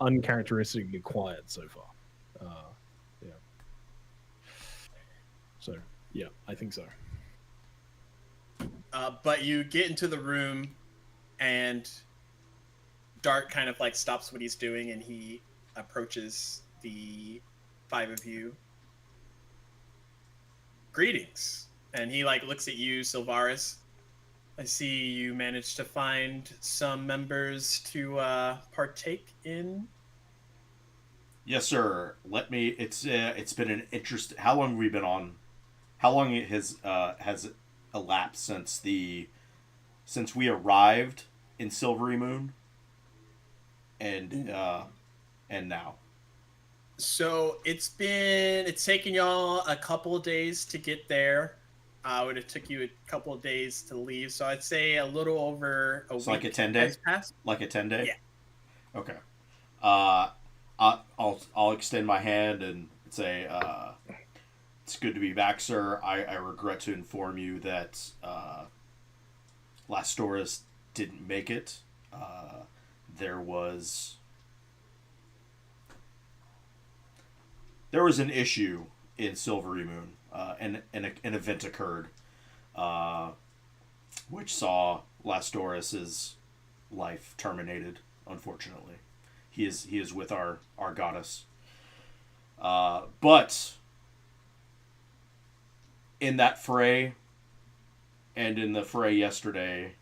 uncharacteristically quiet so far. Yeah. So yeah, I think so. but you get into the room, and Dark kind of like stops what he's doing, and he approaches the 5 of you. Greetings. And he like looks at you, Sylvaris. I see you managed to find some members to partake in. Yes, sir. It's been an interest. How long have we been on? How long it has elapsed since we arrived in Silvery Moon, and now. So it's taken y'all a couple of days to get there. It would have took you a couple of days to leave. So I'd say a little over a week. Like a 10-day? has passed. Like a 10-day? Yeah. Okay. I'll extend my hand and say, it's good to be back, sir. I regret to inform you that Lastoris didn't make it. There was an issue in Silvery Moon. An event occurred, which saw Lastoris's life terminated. Unfortunately, he is with our goddess. But in that fray, and in the fray yesterday,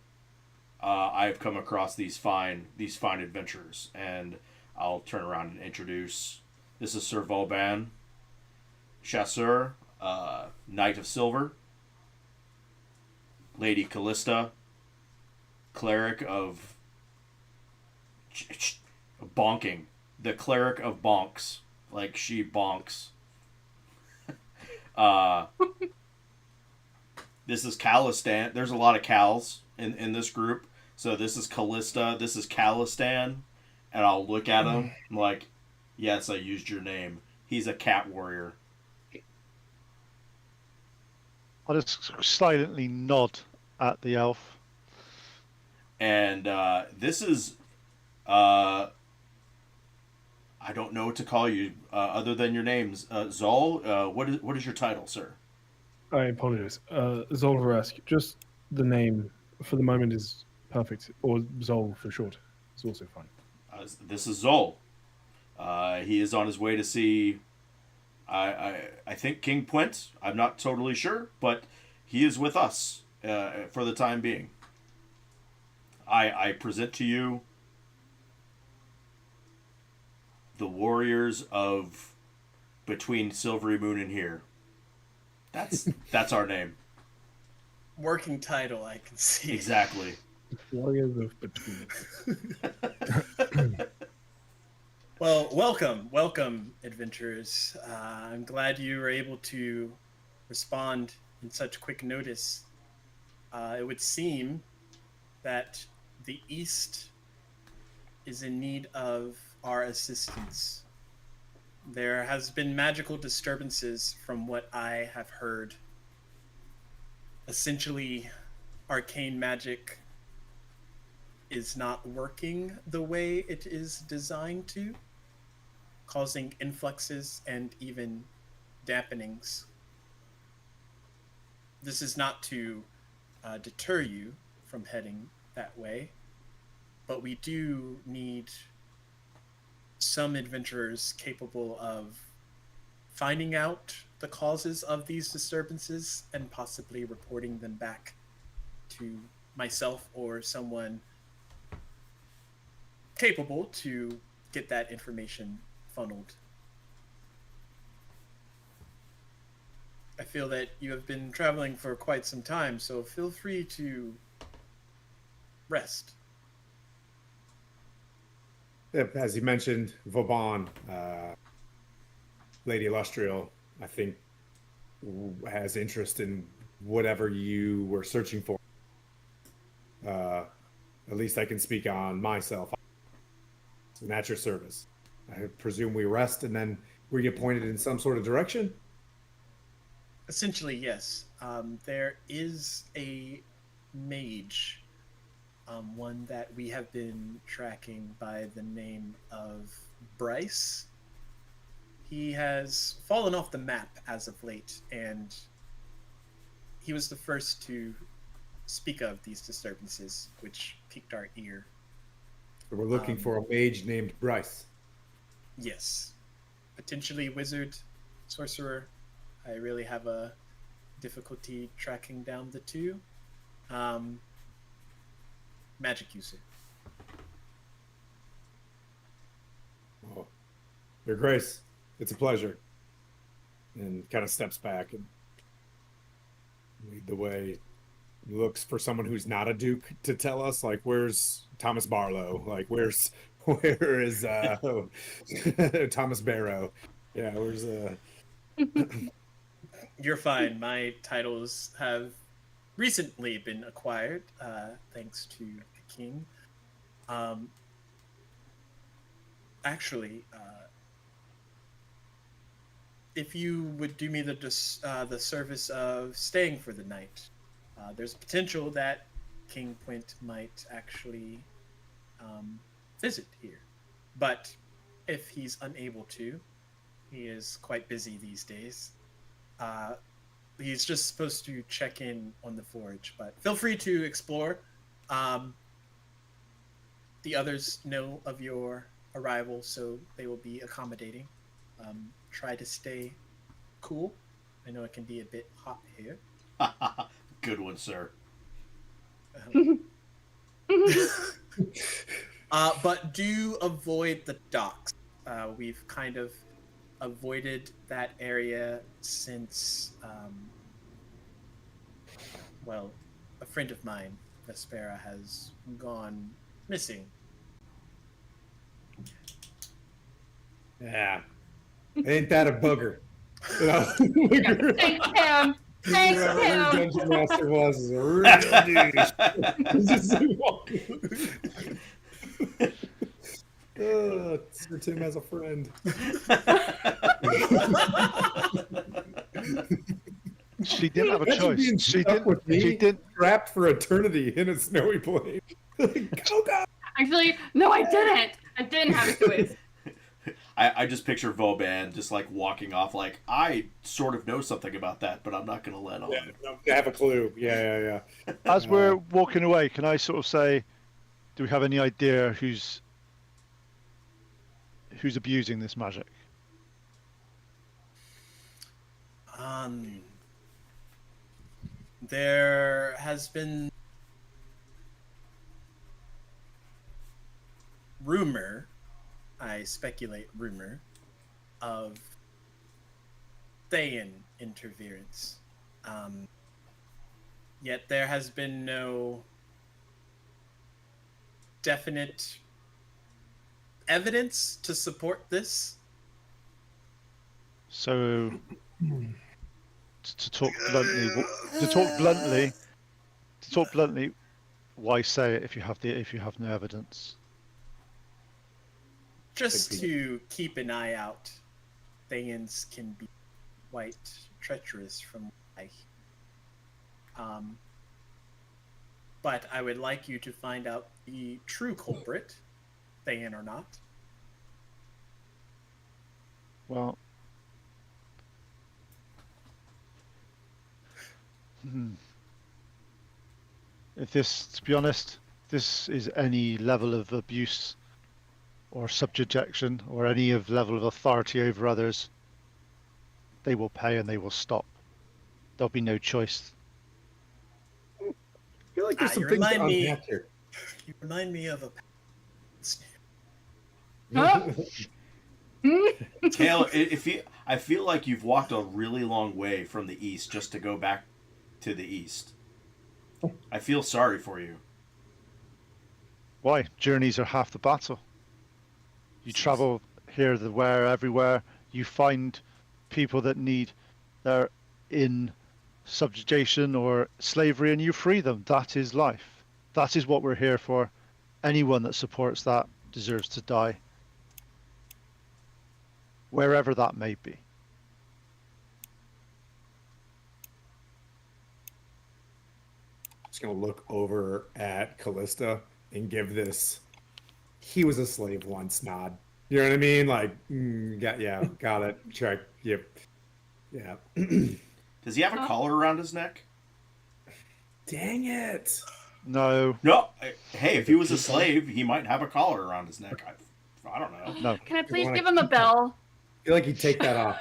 I've come across these fine adventurers, and I'll turn around and introduce. This is Sir Vauban, Chasseur, Knight of Silver, Lady Callista, Cleric of Bonking, the Cleric of Bonks, like she bonks. This is Calistan. There's a lot of Cals in this group. So this is Callista, this is Calistan, and I'll look at him. I'm like, yes, I used your name. He's a cat warrior. I'll just silently nod at the elf. And this is, I don't know what to call you other than your names. Zol, what is your title, sir? I apologize. Zolveresk, just the name for the moment is perfect, or Zol for short is also fine. This is Zol. He is on his way to see, I think King Puent. I'm not totally sure, but he is with us for the time being. I present to you the warriors of between Silvery Moon and here. That's our name. Working title, I can see. Exactly. Warriors of between. Well, welcome, adventurers. I'm glad you were able to respond in such quick notice. It would seem that the East is in need of our assistance. There has been magical disturbances from what I have heard. Essentially, arcane magic is not working the way it is designed to, causing influxes and even dampenings. This is not to deter you from heading that way, but we do need some adventurers capable of finding out the causes of these disturbances and possibly reporting them back to myself or someone capable to get that information funneled. I feel that you have been traveling for quite some time, so feel free to rest. As you mentioned, Vauban, Lady Illustrial, I think, has interest in whatever you were searching for. At least I can speak on myself. And at your service. I presume we rest and then we get pointed in some sort of direction? Essentially, yes. There is a mage, one that we have been tracking by the name of Bryce. He has fallen off the map as of late, and he was the first to speak of these disturbances, which piqued our ear. So we're looking for a mage named Bryce. Yes. Potentially wizard, sorcerer. I really have a difficulty tracking down the two. Magic user. Oh, Your Grace, it's a pleasure. And kind of steps back and lead the way. Looks for someone who's not a duke to tell us, like, where's Thomas Barlow? Like, where is Thomas Barrow? Yeah, where's You're fine. My titles have recently been acquired, thanks to the king. Actually, if you would do me the service of staying for the night, there's a potential that King Puent might actually visit here. But if he's unable to, he is quite busy these days. He's just supposed to check in on the forge, but feel free to explore. The others know of your arrival, so they will be accommodating. Try to stay cool. I know it can be a bit hot here. Good one, sir. But do avoid the docks. We've kind of avoided that area since, well, a friend of mine, Vespera, has gone missing. Yeah. Ain't that a booger? Thanks, Pam. Thanks, Whoever your Tim. dungeon master was is a real douche. Just Sir Tim has a friend. She didn't have a Imagine choice. being She stuck with didn't. me, She didn't. trapped for eternity in a snowy place. Go, go! Actually, no, I didn't. I didn't have a choice. I just picture Vauban just like walking off, like I sort of know something about that, but I'm not going to let on. Yeah, I have a clue. Yeah. As we're walking away, can I sort of say, do we have any idea who's abusing this magic? There has been rumor, I speculate rumor, of Thayan interference. Yet there has been no definite evidence to support this. So, to talk bluntly, why say it if you have no evidence? Just to keep an eye out. Thayans can be quite treacherous from what I hear. But I would like you to find out the true culprit, Thayan or not. Well, if this, to be honest, this is any level of abuse or subjection or any of level of authority over others, they will pay and they will stop. There'll be no choice. I feel like there's some You things to remind me- unpack here. You remind me of a... Huh? Taylor, I feel like you've walked a really long way from the east just to go back to the east. I feel sorry for you. Why? Journeys are half the battle. You travel here, there, everywhere. You find people that they're in subjugation or slavery, and you free them. That is life. That is what we're here for. Anyone that supports that deserves to die, wherever that may be. Just gonna look over at Callista and give this "he was a slave once" nod. You know what I mean? Like, got it. Check. Yep. Yeah. Does he have a collar around his neck? Dang it. No. No. Hey, if he was a slave, he might have a collar around his neck. I don't know. No. Can I please wanna give him a bell? I feel like he'd take that off.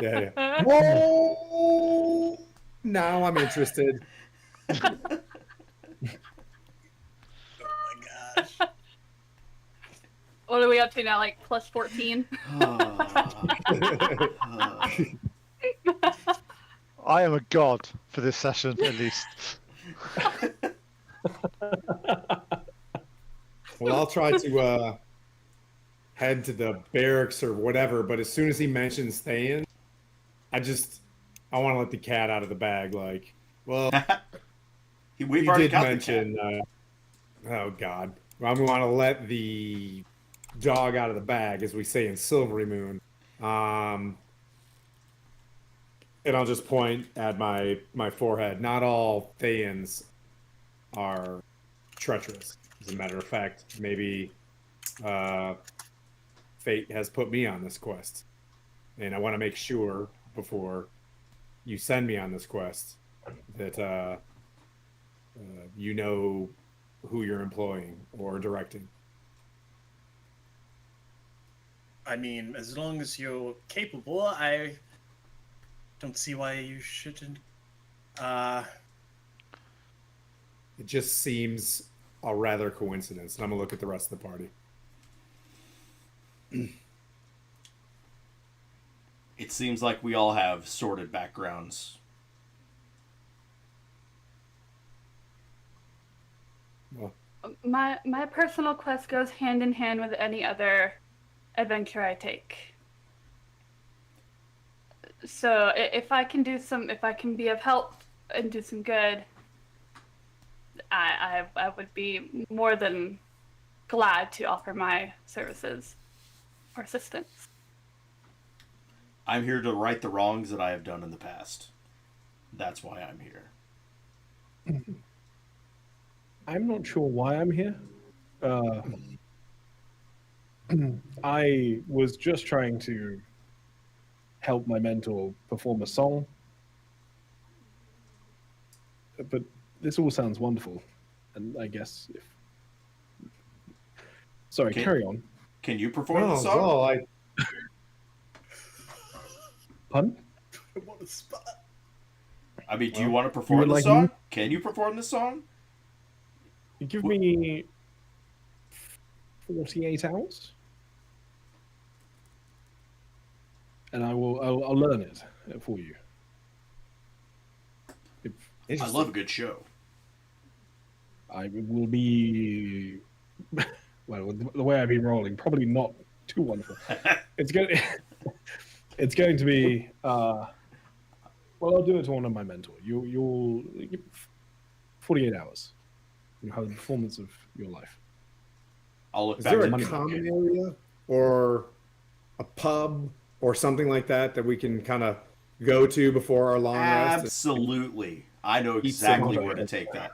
Yeah. Whoa! Now I'm interested. Oh my gosh. What are we up to now? Like plus 14? I am a god for this session, at least. Well, I'll try to head to the barracks or whatever, but as soon as he mentions Thayan, I want to let the cat out of the bag. Like, well, We've you already did got mention, oh God. Well, we want to let the dog out of the bag, as we say in Silvery Moon. And I'll just point at my forehead. Not all Thayans are treacherous. As a matter of fact, maybe fate has put me on this quest. And I want to make sure before you send me on this quest that you know who you're employing or directing. I mean, as long as you're capable, I don't see why you shouldn't. It just seems a rather coincidence. And I'm gonna look at the rest of the party. It seems like we all have sordid backgrounds. Well, My personal quest goes hand in hand with any other adventure I take. So if I can if I can be of help and do some good, I would be more than glad to offer my services or assistance. I'm here to right the wrongs that I have done in the past. That's why I'm here. I'm not sure why I'm here. I was just trying to help my mentor perform a song. But this all sounds wonderful. And I guess if... Sorry, carry on. Can you perform the Oh, song? well, Pun? What a spot. I mean, do you want to perform the like song? me? Can you perform the song? You give me 48 hours? And I'll learn it for you. I love a good show. I will be, well, the way I've been rolling, probably not too wonderful. It's going to be, well, I'll do it to one of my mentor. You'll 48 hours. You'll have the performance of your life. I'll look is back there to a the common area or a pub or something like that that we can kind of go to before our long rest? Absolutely. I know Eat exactly some- where to take that.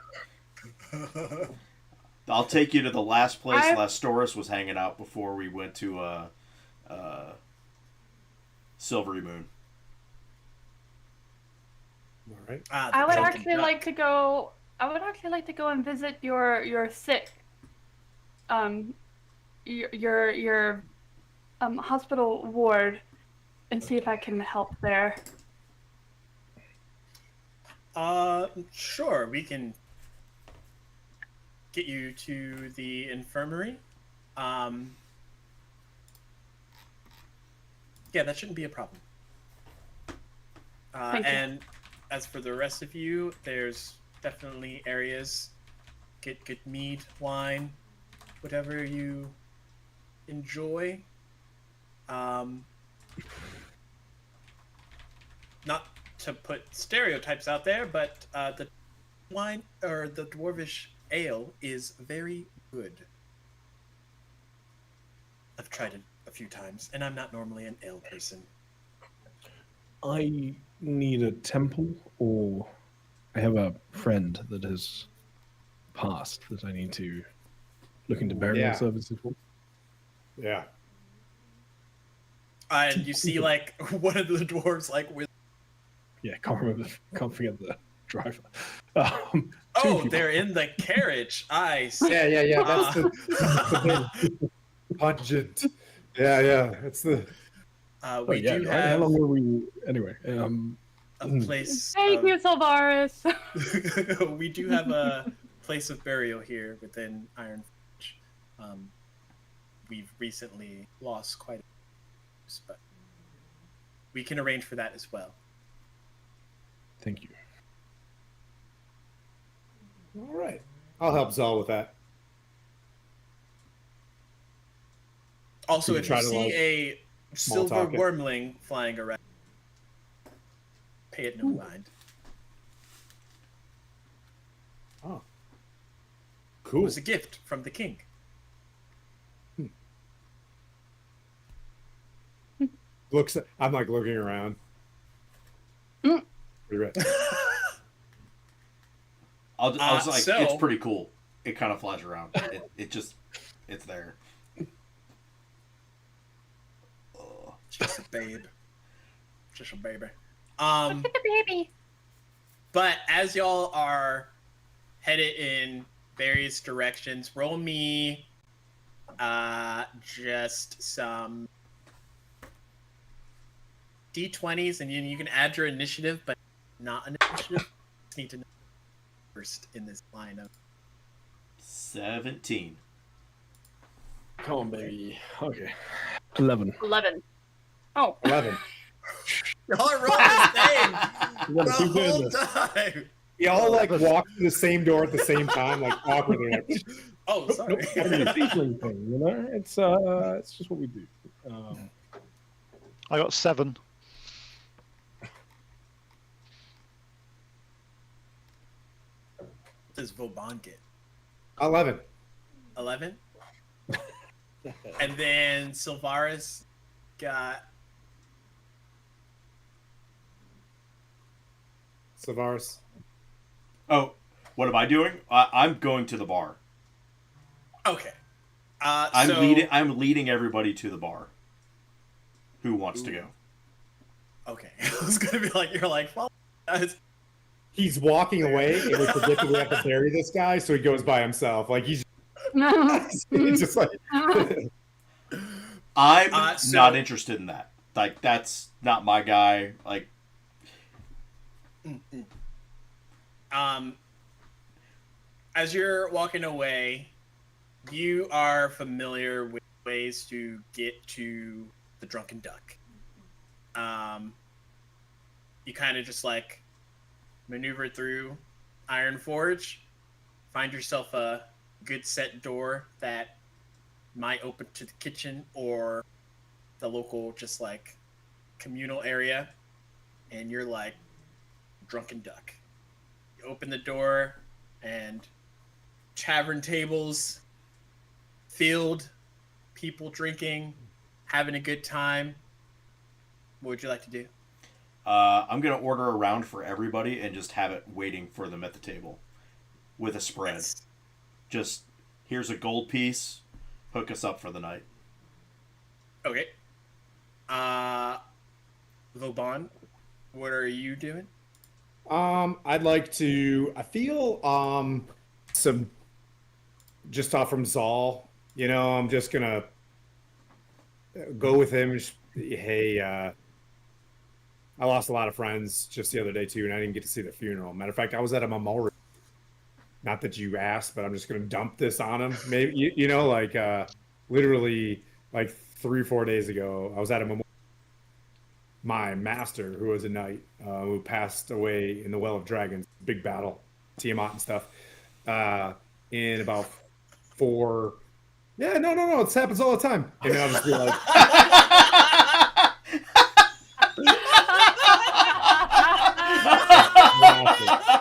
I'll take you to the last place Lastoris was hanging out before we went to Silvery Moon. All right. I would actually like to go. I would actually like to go and visit your sick, your hospital ward, and see if I can help there. Sure, we can get you to the infirmary. Yeah, that shouldn't be a problem. Thank you. And as for the rest of you, there's definitely areas. Get good mead, wine, whatever you enjoy. Not to put stereotypes out there, but the wine or the dwarvish ale is very good. I've tried it a few times, and I'm not normally an ale person. I need a temple, or I have a friend that has passed that I need to look into burial services for. Yeah. And you see, like, one of the dwarves, like, with... Yeah, can't forget the driver. Oh, they're in the carriage. I see. Yeah. That's the pungent. Yeah. It's the. We do right? have How long were we anyway? a place. Thank you, Sylvaris. We do have a place of burial here within Ironforge. We've recently lost quite a few, but we can arrange for that as well. Thank you. All right. I'll help Zal with that. Also, You if try you to, see like, a small silver talk it. wormling flying around, pay it no mind. Oh. It Cool. was a gift from the king. I'm like looking around. Mm. Pretty rich. I'll just like, so- it's pretty cool. It kind of flies around. It's there. Just a babe. Just a baby. Look at the baby. But as y'all are headed in various directions, roll me just some d20s, and you can add your initiative, but not an initiative. Just need to know first in this line of 17. Come on, baby. Okay. 11. 11. Oh. 11. y'all are rolling the same We gotta the keep doing whole this. time. Y'all like walk through the same door at the same time, like awkwardly. Like, Oh, sorry. Gotta be a tiefling thing, you know? It's just what we do. I got 7. does Vauban get? 11. 11. And then Sylvaris got Savaris. Oh, what am I doing? I'm going to the bar. okay. I'm leading everybody to the bar. Who wants to go? Okay, I was gonna be like, you're like, well, He's walking away, and we forget that we have to bury this guy, so he goes by himself. Like he's just like. I'm so- not interested in that. Like that's not my guy. Like, as you're walking away, you are familiar with ways to get to the Drunken Duck. You kind of just like maneuver through Ironforge, find yourself a good set door that might open to the kitchen or the local just like communal area, and you're like Drunken Duck. You open the door and tavern tables filled, people drinking, having a good time. What would you like to do? I'm gonna order a round for everybody and just have it waiting for them at the table, with a spread. Yes. Just here's a gold piece. Hook us up for the night. Okay. Vauban, what are you doing? I'd like to. I feel some just off from Zal. You know, I'm just gonna go with him. Hey, I lost a lot of friends just the other day too, and I didn't get to see the funeral. Matter of fact, I was at a memorial. Not that you asked, but I'm just gonna dump this on him. Maybe you know, like literally like 3-4 days ago, I was at a memorial. My master, who was a knight, who passed away in the Well of Dragons, big battle, Tiamat and stuff. In about 4. Yeah, no, it happens all the time. And then I'll just be like,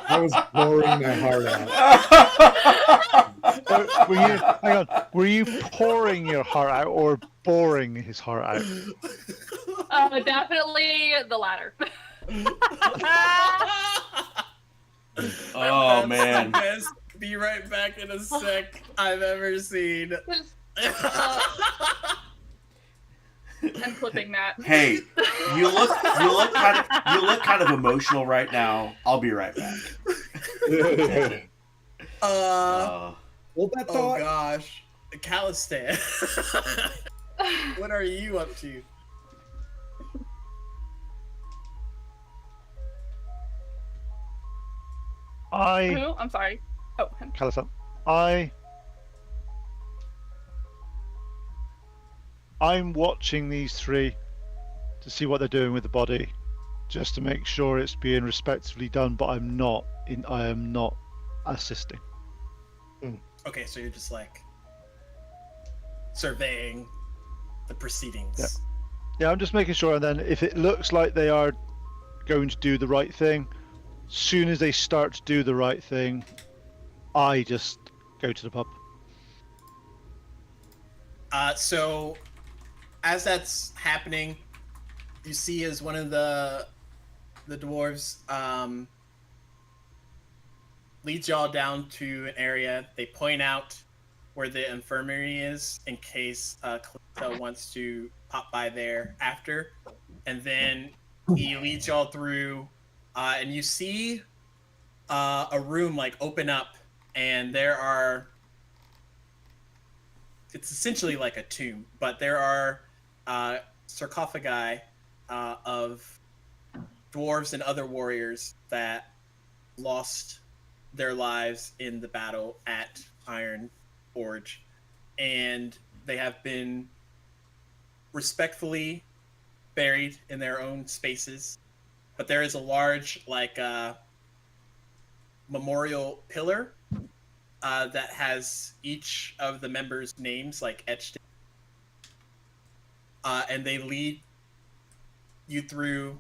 I was pouring my heart out. Hang on, were you pouring your heart out or boring his heart out? Definitely the latter. Oh That's man. the best be right back in a sec I've ever seen. I'm clipping that. Hey, you look kind of emotional right now. I'll be right back. Hold that Oh thought. gosh, Calistan. What are you up to? Who? I'm sorry. Oh, him. Callison. I'm watching these three to see what they're doing with the body, just to make sure it's being respectfully done. But I am not assisting. Okay, so you're just like surveying the proceedings. Yep. Yeah, I'm just making sure. And then if it looks like they are going to do the right thing, soon as they start to do the right thing, I just go to the pub. So as that's happening, you see as one of the dwarves leads y'all down to an area. They point out where the infirmary is in case Calista wants to pop by there after. And then he leads y'all through, and you see a room like open up, and there are. It's essentially like a tomb, but there are sarcophagi of dwarves and other warriors that lost their lives in the battle at Ironforge, and they have been respectfully buried in their own spaces. But there is a large, like, memorial pillar that has each of the members' names like etched in. And they lead you through.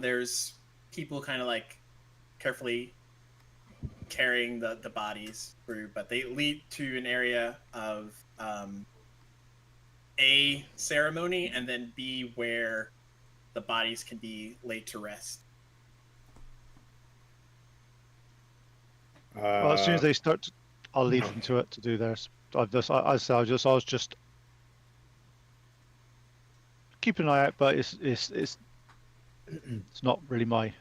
There's people kind of like carefully carrying the bodies through, but they lead to an area of A, ceremony, and then B, where the bodies can be laid to rest. Well, as soon as they start, I'll lead no. them to it to do theirs. I was just keep an eye out, but it's not really my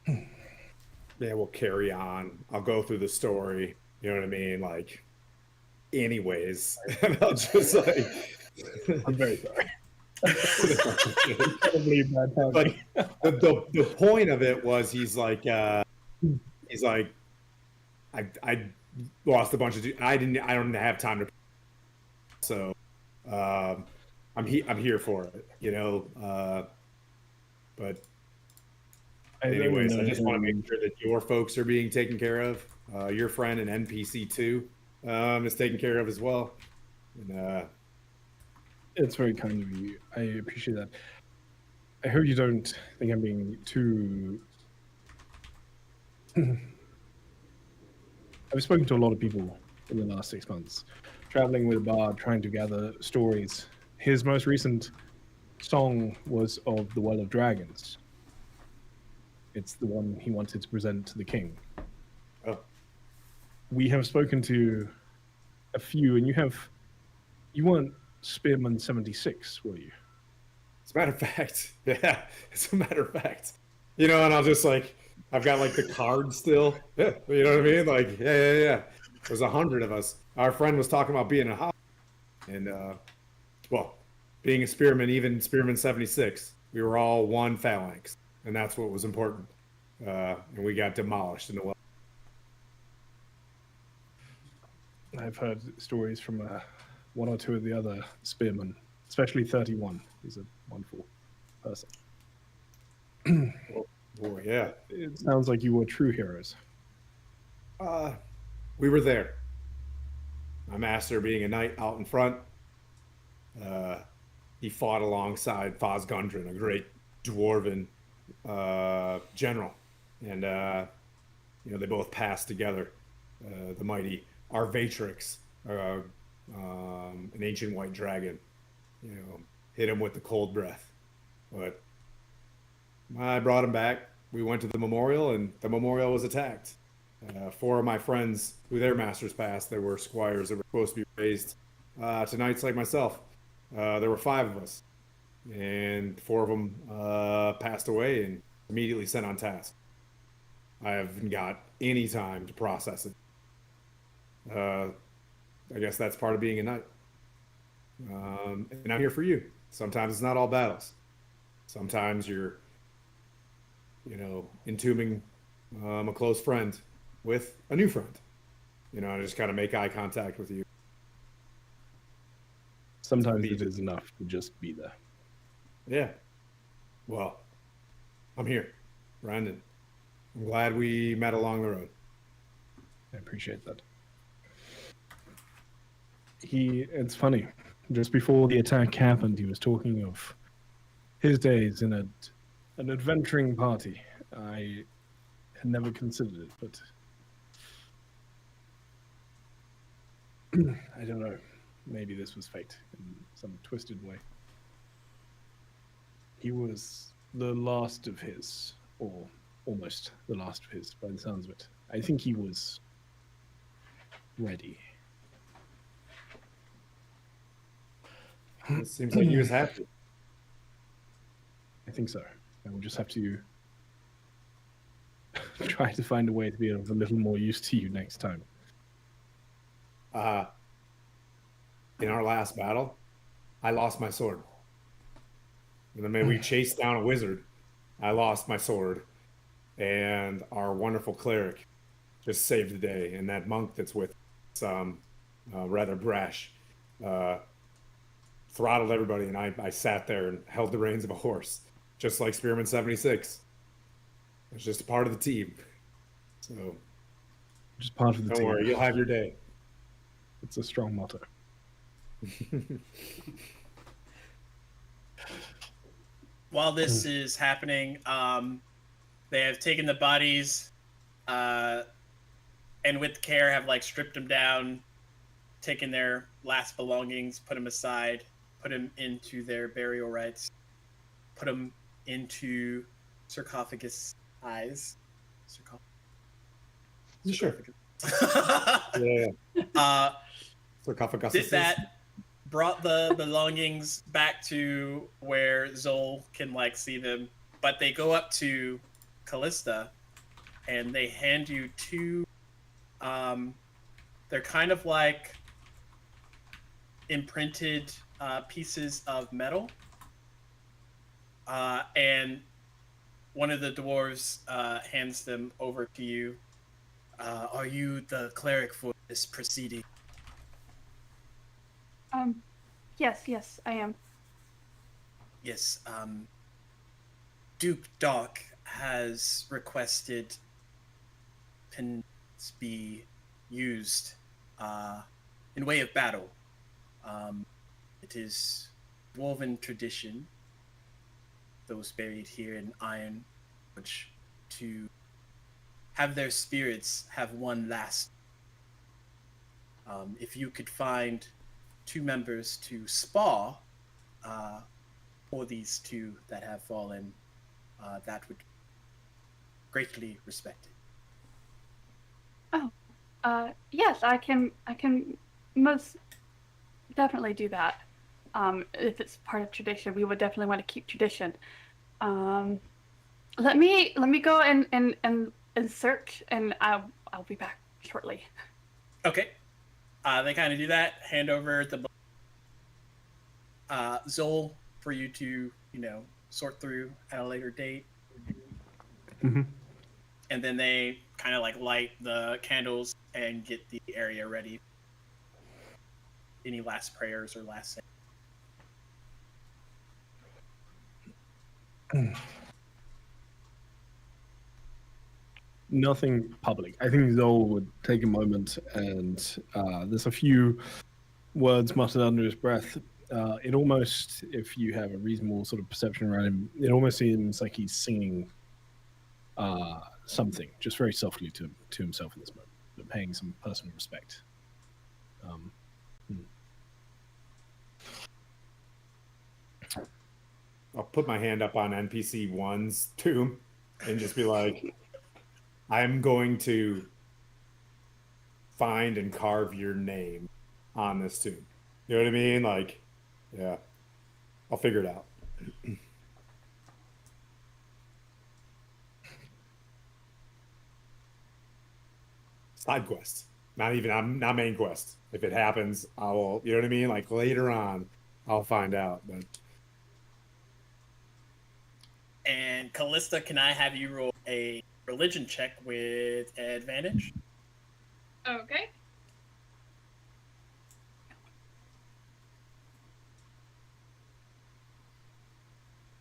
thing. Yeah, we'll carry on. I'll go through the story. You know what I mean? Like, anyways, and I'll just like. I'm very sorry. Incredibly bad But timing. the point of it was he's like I lost a bunch of I don't have time to, so I'm here for it, you know, but anyways, I just want to make sure that your folks are being taken care of. Your friend and NPC too is taken care of as well, and It's very kind of you. I appreciate that. I hope you don't think I'm being too. I've spoken to a lot of people in the last 6 months, traveling with Bard, trying to gather stories. His most recent song was of the Well of Dragons. It's the one he wanted to present to the king. oh, We have spoken to a few, and you weren't Spearman 76, were you? as a matter of fact, yeah, as a matter of fact, you know, and I'll just like, I've got like the card still, yeah, you know what I mean? Like, yeah. There's 100 of us. Our friend was talking about being a hop, and well, being a spearman, even Spearman 76, we were all one phalanx, and that's what was important. And we got demolished in the well. I've heard stories from one or two of the other spearmen, especially 31. He's a wonderful person. Boy, yeah. It sounds like you were true heroes. We were there. My master being a knight out in front. He fought alongside Foz Gundren, a great dwarven general. And, you know, they both passed together. The mighty Arvatrix, an ancient white dragon, you know, hit him with the cold breath. But I brought him back. We went to the memorial, and the memorial was attacked. 4 of my friends, who their masters passed, they were squires that were supposed to be raised to knights like myself. There were 5 of us, and 4 of them passed away and immediately sent on task. I haven't got any time to process it. I guess that's part of being a knight. And I'm here for you. Sometimes it's not all battles. Sometimes you're, you know, entombing a close friend with a new friend. You know, I just kind of make eye contact with you. Sometimes it is enough to just be there. Yeah. Well, I'm here, Brandon. I'm glad we met along the road. I appreciate that. It's funny. Just before the attack happened, he was talking of his days in an adventuring party. I had never considered it, but I don't know. Maybe this was fate in some twisted way. He was the last of his, or almost the last of his, by the sounds of it. I think he was ready. It seems like he was happy. I think so. I will just have to try to find a way to be of a little more use to you next time. In our last battle, I lost my sword. And then we chased down a wizard. I lost my sword. And our wonderful cleric just saved the day. And that monk that's with some rather brash throttled everybody. And I sat there and held the reins of a horse, just like Spearman 76. It's just a part of the team. So Just part of the don't team. worry, you'll have your day. It's a strong motto. while this is happening, they have taken the bodies, and with care have like stripped them down, taken their last belongings, put them aside, put them into their burial rites, put them into sarcophagus eyes. Sure. Sarcophagus. Yeah. Sarcophagus. Did that, brought the belongings back to where Zol can like see them, but they go up to Callista and they hand you two. They're kind of like imprinted pieces of metal, and one of the dwarves hands them over to you. Are you the cleric for this proceeding? Yes, I am. Yes. Duke Doc has requested pins be used in way of battle. It is woven tradition, those buried here in Ironforge, to have their spirits have one last. If you could find 2 members to spa for these 2 that have fallen, that would greatly respect it. Yes, I can most definitely do that. If it's part of tradition, we would definitely want to keep tradition. Let me go and search, and I'll be back shortly. Okay. They kind of do that. Hand over the Zol for you to, sort through at a later date. Mm-hmm. And then they kind of like light the candles and get the area ready. Any last prayers or last Nothing public. I think Zol would take a moment, and there's a few words muttered under his breath. It almost, if you have a reasonable sort of perception around him, it almost seems like he's singing something, just very softly to himself in this moment, but paying some personal respect. I'll put my hand up on NPC 1's tomb and just be like, I'm going to find and carve your name on this tomb. You know what I mean? Like, yeah, I'll figure it out. Side quest, not main quest. If it happens, I will. You know what I mean? Like later on, I'll find out. But And Callista, can I have you roll a religion check with advantage? Okay.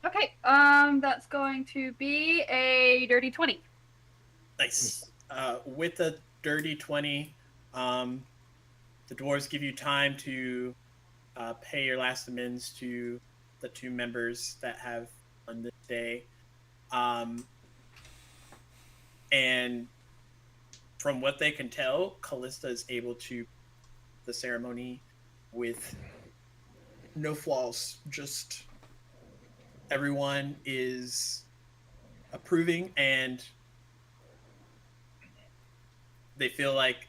Okay, that's going to be a dirty 20. Nice. With a dirty 20, the dwarves give you time to pay your last amends to the 2 members that have on this day. And from what they can tell, Callista is able to the ceremony with no flaws. Just everyone is approving, and they feel like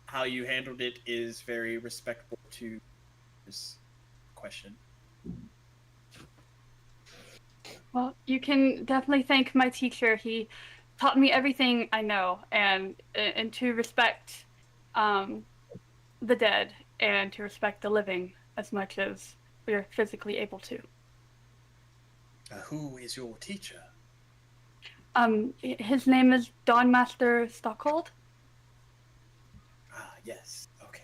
how you handled it is very respectful to this question. Well, you can definitely thank my teacher. He taught me everything I know, and to respect the dead and to respect the living as much as we are physically able to. Who is your teacher? His name is Dawn Master Stockhold. Ah, yes. Okay.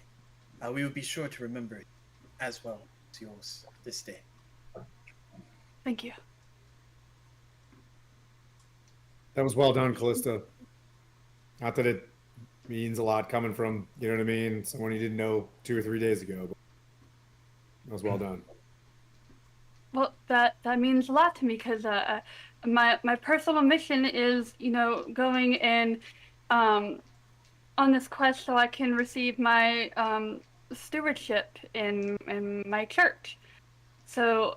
We will be sure to remember it as well as yours this day. Thank you. that was well done, Callista. Not that it means a lot coming from, you know what I mean, someone you didn't know 2 or 3 days ago. But that was well done. Well, that means a lot to me because my personal mission is, going and on this quest so I can receive my stewardship in my church. So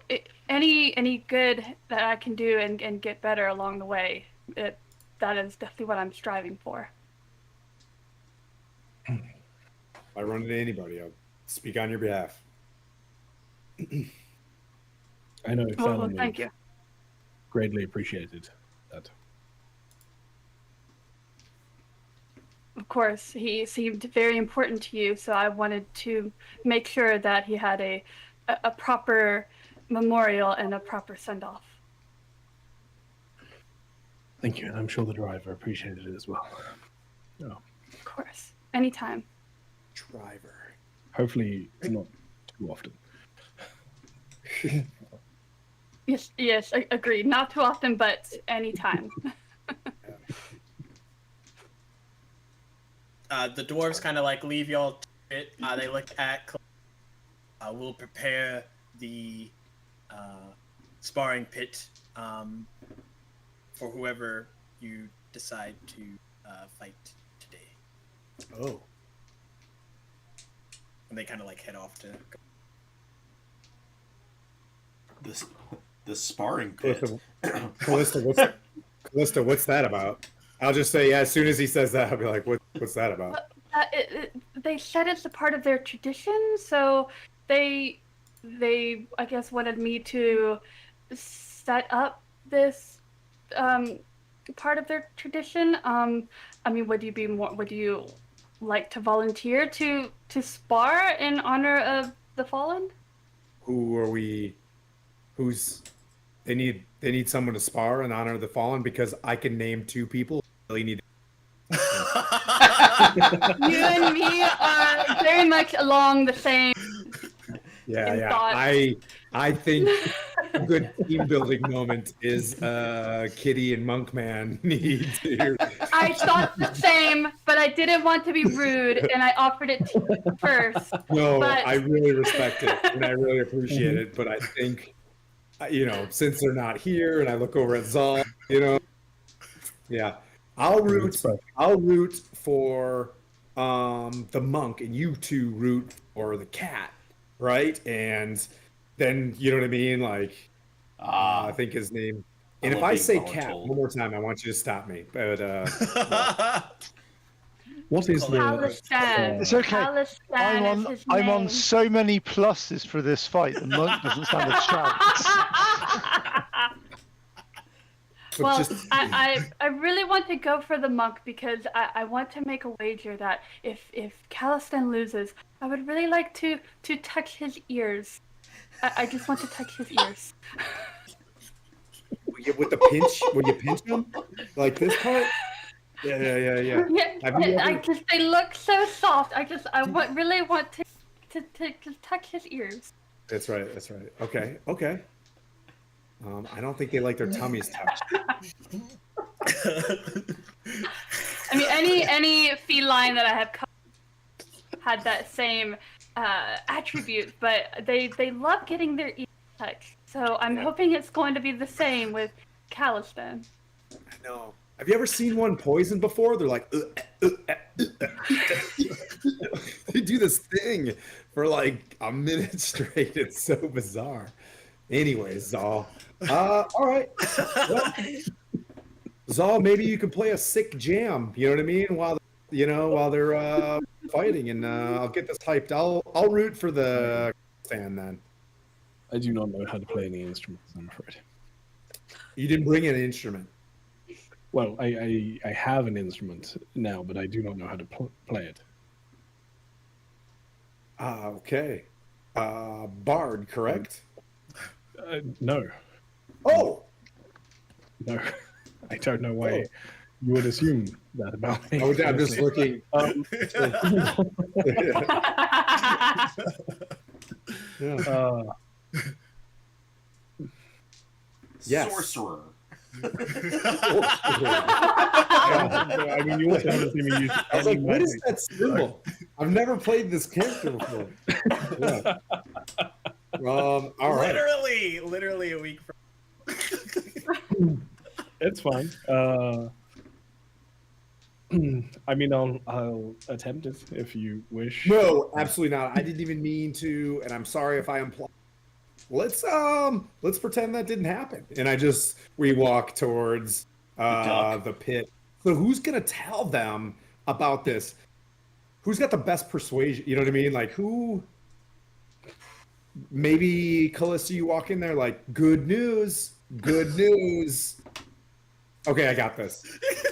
any good that I can do and get better along the way, that is definitely what I'm striving for. If I run into anybody, I'll speak on your behalf. I know Well, Fallon would thank you. have greatly appreciated that. Of course, he seemed very important to you, so I wanted to make sure that he had a proper memorial and a proper send-off. Thank you, and I'm sure the driver appreciated it as well. Oh, Of course, anytime. Driver. hopefully not too often. Yes, agreed. Not too often, but anytime. The dwarves kind of like leave y'all to it. They look at. We'll prepare the sparring pit for whoever you decide to fight today. Oh. And they kind of like head off to. The sparring pit. Callista, what's that about? I'll just say, yeah, as soon as he says that, I'll be like, what's that about? They said it's a part of their tradition, so they I guess wanted me to set up this part of their tradition. I mean, would you like to volunteer to spar in honor of the fallen? Who are we? They need someone to spar in honor of the fallen because I can name 2 people. Really need. You and me are very much along the same. Yeah. thought. I think a good team building moment is Kitty and Monkman need to. I thought the same, but I didn't want to be rude, and I offered it to you first. No, but... I really respect it and I really appreciate it, but I think, since they're not here, and I look over at Zal, yeah, I'll root for the monk, and you 2 root for the cat, right? And then you know what I mean, like I think his name. And if I say cat one more time, I want you to stop me. But what is the? It's okay. I'm on so many pluses for this fight. The monk doesn't stand a chance. Well, I really want to go for the monk because I want to make a wager that if Calistan loses, I would really like to touch his ears. I just want to touch his ears. With the pinch, when you pinch them, like this part. Yeah. They look so soft. I really want to touch his ears. That's right. Okay. I don't think they like their tummies touched. I mean, any feline that I have had that same attribute, but they love getting their ears touched. So I'm hoping it's going to be the same with Calistan. I know. Have you ever seen one poison before? They're like, they do this thing for like a minute straight. It's so bizarre. Anyways, Zal. All right. Well, Zal, maybe you can play a sick jam. You know what I mean? While they're fighting, and I'll get this hyped. I'll root for the fan then. I do not know how to play any instruments, I'm afraid. You didn't bring an instrument. Well, I have an instrument now, but I do not know how to play it. Okay. Bard, correct? No. Oh! No. I don't know why you would assume that about me. I'm just looking. Yes. Sorcerer. I mean, you also haven't seen me use. I was like, what is that symbol? I've never played this character before. Yeah. All right. Literally a week from. It's fine. I mean, I'll attempt it if you wish. No, absolutely not. I didn't even mean to, and I'm sorry if I implied. Let's pretend that didn't happen. And we walk towards the pit. So who's gonna tell them about this? Who's got the best persuasion? You know what I mean? Like who? Maybe Callista, you walk in there like, good news, good news. Okay, I got this.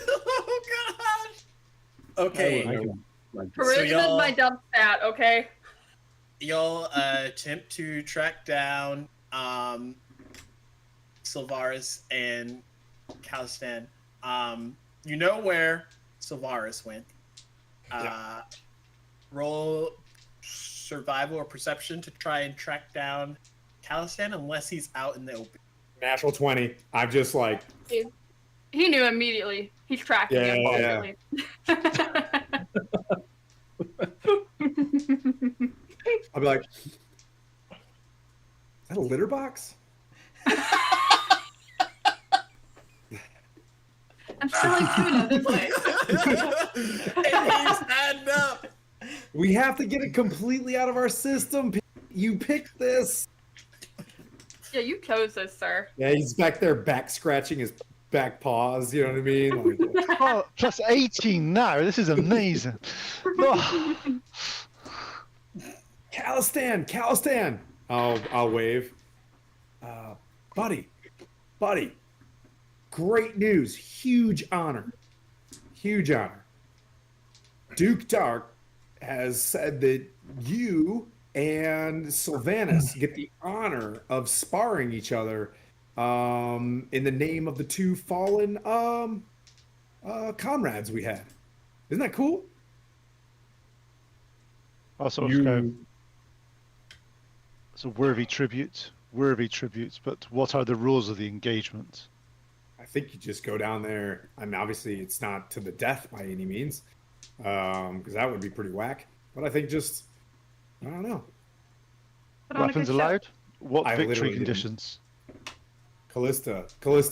Oh gosh. Okay. Charisma's my dump stat, okay? Y'all attempt to track down Sylvaris and Calistan. You know where Sylvaris went. Roll survival or perception to try and track down Calistan unless he's out in the open. Natural 20. I'm just like, He knew immediately. He's tracking him immediately. I'll be like, is that a litter box? I'm still like doing it this way. And he's hand up. We have to get it completely out of our system. You picked this. Yeah, you chose this, sir. Yeah, he's back there back scratching his back paws. You know what I mean? Like, Oh, plus 18 now. This is amazing. Oh, Calistan. I'll wave. Buddy. Great news. Huge honor. Duke Dark has said that you and Sylvanas get the honor of sparring each other in the name of the two fallen comrades we had. Isn't that cool? also, it's a worthy tribute, but what are the rules of the engagement? I think you just go down there. I mean, obviously, it's not to the death by any means, because that would be pretty whack. But I think just, I don't know. Weapons allowed? What I victory literally conditions? Callista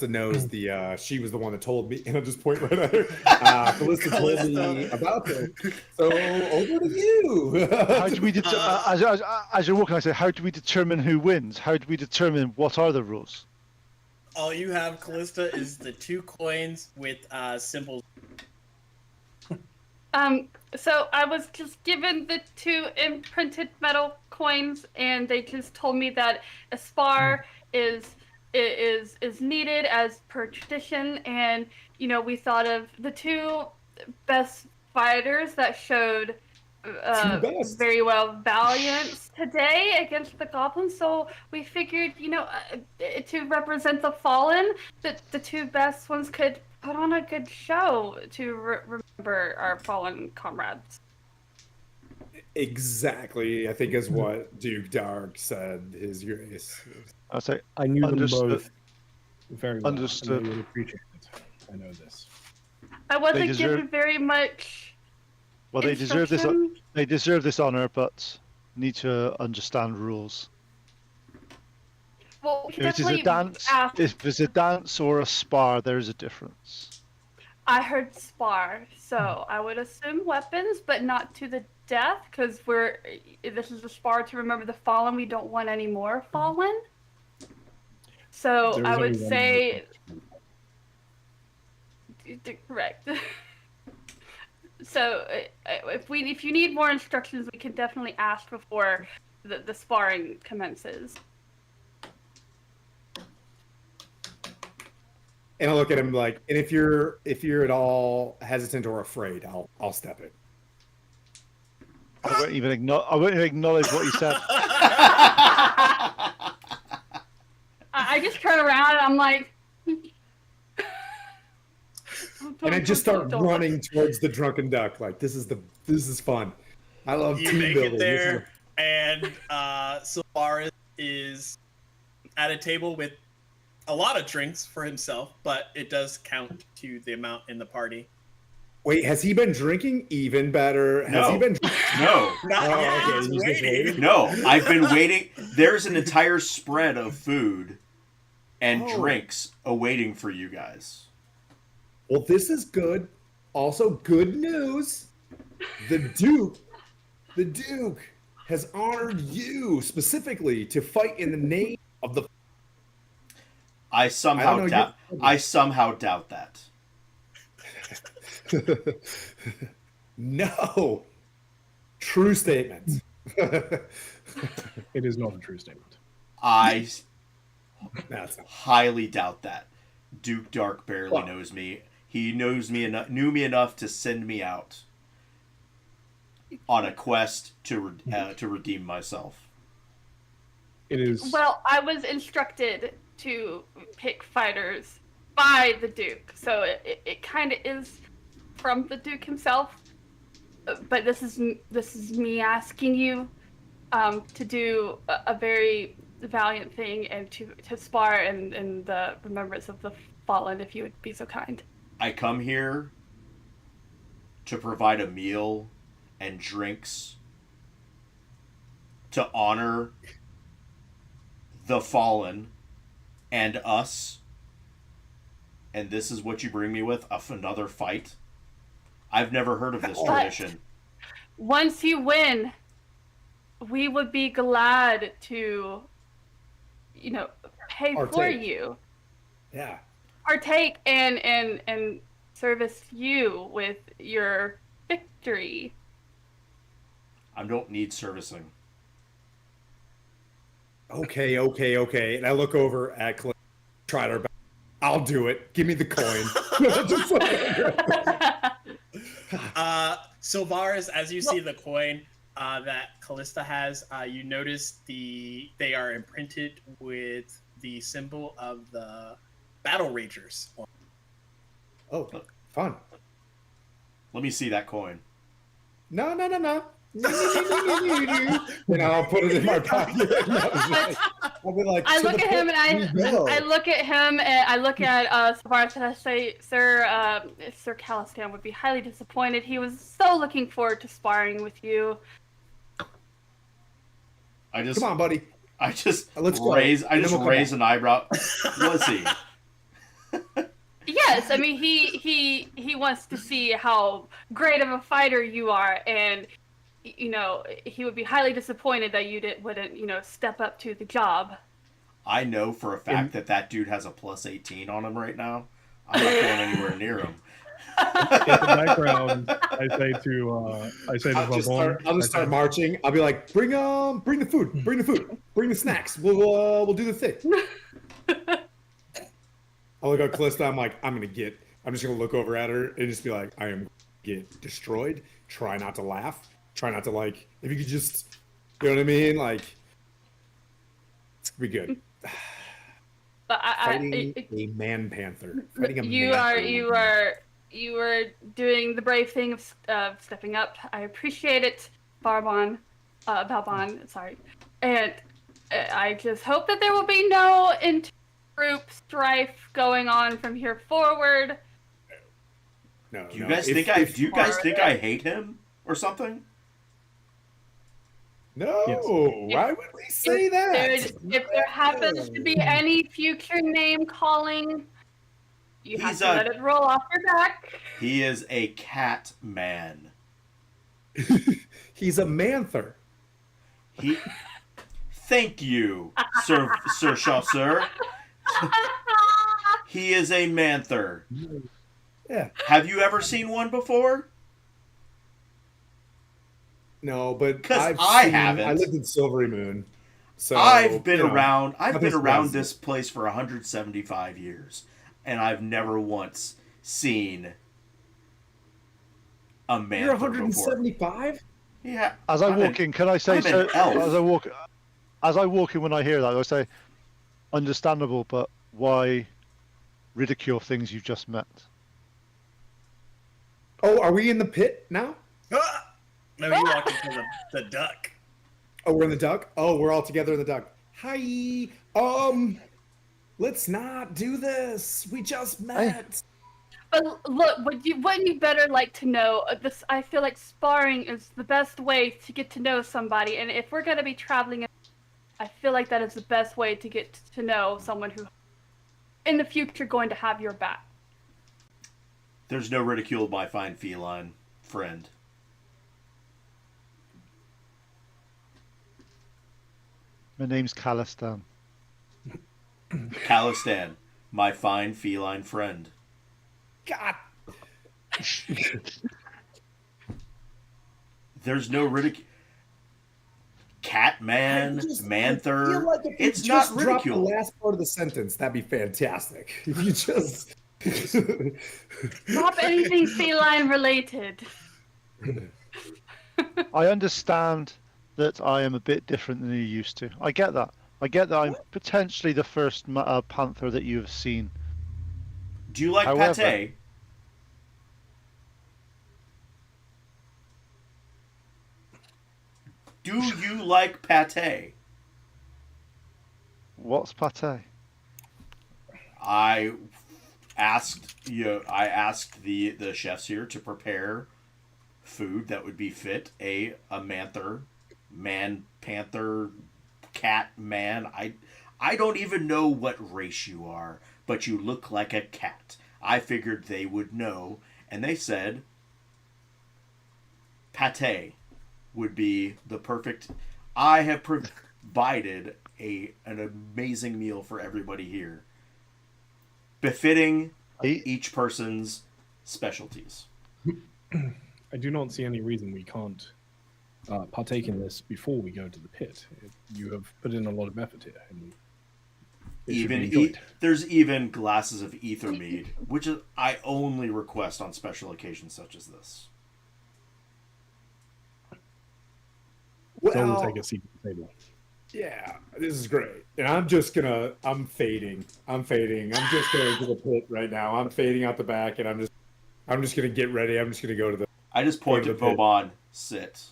knows the. She was the one that told me, and I'll just point right at her. Callista told me about this. So over to you. How do we as you're walking, I say, how do we determine who wins? How do we determine what are the rules? All you have, Callista, is the 2 coins with symbols. So I was just given the 2 imprinted metal coins, and they just told me that a spar is needed as per tradition, and we thought of the 2 best fighters that showed very well valiance today against the goblins. So we figured, to represent the fallen, that the 2 best ones could put on a good show to remember our fallen comrades. Exactly, I think is what Duke Dark said. His grace. I say I knew them understood. both very well. Understood. I really appreciate it. I know this. I wasn't deserve- given very much. Well, they deserve this. instruction. They deserve this honor, but need to understand rules. Well, we If it is a definitely dance, asked. if it's a dance or a spar, there is a difference. I heard spar, so I would assume weapons, but not to the death, because this is a spar to remember the fallen. We don't want any more fallen. So There I is would only one say, correct. So if you need more instructions, we can definitely ask before the sparring commences. And I look at him like, and if you're at all hesitant or afraid, I'll step in. I won't even acknowledge what you said. I just turn around and I'm like, And I just start running towards the drunken duck. Like this is fun. I love You team make building. it there, and Sylvaris is at a table with a lot of drinks for himself, but it does count to the amount in the party. Wait, has he been drinking? Even better. Has he No. been? No. Not Oh, yet. okay, He's he's just waiting. waiting. No, I've been waiting. There's an entire spread of food and Oh. drinks awaiting for you guys. Well, this is good. Also, good news. The Duke has honored you specifically to fight in the name of the. I somehow know, doubt. I somehow doubt that. No. True statement. It is not a true statement. I That's not. highly doubt that. Duke Dark barely Well- knows me. He knew me enough to send me out on a quest to redeem myself. It is. Well, I was instructed to pick fighters by the Duke, so it kind of is from the Duke himself. But this is me asking you to do a very valiant thing and to spar in the remembrance of the fallen, if you would be so kind. I come here to provide a meal and drinks to honor the fallen and us. And this is what you bring me with, another fight? I've never heard of this But- tradition. Once you win, we would be glad to, pay for Partake. you. Yeah. Partake and service you with your victory. I don't need servicing. Okay. And I look over at Clay. Try her back. I'll do it. Give me the coin. Just Sylvaris, as you see the coin that Callista has, you notice they are imprinted with the symbol of the Battle Ragers. Oh, fun. Let me see that coin. No. And I'll put it in my pocket. I'll be like, I "To look the at him pit and we go." I look at him and I look at Savaris and I say, Sir Calistan would be highly disappointed. He was so looking forward to sparring with you. Come on, buddy. I just Let's go. raise And then we'll come raise back. an eyebrow. Was he? Yes, I mean he wants to see how great of a fighter you are, and he would be highly disappointed that you wouldn't step up to the job. I know for a fact that dude has a plus 18 on him right now. I'm not going anywhere near him. In the background, I say to I'll just start marching. I'll be like, bring the food, bring the snacks. We'll do the thing. I'll look at Callista. I'm like, I'm just gonna look over at her and just be like, I am get destroyed. Try not to laugh. Try not to if you could just, you know what I mean? It's gonna be good. But Fighting a man panther. Fighting a you are doing the brave thing of stepping up. I appreciate it, Balban, sorry. And I just hope that there will be no inter-group strife going on from here forward. No. Do you guys think I hate him or something? No. Yes. Why would we say that? If there happens to be any future name calling, you have to let it roll off your back. He is a cat man. He's a manther. Thank you, Sir Chasseur. He is a manther. Yeah. Have you ever seen one before? No, but 'Cause I haven't. I lived in Silvery Moon, so I've been around. I've been nothing around surprises this place for 175 years, and I've never once seen a me. manther You're before. 175. Yeah. As I I'm walk an- in, can I say I'm an so? elf. As I walk in, when I hear that, I say, understandable, but why ridicule things you've just met? Oh, are we in the pit now? Ah! No, you walk into the duck. Oh, we're in the duck. Oh, we're all together in the duck. Hi. Let's not do this. We just met. But look, wouldn't you better like to know this? I feel like sparring is the best way to get to know somebody, and if we're gonna be traveling, I feel like that is the best way to get to know someone who, in the future, going to have your back. There's no ridicule of my fine feline friend. My name's Calistan. Calistan, my fine feline friend. God. There's no ridicule. Catman, I feel Manther. like if you It's just not drop the ridicule. last part of the sentence, that'd be fantastic. If you just Drop anything feline related. I understand that I am a bit different than you used to. I get that. I get that I'm potentially the first panther that you have seen. Do you like However- pate? Do you like pate? What's pate? I asked the chefs here to prepare food that would be fit a manther, man, panther, cat, man. I don't even know what race you are, but you look like a cat. I figured they would know, and they said pate would be the perfect. I have provided an amazing meal for everybody here, befitting each person's specialties. I do not see any reason we can't partake in this before we go to the pit. You have put in a lot of effort here, and it should be enjoyed. There's even glasses of ether mead, which is, I only request on special occasions such as this. So we'll well, take a seat at the table. yeah, this is great. And I'm just gonna I'm fading. I'm just going to the pit right now. I'm fading out the back, and I'm just gonna get ready. I'm just gonna go to the I just point Go at to the pit. Vauban. Sit.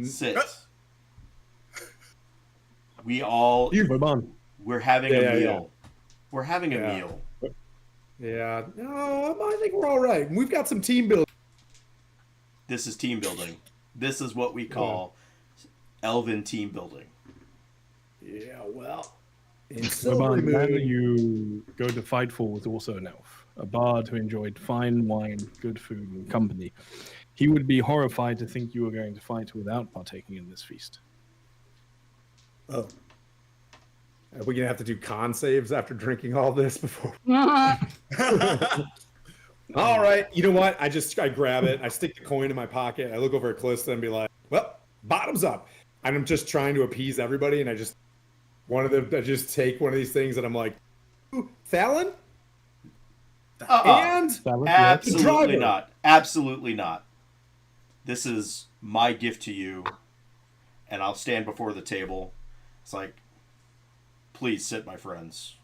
Sit. We all. Vauban. We're having Yeah, a yeah, meal. We're having a Yeah. meal. Yeah. No, I think we're all right. We've got some team building. This is team building. This is what we call elven team building. Yeah, well. In Vauban, Silver the man that Moon, you go to fight for was also an elf, a bard who enjoyed fine wine, good food, and company. He would be horrified to think you were going to fight without partaking in this feast. oh. Are we gonna have to do con saves after drinking all this before? All right. You know what? I grab it. I stick the coin in my pocket. I look over at Callista and be like, "Well, bottoms up." And I'm just trying to appease everybody. And I just take one of these things, and I'm like, "Ooh, Fallon." And Absolutely driver. not. Absolutely not. This is my gift to you, and I'll stand before the table. It's like, please sit, my friends.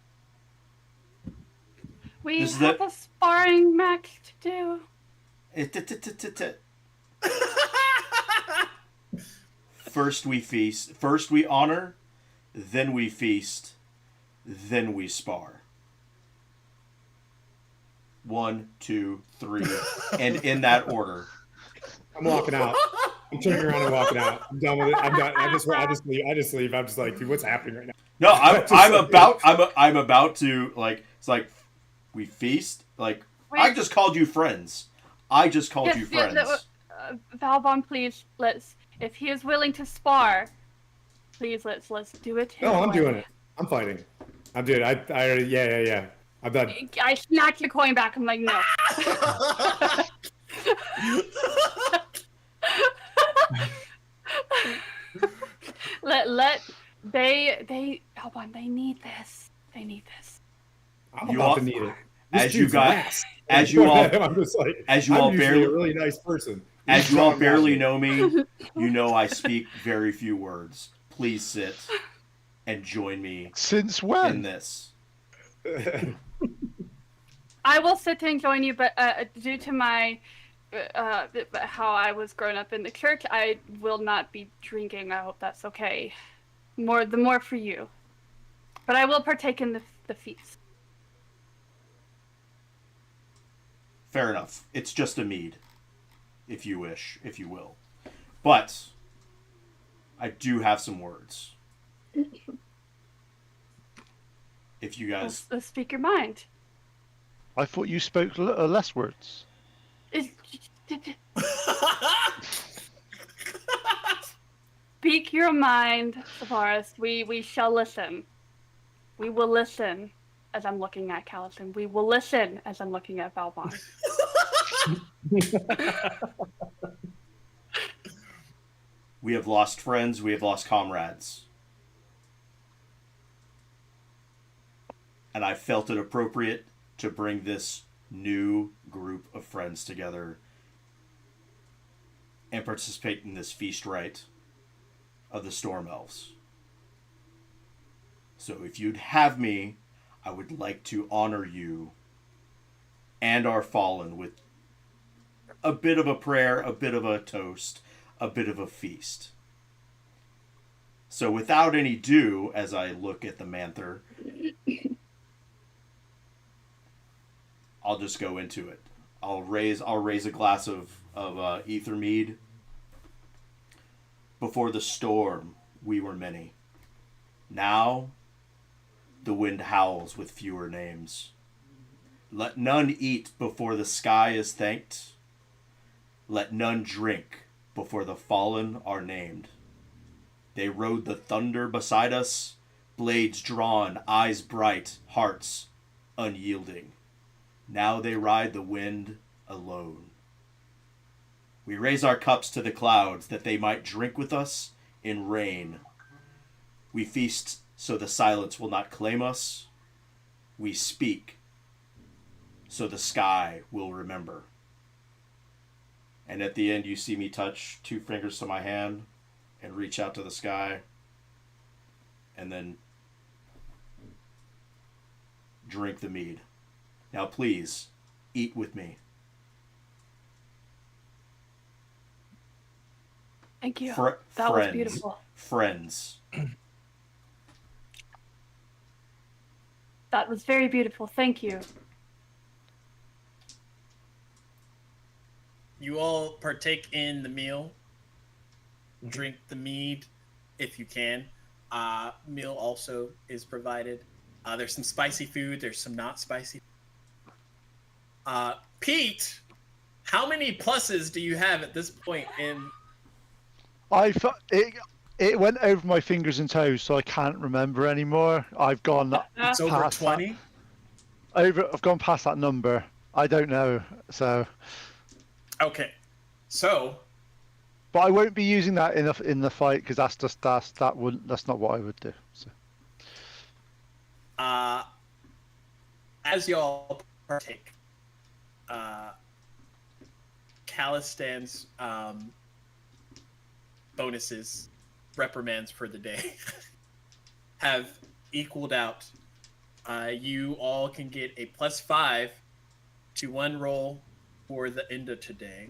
We This is have a sparring match to do. First we feast. First we honor, then we feast, then we spar. 1, 2, 3, and in that order. I'm walking out. I'm turning around and walking out. I'm done with it. I'm done. I just leave. I'm just like, dude, what's happening right now? No, I'm about to like. It's like we feast. Like I Wait. just called you friends. I just called you friends. Valbon, please, if he is willing to spar, please let's do it. No, I'm his doing way. it. I'm fighting. I'm doing it. I already, yeah. I'm done. I snatch the coin back. I'm like, no. Hold on, they need this. They need this. I'm You about all- to need it. as This you dude's got- ass. as you all- I'm just like, as you I'm all usually barely- a really nice person. As He's you all talking barely about know me, you know I speak very few words. Please sit and join me Since in when? this. me. I will sit and join you, but due to my how I was grown up in the church, I will not be drinking. I hope that's okay. The more for you. But I will partake in the feast. Fair enough. It's just a mead, if you wish, if you will. But I do have some words. If you guys... Let's speak your mind. I thought you spoke less words. Speak your mind, Savaris. We shall listen. We will listen as I'm looking at Callison. We will listen as I'm looking at Valbon. We have lost friends, we have lost comrades. And I felt it appropriate to bring this new group of friends together and participate in this feast rite of the Storm Elves. So if you'd have me, I would like to honor you and our fallen with a bit of a prayer, a bit of a toast, a bit of a feast. So without any ado, as I look at the Manther, I'll just go into it. I'll raise a glass of ether mead. Before the storm, we were many. Now, the wind howls with fewer names. Let none eat before the sky is thanked. Let none drink before the fallen are named. They rode the thunder beside us, blades drawn, eyes bright, hearts unyielding. Now they ride the wind alone. We raise our cups to the clouds that they might drink with us in rain. We feast so the silence will not claim us. We speak so the sky will remember. And at the end, you see me touch 2 fingers to my hand and reach out to the sky. And then drink the mead. Now please, eat with me. Thank you. That was friends, beautiful. Friends. That was very beautiful. Thank you. You all partake in the meal. Drink the mead if you can. Meal also is provided. There's some spicy food. There's some not spicy. Pete, how many pluses do you have at this point in? It went over my fingers and toes, so I can't remember anymore. I've gone It's over 20. I've gone past that number. I don't know. So. Okay, so. But I won't be using that in the fight because that's not what I would do. So. As y'all partake, Calistan's bonuses, reprimands for the day, have equaled out. You all can get a +5 to 1 roll for the end of today,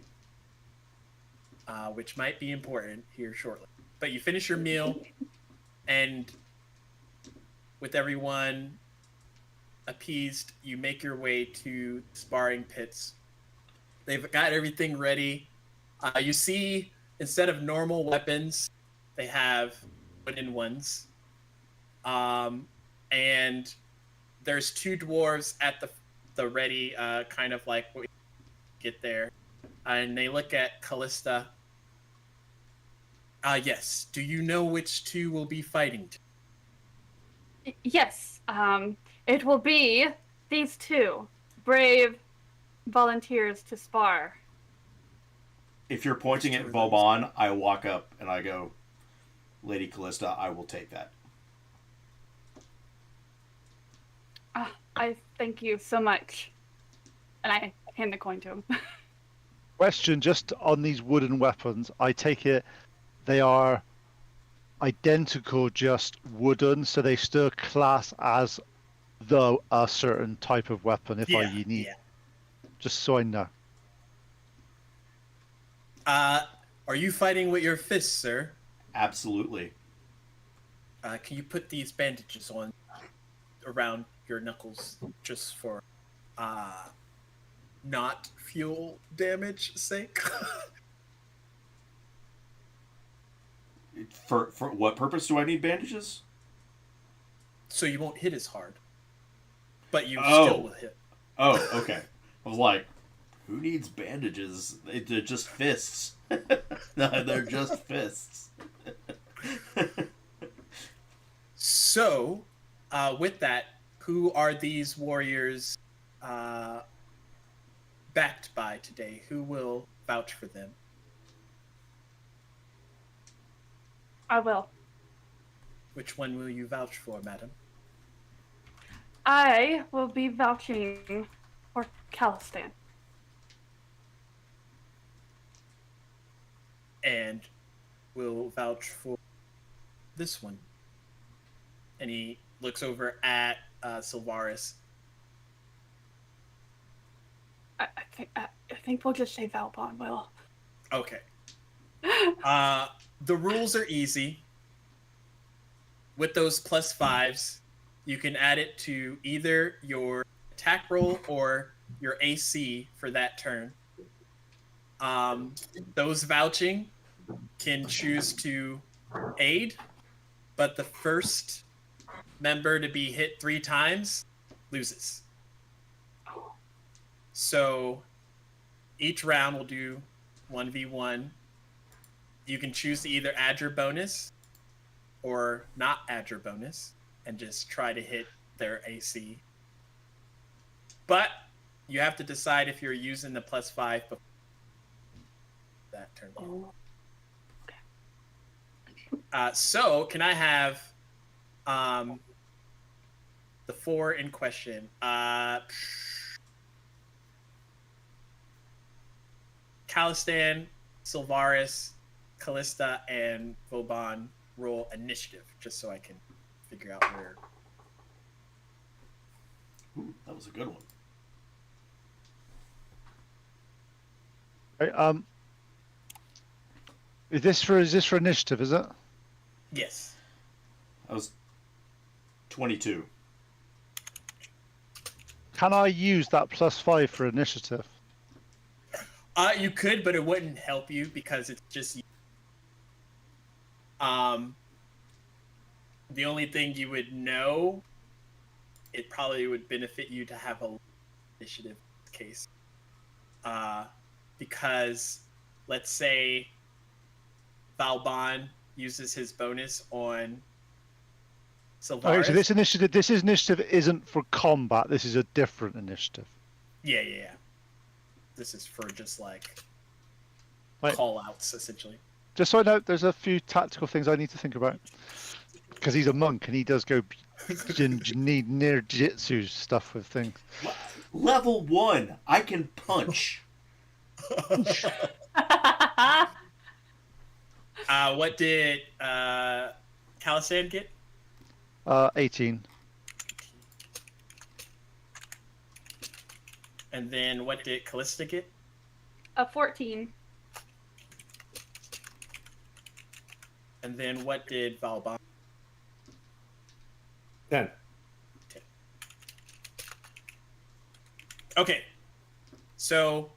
which might be important here shortly. But you finish your meal, and with everyone appeased, you make your way to sparring pits. They've got everything ready. You see, instead of normal weapons, they have wooden ones. And there's 2 dwarves at the ready, kind of like what we get there. And they look at Callista. Yes. Do you know which 2 will be fighting? Yes. It will be these 2 brave volunteers to spar. If you're pointing at Vauban, I walk up and I go, Lady Callista, I will take that. I thank you so much. And I hand the coin to him. Question, just on these wooden weapons, I take it they are identical, just wooden, so they still class as a certain type of weapon if I need. Yeah. Just so I know. Are you fighting with your fists, sir? Absolutely. Can you put these bandages on around your knuckles just for not fuel damage sake. For what purpose do I need bandages? So you won't hit as hard. But you Oh. still will hit. Oh, okay. I was like, who needs bandages? They're just fists. No, they're just fists. So, with that, who are these warriors backed by today? Who will vouch for them? I will. Which one will you vouch for, madam? I will be vouching for Calistan. And will vouch for this one. And he looks over at Sylvaris. I think we'll just say Valbon, Will. Okay. The rules are easy. With those +5s, you can add it to either your attack roll or your AC for that turn. Those vouching can choose to aid, but the first member to be hit 3 times loses. So each round will do 1v1. You can choose to either add your bonus or not add your bonus and just try to hit their AC. But you have to decide if you're using the +5 before that turn. So can I have the 4 in question? Calistan, Sylvaris, Callista, and Vauban roll initiative, just so I can figure out where. Ooh, that was a good one. Right, is this for initiative? Is it? Yes. That was 22. Can I use that +5 for initiative? You could, but it wouldn't help you because it's just. The only thing you would know, it probably would benefit you to have a initiative in this case. Because let's say Valbon uses his bonus on Sylvaris. Okay, so this initiative isn't for combat. This is a different initiative. Yeah. This is for just like Right. call outs, essentially. Just so I know, there's a few tactical things I need to think about. Because he's a monk and he does go need near jitsu stuff with things. Level 1, I can punch. What did Calistan get? 18. And then what did Callista get? A 14. And then what did Valbon? 10. Okay. So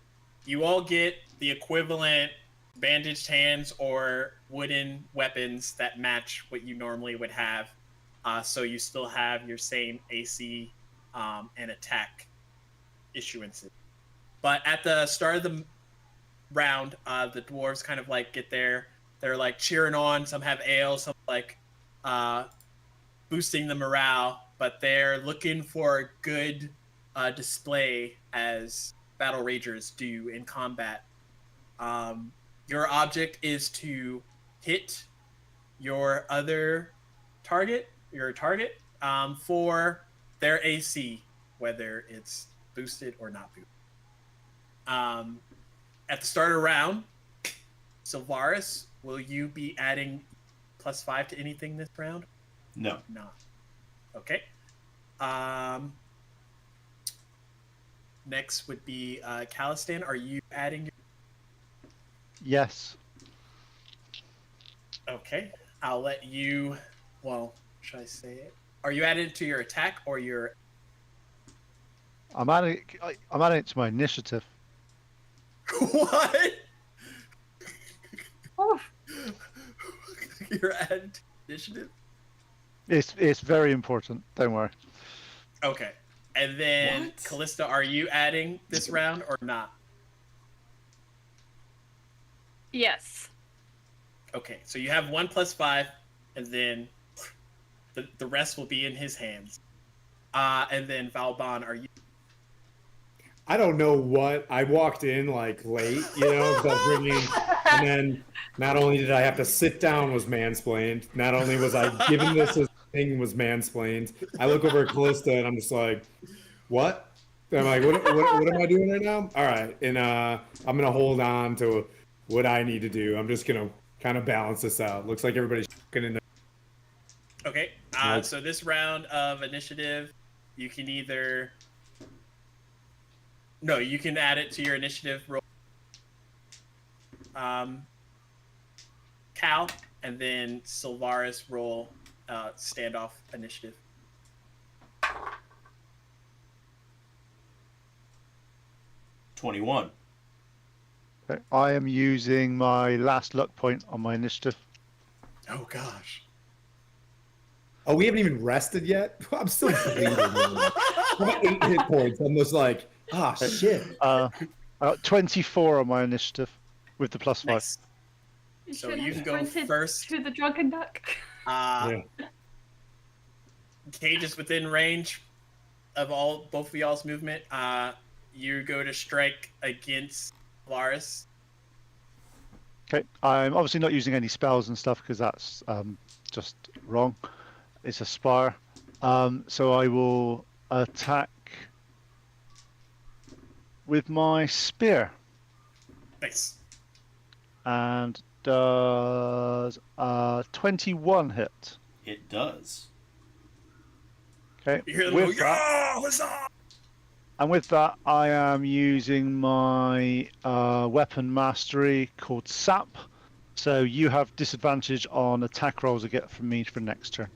you all get the equivalent bandaged hands or wooden weapons that match what you normally would have. So you still have your same AC and attack issuances. But at the start of the round, the dwarves kind of like get there. They're like cheering on. Some have ale, some like boosting the morale. But they're looking for a good display as battle ragers do in combat. Your object is to hit your other target, for their AC, whether it's boosted or not boosted. At the start of the round, Sylvaris, will you be adding +5 to anything this round? No. Not. Okay. Next would be Calistan. Are you adding your... Yes. Okay. I'll let you... Well, should I say it? Are you adding it to your attack or your... I'm adding it to my initiative. What? Oh, You're adding to initiative? It's very important. Don't worry. Okay. And then, What? Callista, are you adding this round or not? yes. Okay, so you have 1 + 5, and then the rest will be in his hands. And then, Valbon, are you? I don't know what I walked in like late, you know, because I was bringing, and then not only did I have to sit down was mansplained, not only was I given this as thing was mansplained. I look over at Callista and I'm just like, what? And I'm like, what am I doing right now? All right, and I'm gonna hold on to what I need to do. I'm just gonna kind of balance this out. Looks like everybody's in there. Okay. So this round of initiative, you can either. No, you can add it to your initiative roll. Cal, and then Sylvaris roll standoff initiative. $21. Okay. I am using my last luck point on my initiative. Oh gosh. Oh, we haven't even rested yet. I'm still bleeding. Man. I got 8 hit points. I'm just like, shit. I got 24 on my initiative with the +5. Nice. You So should you have go sprinted first. to the drunken duck. Yeah. Cage is within range of both of y'all's movement. You go to strike against Varus. Okay, I'm obviously not using any spells and stuff because that's just wrong. It's a spire. So I will attack with my spear. Nice. And does 21 hit. It does. Okay, You hear them with go, that, "Yeah, huzzah!" and with that, I am using my weapon mastery called Sap. So you have disadvantage on attack rolls you get from me for next turn.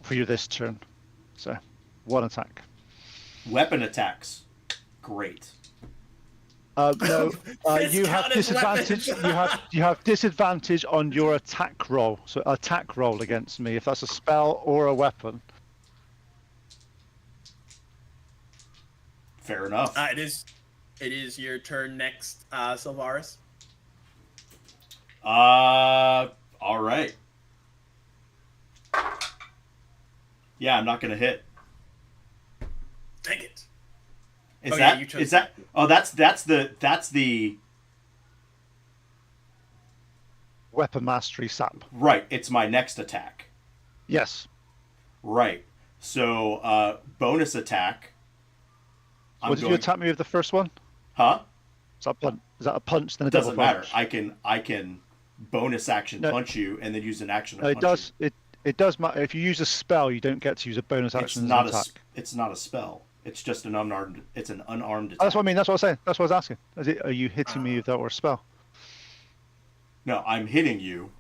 For you this turn. So, 1 attack. Weapon attacks. Great. No, This you have count as disadvantage. weapons. You have disadvantage on your attack roll. So attack roll against me if that's a spell or a weapon. Fair enough. It is your turn next, Sylvaris. All right. Yeah, I'm not gonna hit. Dang it. Is Oh, yeah, that you chose is that? Oh, that's the Weapon mastery Sap. right. It's my next attack. Yes. Right. So bonus attack. What did you attack me with the first one? Huh? Is that a punch? Then a It doesn't double matter. punch? I can bonus action No. punch you and then use an action to No, punch it does. you. It does matter. If you use a spell, you don't get to use a bonus It's action as not an attack. it's not a spell. It's just an unarmed. It's an unarmed attack. Oh, that's what I mean. That's what I was saying. That's what I was asking. Are you hitting me with that or a spell? No, I'm hitting you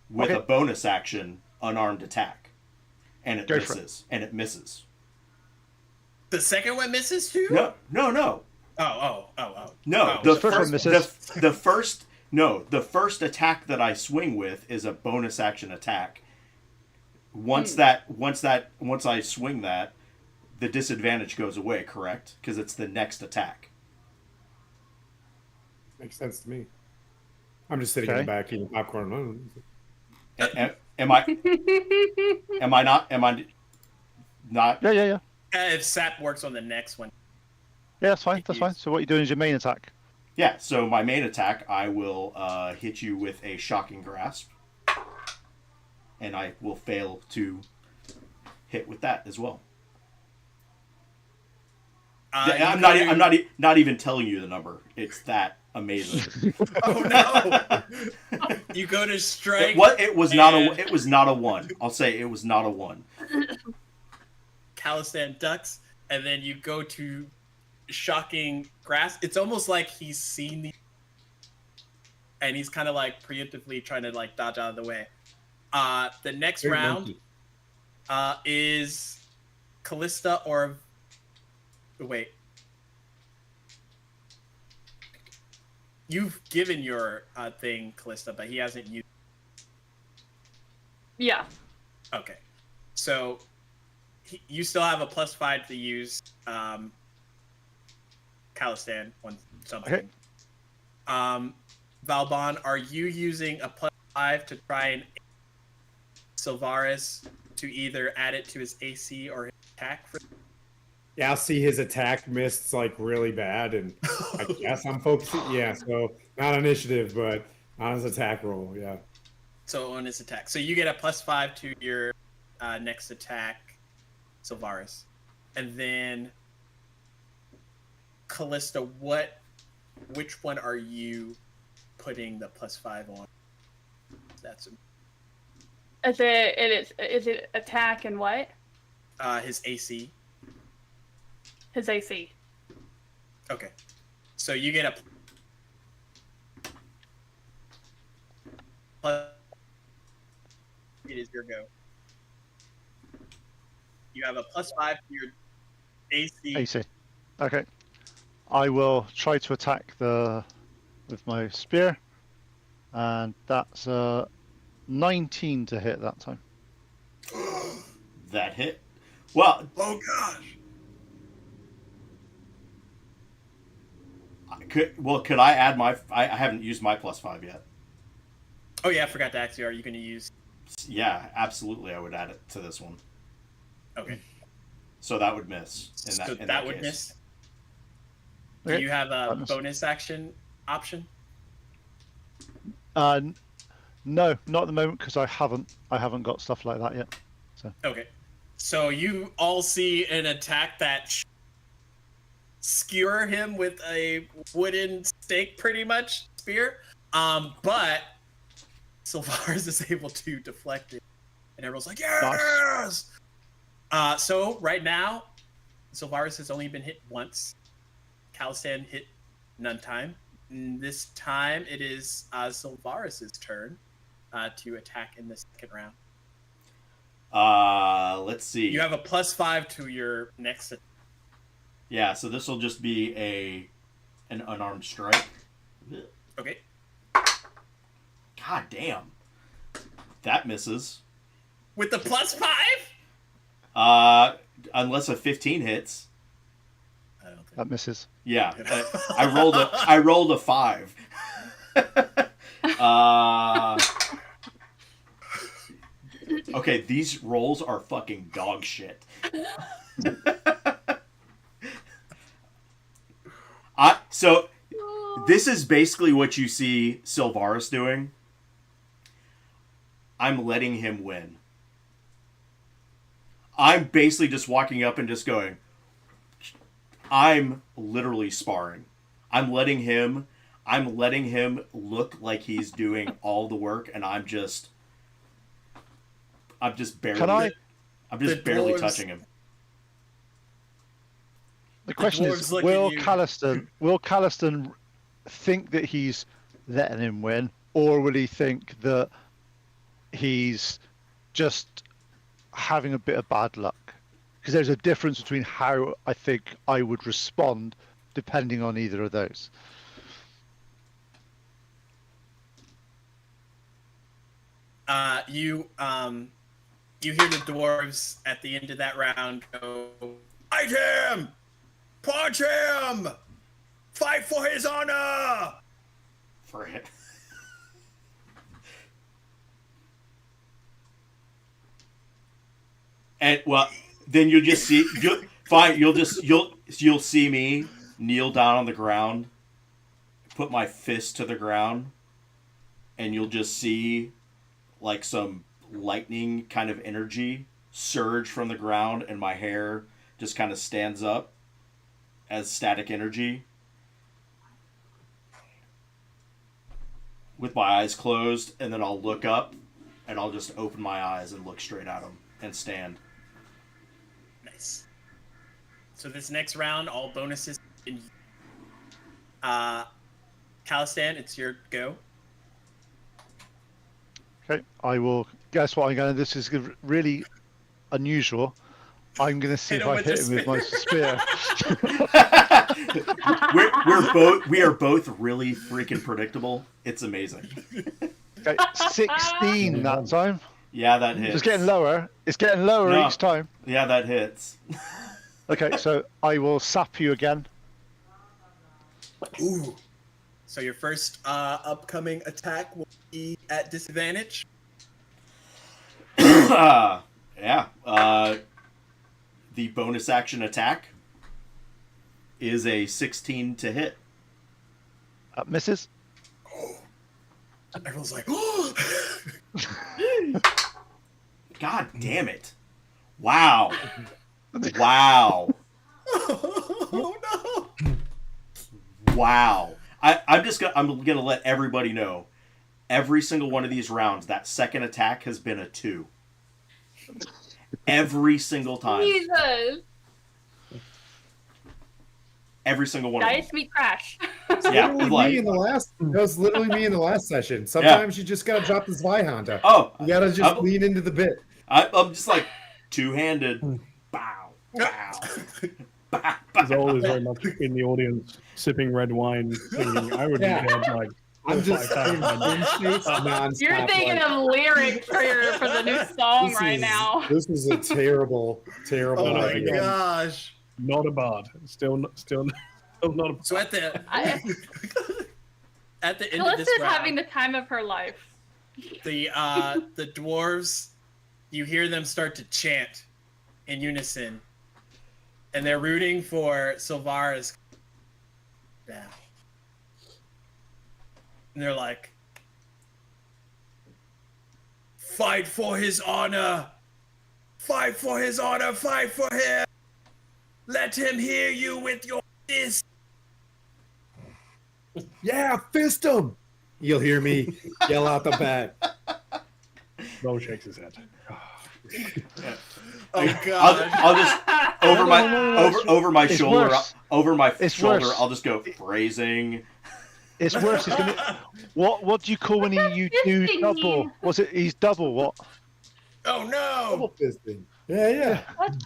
with Okay. a bonus action unarmed attack, and it Go for misses. And it misses. The second one misses too? No. Oh. No, Oh, the first one misses. the first attack that I swing with is a bonus action attack. Once I swing that, the disadvantage goes away, correct? Because it's the next attack. Makes sense to me. I'm just sitting in Okay. the back eating popcorn. Am I not? Yeah. if Sap works on the next one. Yeah, that's fine. That's fine. So what you're doing is your main attack. Yeah, so my main attack, I will hit you with a shocking grasp. And I will fail to hit with that as well. I'm not even telling you the number. It's that amazing. Oh no! You go to strike. It was not a 1. I'll say it was not a 1. Calistan ducks, and then you go to shocking grasp. It's almost like he's seen the, and he's kind of like preemptively trying to like dodge out of the way. The next round is Callista or Wait. You've given your thing, Callista, but he hasn't used. Yeah. Okay. So you still have a +5 to use Calistan on something. Okay. Valbon, are you using a +5 to try and Sylvaris to either add it to his AC or his attack? Yeah, I'll see his attack missed like really bad, and I guess I'm focusing. Yeah, so not initiative, but on his attack roll. Yeah. So on his attack. So you get a +5 to your next attack, Sylvaris. And then Callista, which one are you putting the +5 on? That's Is it attack and what? his AC. His AC. Okay. So you get a it is your go. You have a +5 to your AC. AC. Okay. I will try to attack with my spear, and that's 19 to hit that time. That hit. Well, Oh gosh. could I add my? I haven't used my +5 yet. Oh yeah, I forgot to ask you. Are you going to use? Yeah, absolutely. I would add it to this one. Okay. So that would miss. So In that would case. miss. Okay. Do you have a Bonus. bonus action option? No, not at the moment because I haven't got stuff like that yet. So Okay. So you all see an attack that skewer him with a wooden stake, pretty much spear. But Sylvaris is able to deflect it, and everyone's like, "Yes!" So right now, Sylvaris has only been hit once. Calistan hit none time. And this time, it is Sylvaris' turn to attack in the second round. Let's see. You have a +5 to your next attack. Yeah, so this will just be an unarmed strike. Okay. God damn. That misses. With the +5? Unless a 15 hits. I don't think. that misses. Yeah. I rolled a 5. Okay, these rolls are fucking dog shit. So this is basically what you see Sylvaris doing. I'm letting him win. I'm basically just walking up and just going, I'm literally sparring. I'm letting him look like he's doing all the work, and I'm just barely dwarves- touching him. The question dwarves is, look will at you. Calistan think that he's letting him win, or will he think that he's just having a bit of bad luck? Because there's a difference between how I think I would respond depending on either of those. You hear the dwarves at the end of that round go, "Fight him! Punch him! Fight for his honor!" For it. And well, then you'll just see you'll see me kneel down on the ground, put my fist to the ground, and you'll just see like some lightning kind of energy surge from the ground, and my hair just kind of stands up as static energy. With my eyes closed, and then I'll look up, and I'll just open my eyes and look straight at him and stand. Nice. So this next round, all bonuses. Calistan, it's your go. Okay, I will guess what I'm going to. This is really unusual. I'm gonna see Hit if him I with hit your him with my spear. we are both really freaking predictable. It's amazing. Okay, 16 that time. Yeah, that hits. It's getting lower. It's getting lower No. each time. Yeah, that hits. Okay, so I will sap you again. Ooh. So your first upcoming attack will be at disadvantage. Yeah. The bonus action attack is a 16 to hit. Misses. Everyone's like, God damn it! Wow. Wow. oh no! Wow. I'm gonna let everybody know. Every single one of these rounds, that second attack has been a 2. Every single time. Jesus. Every single one of Dice them. me crash. Yeah, Literally like, me in the last. That was literally me in the last session. Sometimes you just gotta drop this Zweihander. oh, You gotta just lean into the bit. I'm just like two-handed. Bow, bow, bow, He's always bow. very much in the audience, sipping red wine, thinking, I would Yeah. be dead like I'm 4 or just 5 in times. space nonstop. You're thinking like, of lyrics for the new song right now. This is a terrible, terrible Oh my idea. gosh! Not a bard. Still not a So at the at the end of this Callista's round, having the time of her life. the dwarves, you hear them start to chant in unison, and they're rooting for Sylvaris down. And they're like, "Fight for his honor! Fight for his honor! Fight for him! Let him hear you with your fist!" Yeah, fist him. You'll hear me yell out the back. Roll shakes his head. Oh god! I'll just over my It's shoulder. worse. Over my It's shoulder, worse. I'll just go phrasing. It's worse. It's gonna. What do you call when you do Fisting double? me. Was it? He's double. What? Oh no! Double fisting. Yeah. What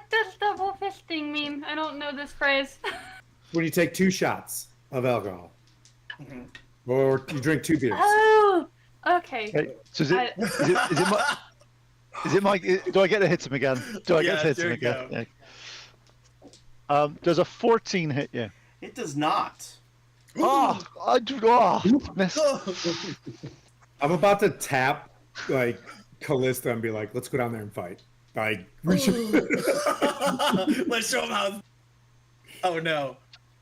does double fisting mean? I don't know this phrase. When you take 2 shots of alcohol, or you drink 2 beers. Oh, okay. Okay, so is it my? Do I get to hit him again? Do I get to hit there him you again? go. Yeah. Does a 14 hit you? It does not. Oh, I do. Oh, missed. I'm about to tap like Callista and be like, "Let's go down there and fight." Like, we should. Let's show him how. Oh no.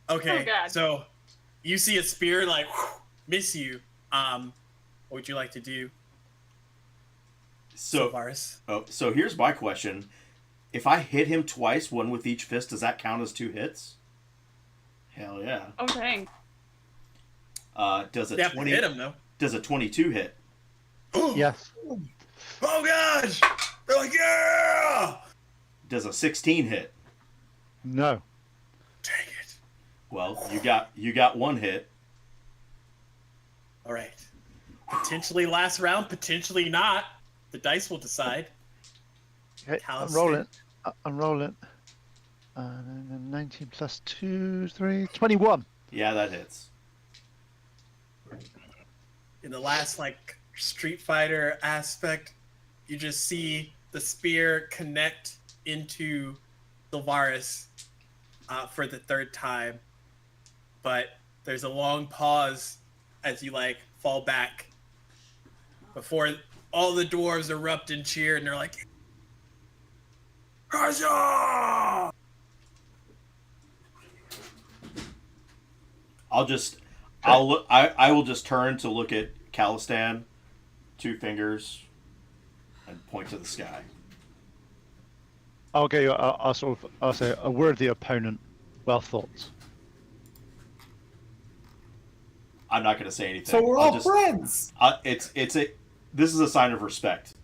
Okay. Oh, God. So you see a spear like miss you. What would you like to do, So, Sylvaris? so here's my question: if I hit him twice, one with each fist, does that count as 2 hits? Hell yeah. Oh dang. Does a You have to 20? hit him though. Does a 22 hit? Yes. Oh gosh! They're like, yeah! Does a 16 hit? No. Dang it! Well, you got 1 hit. All right. Potentially last round, potentially not. The dice will decide. Okay, I'm Callista. rolling. I'm rolling. 19 plus 2, 3, 21. Yeah, that hits. In the last like Street Fighter aspect, you just see the spear connect into Sylvaris for the 3rd time, but there's a long pause as you like fall back before all the dwarves erupt and cheer, and they're like, "Huzzah!" I will just turn to look at Calistan, 2 fingers, and point to the sky. Okay, I'll say a worthy opponent. Well thought. I'm not going to say anything. So we're I'll all just- friends. This is a sign of respect.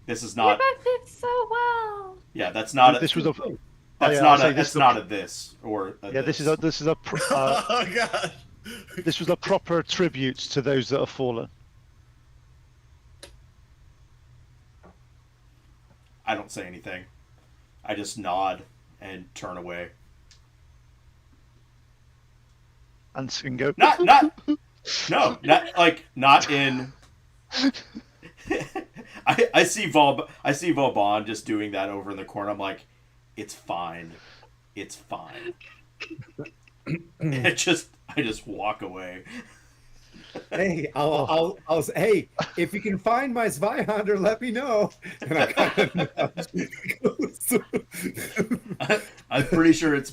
This is You not. both did so well. Yeah, that's not. This was a. That's yeah, not I'll say a. this That's is a- not a this or. A Yeah, this is a. This is a. Oh god! This was a proper tribute to those that have I don't say anything. I just nod and turn away. And Singo. Not not in. I see Vauban just doing that over in the corner. I'm like, it's fine. It's fine. And I just walk away. Hey, I'll say, hey, if you can find my Zweihander, let me know. And I kind of I'm pretty sure it's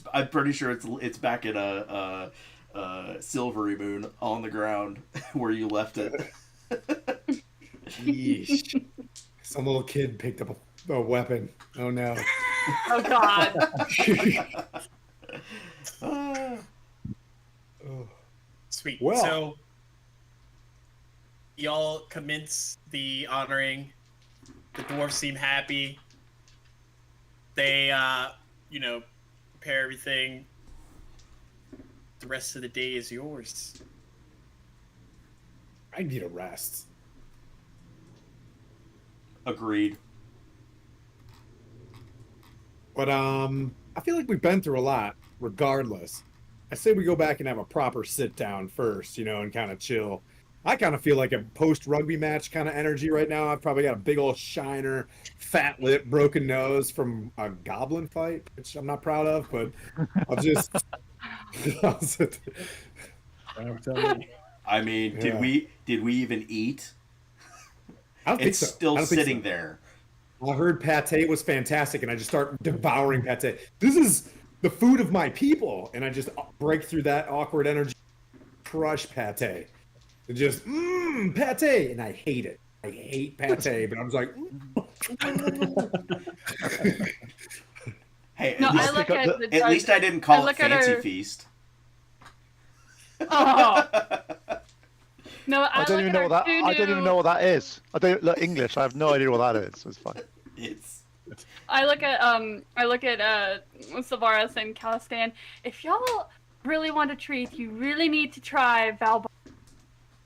back in a Silvery Moon on the ground where you left it. Yeesh. Some little kid picked up a weapon. Oh no. Oh God. Sweet. Well. So y'all commence the honoring. The dwarves seem happy. They, prepare everything. The rest of the day is yours. I need a rest. Agreed. But I feel like we've been through a lot, regardless. I say we go back and have a proper sit down first, and kind of chill. I kind of feel like a post rugby match kind of energy right now. I've probably got a big old shiner, fat lip, broken nose from a goblin fight, which I'm not proud of, but I'll just. I'll sit I mean, Yeah. did we even eat? I don't think It's so. still I don't think sitting so. there. I heard pate was fantastic, and I just start devouring pate. This is the food of my people, and I just break through that awkward energy, crush pate, and just pate, and I hate it. I hate pate, but I'm just like, Hey, No, I I look pick up at the at least I didn't call it look at Fancy her- Feast. Oh. No, I don't even know what that. I don't even know what that is. I don't look English. I have no idea what that is. It's fine. It's I look at Savaris and Calistan. If y'all really want a treat, you really need to try Valbar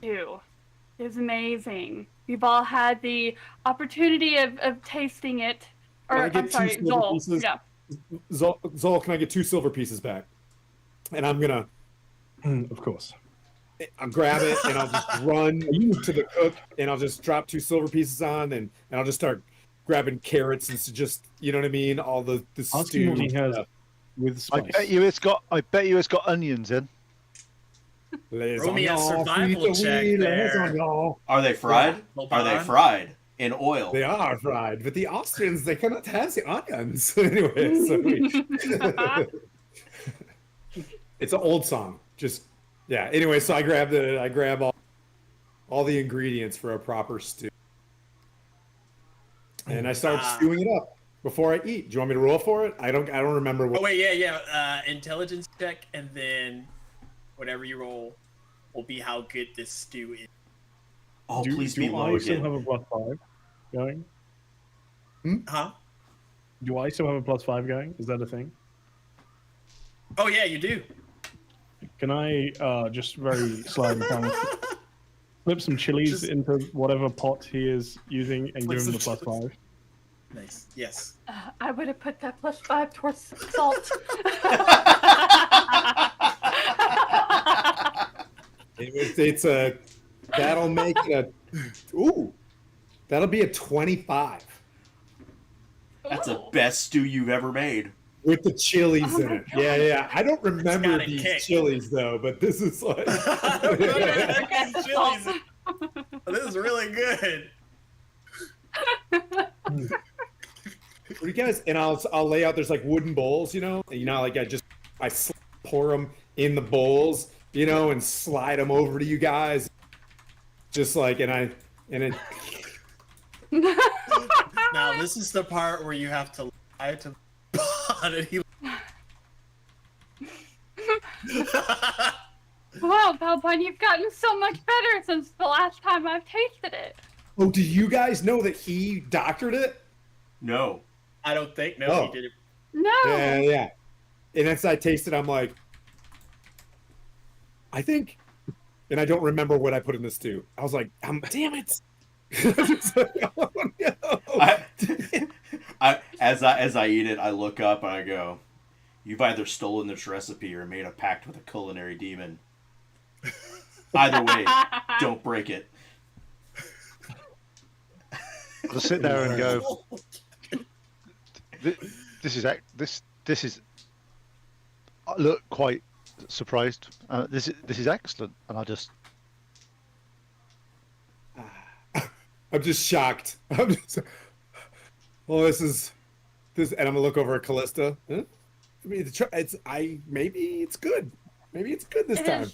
2. It's amazing. We've all had the opportunity of tasting it. Can I Or get I'm sorry, two silver Zol. pieces? Yeah. Zol, can I get 2 silver pieces back? And I'm gonna Of course. I'll grab it and I'll just run to the cook and I'll just drop 2 silver pieces on and I'll just start grabbing carrots and just you know what I mean, all the Ask him what stew he has stuff. with I spice. bet you it's got onions in. Les Roll me a oignons, survival frites, check oui, les there. oignons. Are they fried? Yeah. Are they fried in oil? They are fried, but the Austrians they cannot have the onions anyway. So it's an old song. Just yeah. Anyway, so I grab all the ingredients for a proper stew, and I start stewing it up before I eat. Do you want me to roll for it? I don't remember what. Oh wait, yeah. Intelligence check, and then whatever you roll will be how good this stew is. Oh, please be do low I still again. have a +5 going? Huh? Do I still have a +5 going? Is that a thing? Oh yeah, you do. Can I just very slightly kind of flip some chilies into whatever pot he is using and Flip give him the some +5? Nice. Yes. I would have put that +5 towards salt. It's a that'll make it that'll be a 25 That's the best stew you've ever made. with the chilies Oh in my it. God. Yeah. I don't remember got a these kick. chilies though, but this is like These chilies- This is really good. what do you guys? And I'll lay out. There's like wooden bowls, like I pour them in the bowls, and slide them over to you guys, just like and it. Now this is the part where you have to lie to Bond and he. Wow, Balbon, you've gotten so much better since the last time I've tasted it. Oh, do you guys know that he doctored it? No. I don't think Oh. he did it. No. Yeah. And as I tasted, I'm like, I think, and I don't remember what I put in the stew. I was like, damn it. Oh, no. As I eat it, I look up and I go, "You've either stolen this recipe or made a pact with a culinary demon. Either way, don't break it." I'll just sit there and go, "This is this is." I look quite surprised. This is excellent, and I just I'm just shocked. Well, this, and I'm gonna look over at Callista. Huh? I mean, maybe it's good. Maybe it's good this time.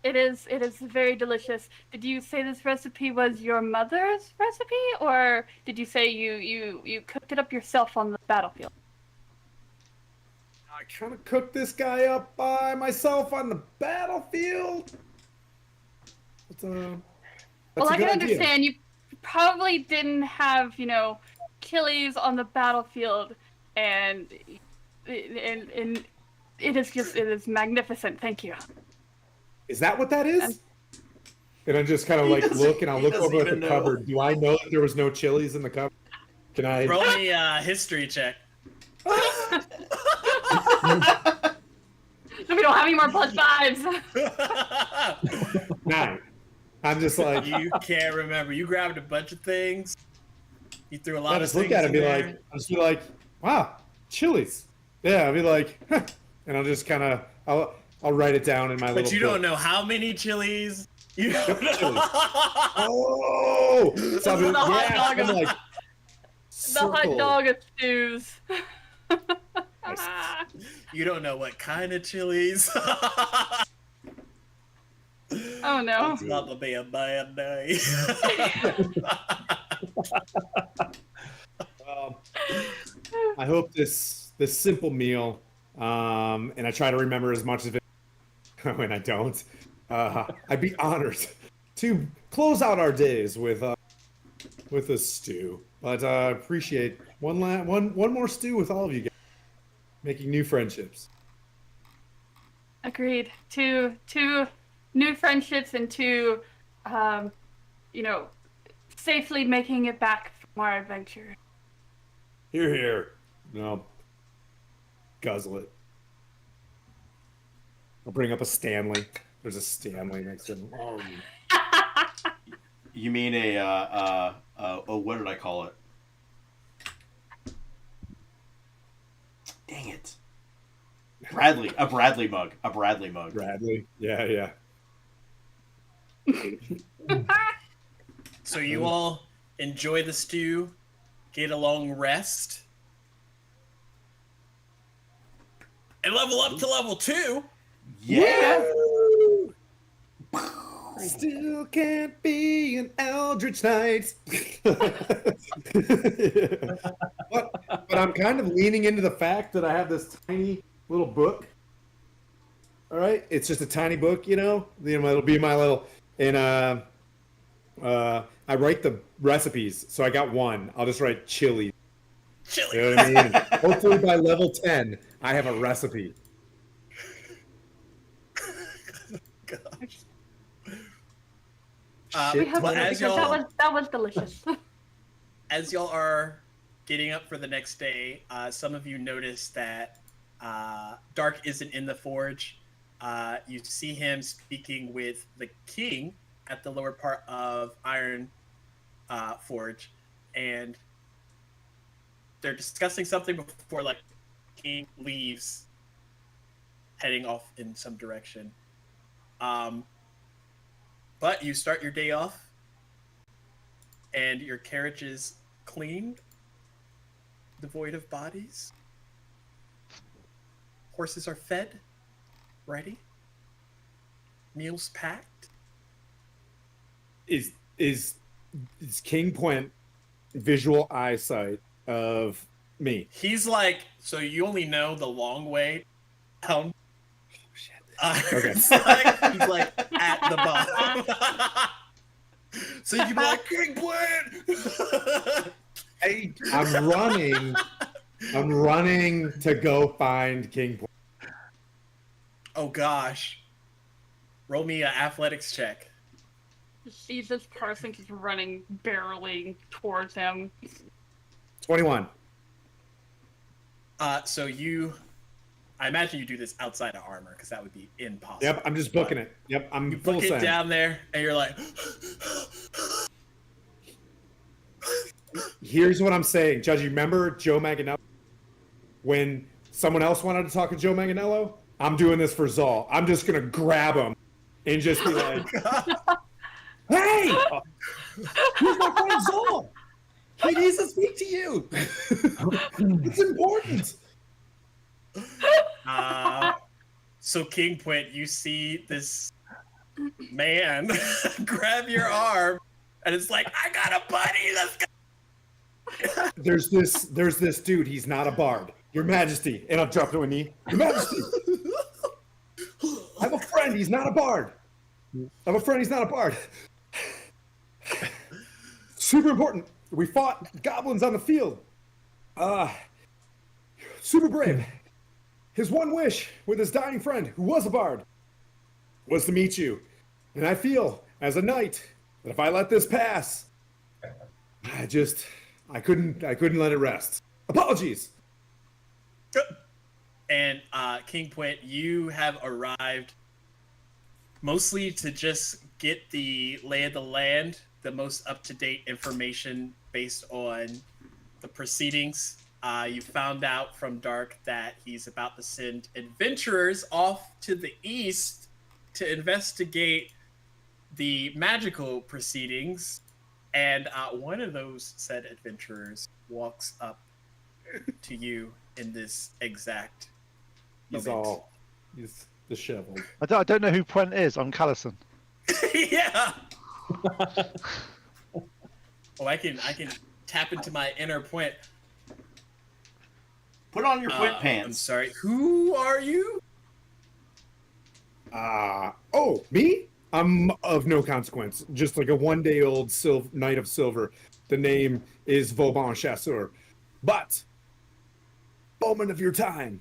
It is very delicious. Did you say this recipe was your mother's recipe, or did you say you cooked it up yourself on the battlefield? I kind of cooked this guy up by myself on the battlefield. Well, I can understand you probably didn't have, Achilles on the battlefield, and it is magnificent. Thank you. Is that what that is? And I just kind of look, and I'll look over at the cupboard. Do I know that there was no chilies in the cupboard? Can I roll me a history check? We don't have any more +5s. 9. I'm just like, you can't remember. You grabbed a bunch of things. You threw a lot of things. I just look at it and be like, wow, chilies. Yeah, I'll be like, huh. And I'll just kind of, I'll write it down in my little. But you book. don't know how many chilies. You chilies. Oh, so the hot dog. I'm like, the hot dog of stews. You don't know what kind of chilies. Oh no. It's not gonna be a bad day. I hope this simple meal, and I try to remember as much of it when I don't. I'd be honored to close out our days with a stew. But I appreciate one more stew with all of you guys, making new friendships. Agreed. Two new friendships and two, safely making it back from our adventure. Here. No. Guzzle it. I'll bring up a Stanley. There's a Stanley next to him. Oh. You mean what did I call it? Dang it. A Bradley mug. Bradley? Yeah. So you all enjoy the stew, get a long rest, and level up to level 2. Yeah. Still can't be an Eldritch Knight. But I'm kind of leaning into the fact that I have this tiny little book. All right, it's just a tiny book, it'll be my little, and I write the recipes. So I got one. I'll just write chili. You know what I mean? Hopefully by level 10, I have a recipe. Gosh. We hope so, because that was delicious. As y'all are getting up for the next day, some of you notice that Dark isn't in the forge. You see him speaking with the king at the lower part of Ironforge, and they're discussing something before king leaves, heading off in some direction. But you start your day off, and your carriage is clean, devoid of bodies. Horses are fed, ready. Meals packed. Is King Point visual eyesight of me? He's so you only know the long way down. Okay. He's at the bottom. So you can be like, King Point! I'm running to go find King Point. Oh gosh. Roll me an athletics check. Sees this person just running, barreling towards him. 21. So I imagine you do this outside of armor because that would be impossible. Yep, I'm just booking it. Yep, I'm You full book it send. down there, and you're like, Here's what I'm saying, Judge. You remember Joe Manganiello? When someone else wanted to talk to Joe Manganiello, I'm doing this for Zal. I'm just gonna grab him and just be like, "Hey, here's my friend Zal. He needs to speak to you. It's important." So King Quint, you see this man grab your arm, and it's like, I got a buddy. Let's go. There's this dude. He's not a bard, Your Majesty. And I'll drop to a knee. Your Majesty. I have a friend. He's not a bard. I have a friend. He's not a bard. Super important. We fought goblins on the field. Super brave. His one wish with his dying friend, who was a bard, was to meet you. And I feel, as a knight, that if I let this pass, I couldn't let it rest. Apologies. And King Quint, you have arrived mostly to just get the lay of the land, the most up-to-date information based on the proceedings. You found out from Dark that he's about to send adventurers off to the east to investigate the magical proceedings. And one of those said adventurers walks up to you in this exact moment. He's disheveled. I don't know who Puent is. I'm Callison. Yeah. Oh, I can tap into my inner point. Put on your Puent I'm pants. sorry. Who are you? Me? I'm of no consequence. Just like a one-day-old knight of silver. The name is Vauban Chasseur. But, moment of your time.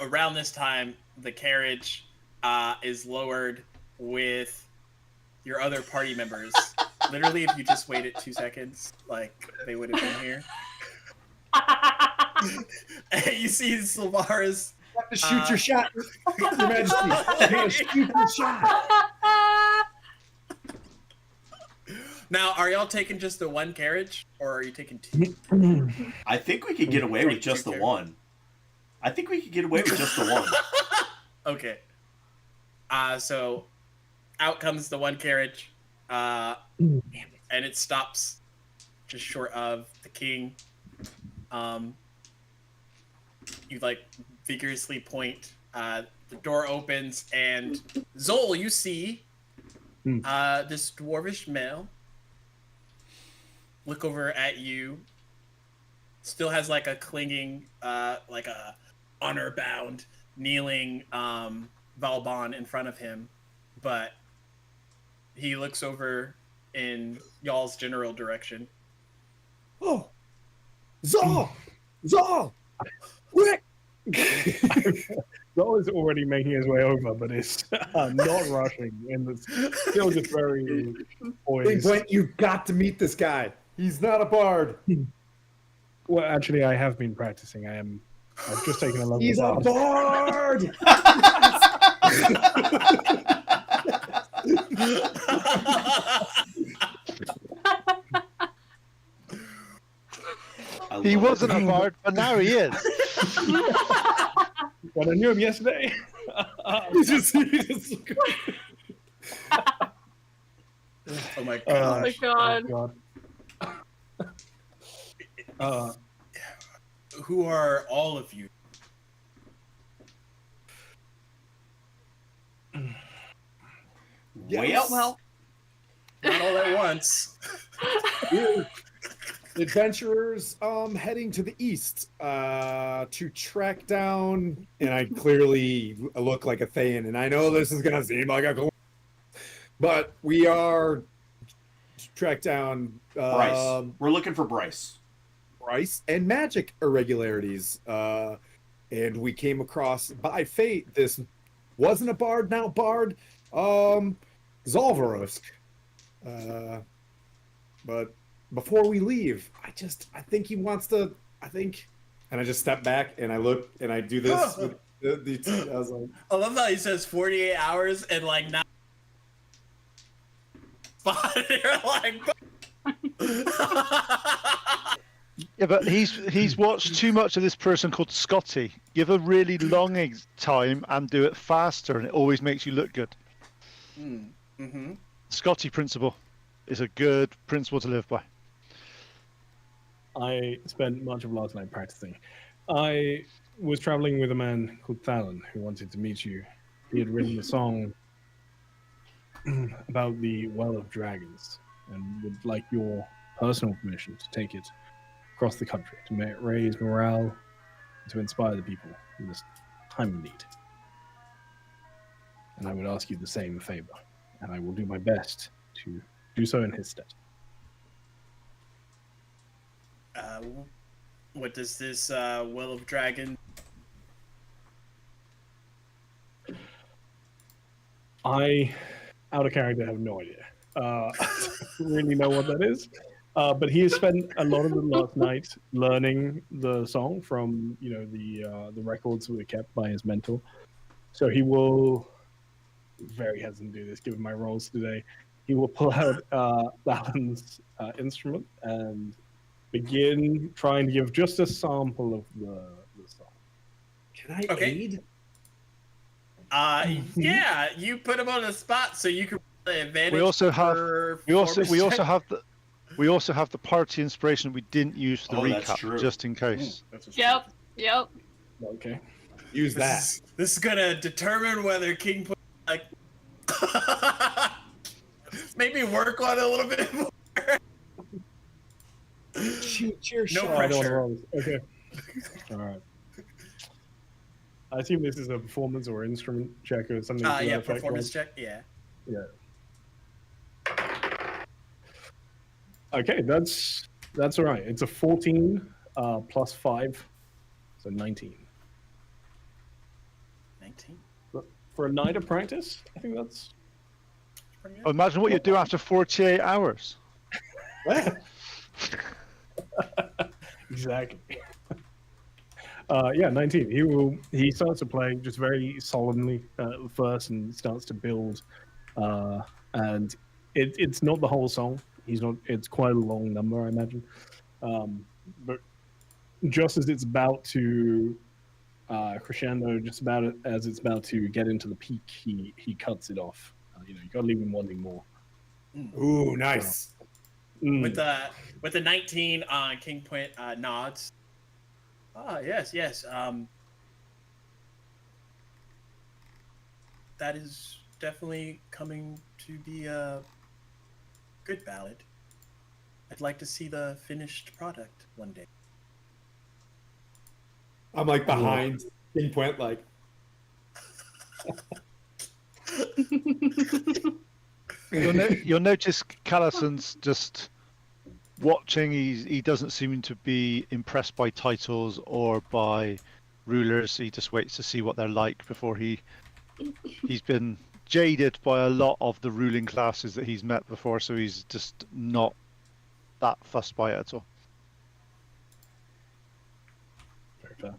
Around this time, the carriage is lowered with your other party members. Literally, if you just waited 2 seconds, like, they would have been here. And you see Sylvaris. You have to shoot your shot, Your Majesty. You have to shoot your shot. Now, are y'all taking just the one carriage, or are you taking two? I think we could get away with just the one. I think we could get away with just the one. Okay. So out comes the one carriage, and it stops just short of the king. You like vigorously point. The door opens, and Zol, you see this dwarvish male look over at you. Still has like a clinging, like a honor-bound, kneeling Valbon in front of him, but he looks over in y'all's general direction. Oh, Zal! Zal! Quick! Zol is already making his way over, but it's not rushing, and it's still just very poised. Brent, you've got to meet this guy. He's not a bard. Well, actually, I have been practicing. I've just taken a level. He's a bard! He wasn't a bard, but now he is. But I knew him yesterday. Oh my god. Oh my god. Who are all of you? Well, Not all at once. Adventurers heading to the east to track down, and I clearly look like a Thayan, and I know this is gonna seem like a but we are to track down Bryce. We're looking for Bryce and magic irregularities, and we came across by fate this wasn't a bard, now bard, Zolvarosk, but before we leave, I think he wants to. I think and I just step back and I look and I do this with the I was like, I love how he says 48 hours and like not spot. You're like, Yeah, but he's watched too much of this person called Scotty. Give a really long time and do it faster, and it always makes you look good. mm-hmm. Scotty principle is a good principle to live by. I spent much of last night practicing. I was traveling with a man called Thalen who wanted to meet you. He had written a song about the Well of Dragons and would like your personal permission to take it across the country to raise morale and to inspire the people in this time of need. And I would ask you the same favor, and I will do my best to do so in his stead. What does this Will of Dragon? I, out of character, have no idea. I don't really know what that is. But he has spent a lot of the last night learning the song from the records that were kept by his mentor. So he will, very hesitant to do this given my roles today, he will pull out Balan's instrument and begin trying to give just a sample of the song. can I Okay. aid? Yeah, you put him on the spot so you can play advantage. We also have for we also performance have the party inspiration we didn't use for the that's recap, true. just in case. Yep. Yep. Okay. Use check. that. This is gonna determine whether King put like maybe work on it a little bit more. Shoot your No shot. pressure. Okay. All right. I assume this is a performance or instrument check or something. to that Yeah, effect, performance right? check. Yeah. Yeah. Okay, that's all right. It's a 14 plus 5, so 19. 19. But for a night of practice, I think that's Pretty Oh, good. imagine what you do after 48 hours. exactly. Yeah, 19. He starts to play just very solemnly first and starts to build, and it's not the whole song. It's quite a long number, I imagine. But just as it's about to crescendo, just about as it's about to get into the peak, he cuts it off. You gotta leave him wanting more. Ooh, nice. With the 19 on King Point nods. Ah, yes. That is definitely coming to be a good ballad. I'd like to see the finished product one day. I'm like behind King Point, like You'll notice Callison's just watching. He doesn't seem to be impressed by titles or by rulers. He just waits to see what they're like before he's been jaded by a lot of the ruling classes that he's met before, so he's just not that fussed by it at all. Very fair.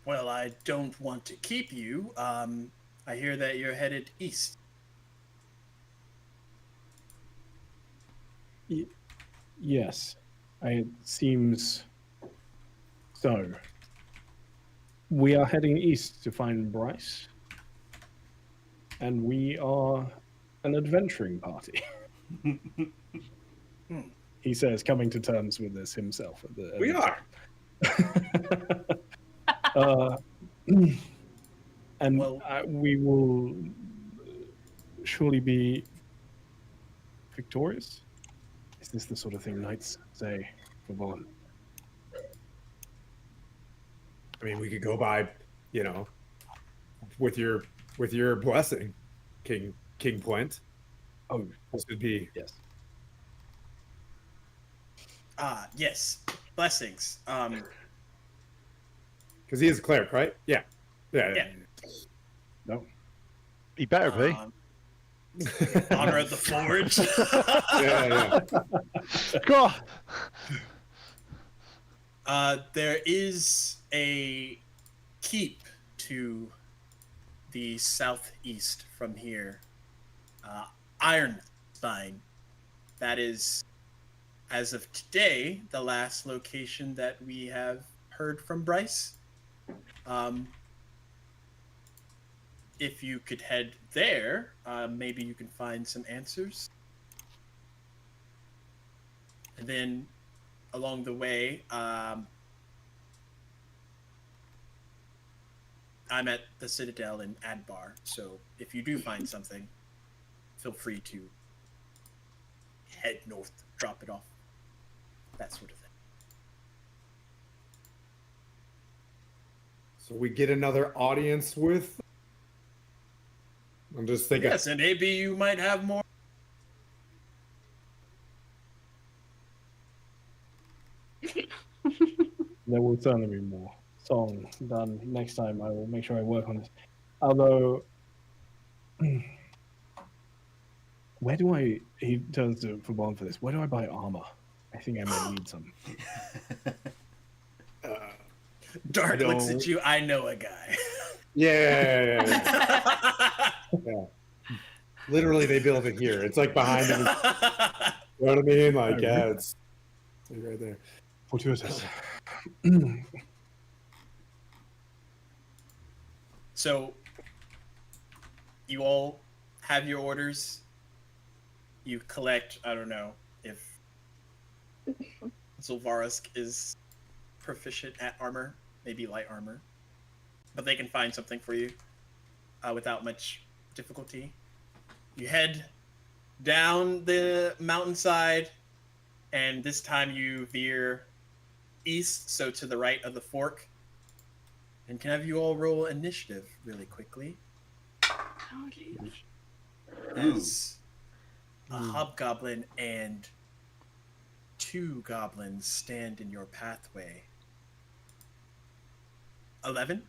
Well, I don't want to keep you. I hear that you're headed east. Yes, it seems so. We are heading east to find Bryce, and we are an adventuring party. He says, coming to terms with this himself. we are. And Well- we will surely be victorious. Is this the sort of thing knights say for Vaughn? I mean, we could go by, with your blessing, King Point. Oh, This would be yes. Yes. Blessings. because he is a cleric, right? Yeah. Yeah. No. He better be. Honor of the Forge. Yeah. God. There is a keep to the southeast from here. Ironstein. That is, as of today, the last location that we have heard from Bryce. If you could head there, maybe you can find some answers. And then along the way, I'm at the Citadel in Adbar, so if you do find something, feel free to head north, drop it off, that sort of thing. So we get another audience with. I'm just thinking. Yes, and maybe you might have more. There will certainly be more song done next time. I will make sure I work on this. Although, where do I? He turns to Fubon for this. Where do I buy armor? I think I might need some. Dark looks at you. I know a guy. Yeah. Literally, they build it here. It's like behind them. You know what I mean? Like, yeah, it's right there. Fortuitous. So, you all have your orders. You collect, I don't know if Zulvarisk is proficient at armor, maybe light armor. But they can find something for you without much difficulty. You head down the mountainside, and this time you veer east, so to the right of the fork. And can I have you all roll initiative really quickly? Oh, geez. As a hobgoblin and 2 goblins stand in your pathway. 11?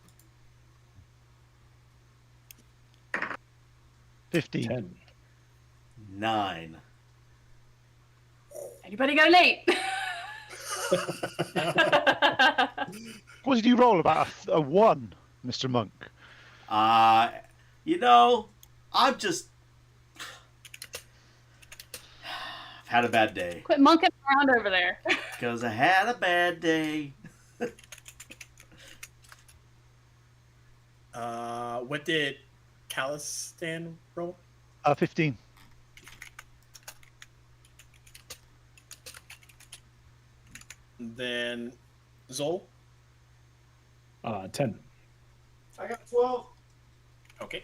15. 10. 9. Anybody go late? What did you roll? About a 1, Mr. Monk? You know, I'm just. I've had a bad day. Quit monkeying around over there. Because I had a bad day. What did Calistan roll? 15. Then Zol? 10. I got 12. Okay.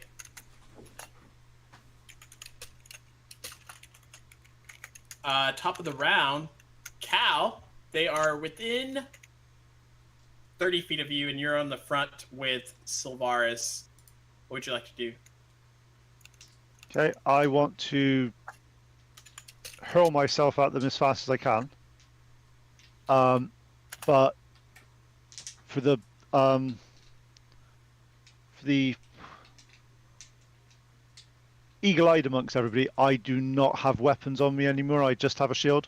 Top of the round, Cal, they are within 30 feet of you, and you're on the front with Sylvaris. What would you like to do? Okay, I want to hurl myself at them as fast as I can. But for the eagle-eyed amongst everybody, I do not have weapons on me anymore. I just have a shield.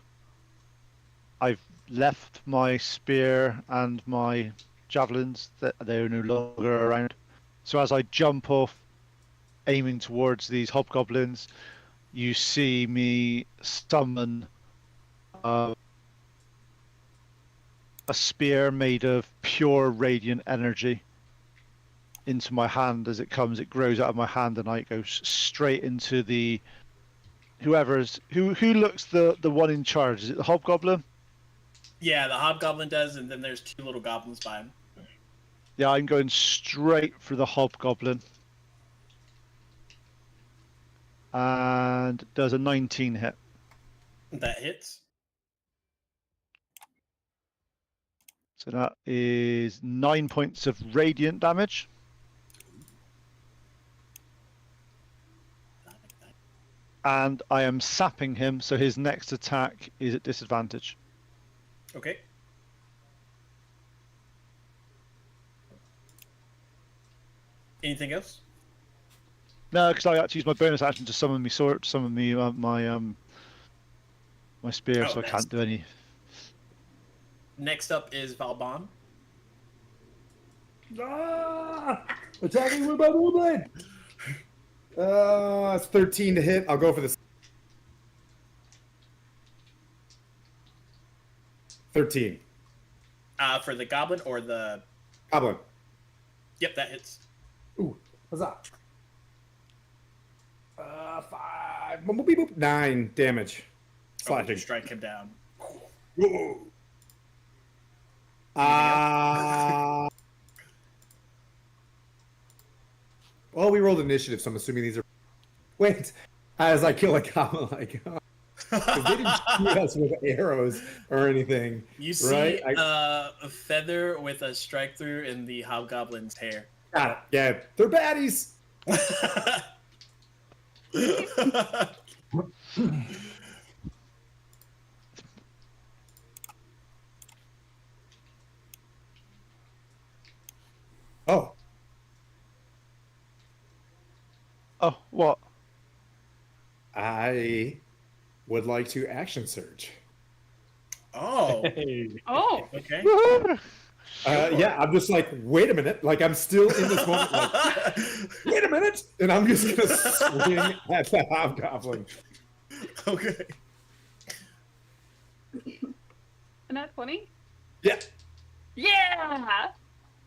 I've left my spear and my javelins, that they're no longer around. So as I jump off, aiming towards these hobgoblins, you see me summon a spear made of pure radiant energy into my hand. As it comes, it grows out of my hand, and it goes straight into the who looks the one in charge. Is it the hobgoblin? Yeah, the hobgoblin does, and then there's 2 little goblins by him. Yeah, I'm going straight for the hobgoblin. And does a 19 hit. That hits. So that is 9 points of radiant damage. And I am sapping him, so his next attack is at disadvantage. Okay. Anything else? No, because I had to use my bonus action to summon me sword, summon me my spear, Oh, so I nice. can't do any. Next up is Valbon. Attacking with my blade. It's 13 to hit. I'll go for this. 13. For the goblin or the... Goblin. Yep, that hits. Ooh, huzzah. 5. Boop, boop, boop. 9 damage. Oh, you Slashing. strike him down. Whoa. Well, we rolled initiative, so I'm assuming these are. Wait, as I kill a goblin, like, 'cause they didn't shoot us with arrows or anything. You see right? a feather with a strike through in the hobgoblin's hair. Got it. Yeah, they're baddies. Oh, Oh, what? I would like to action surge. Oh, Hey. Oh, okay. Yeah, I'm just like, wait a minute. Like, I'm still in this moment. Like, wait a minute. And I'm just going to swing at the hobgoblin. Okay. and that's 20. Yeah. Yeah.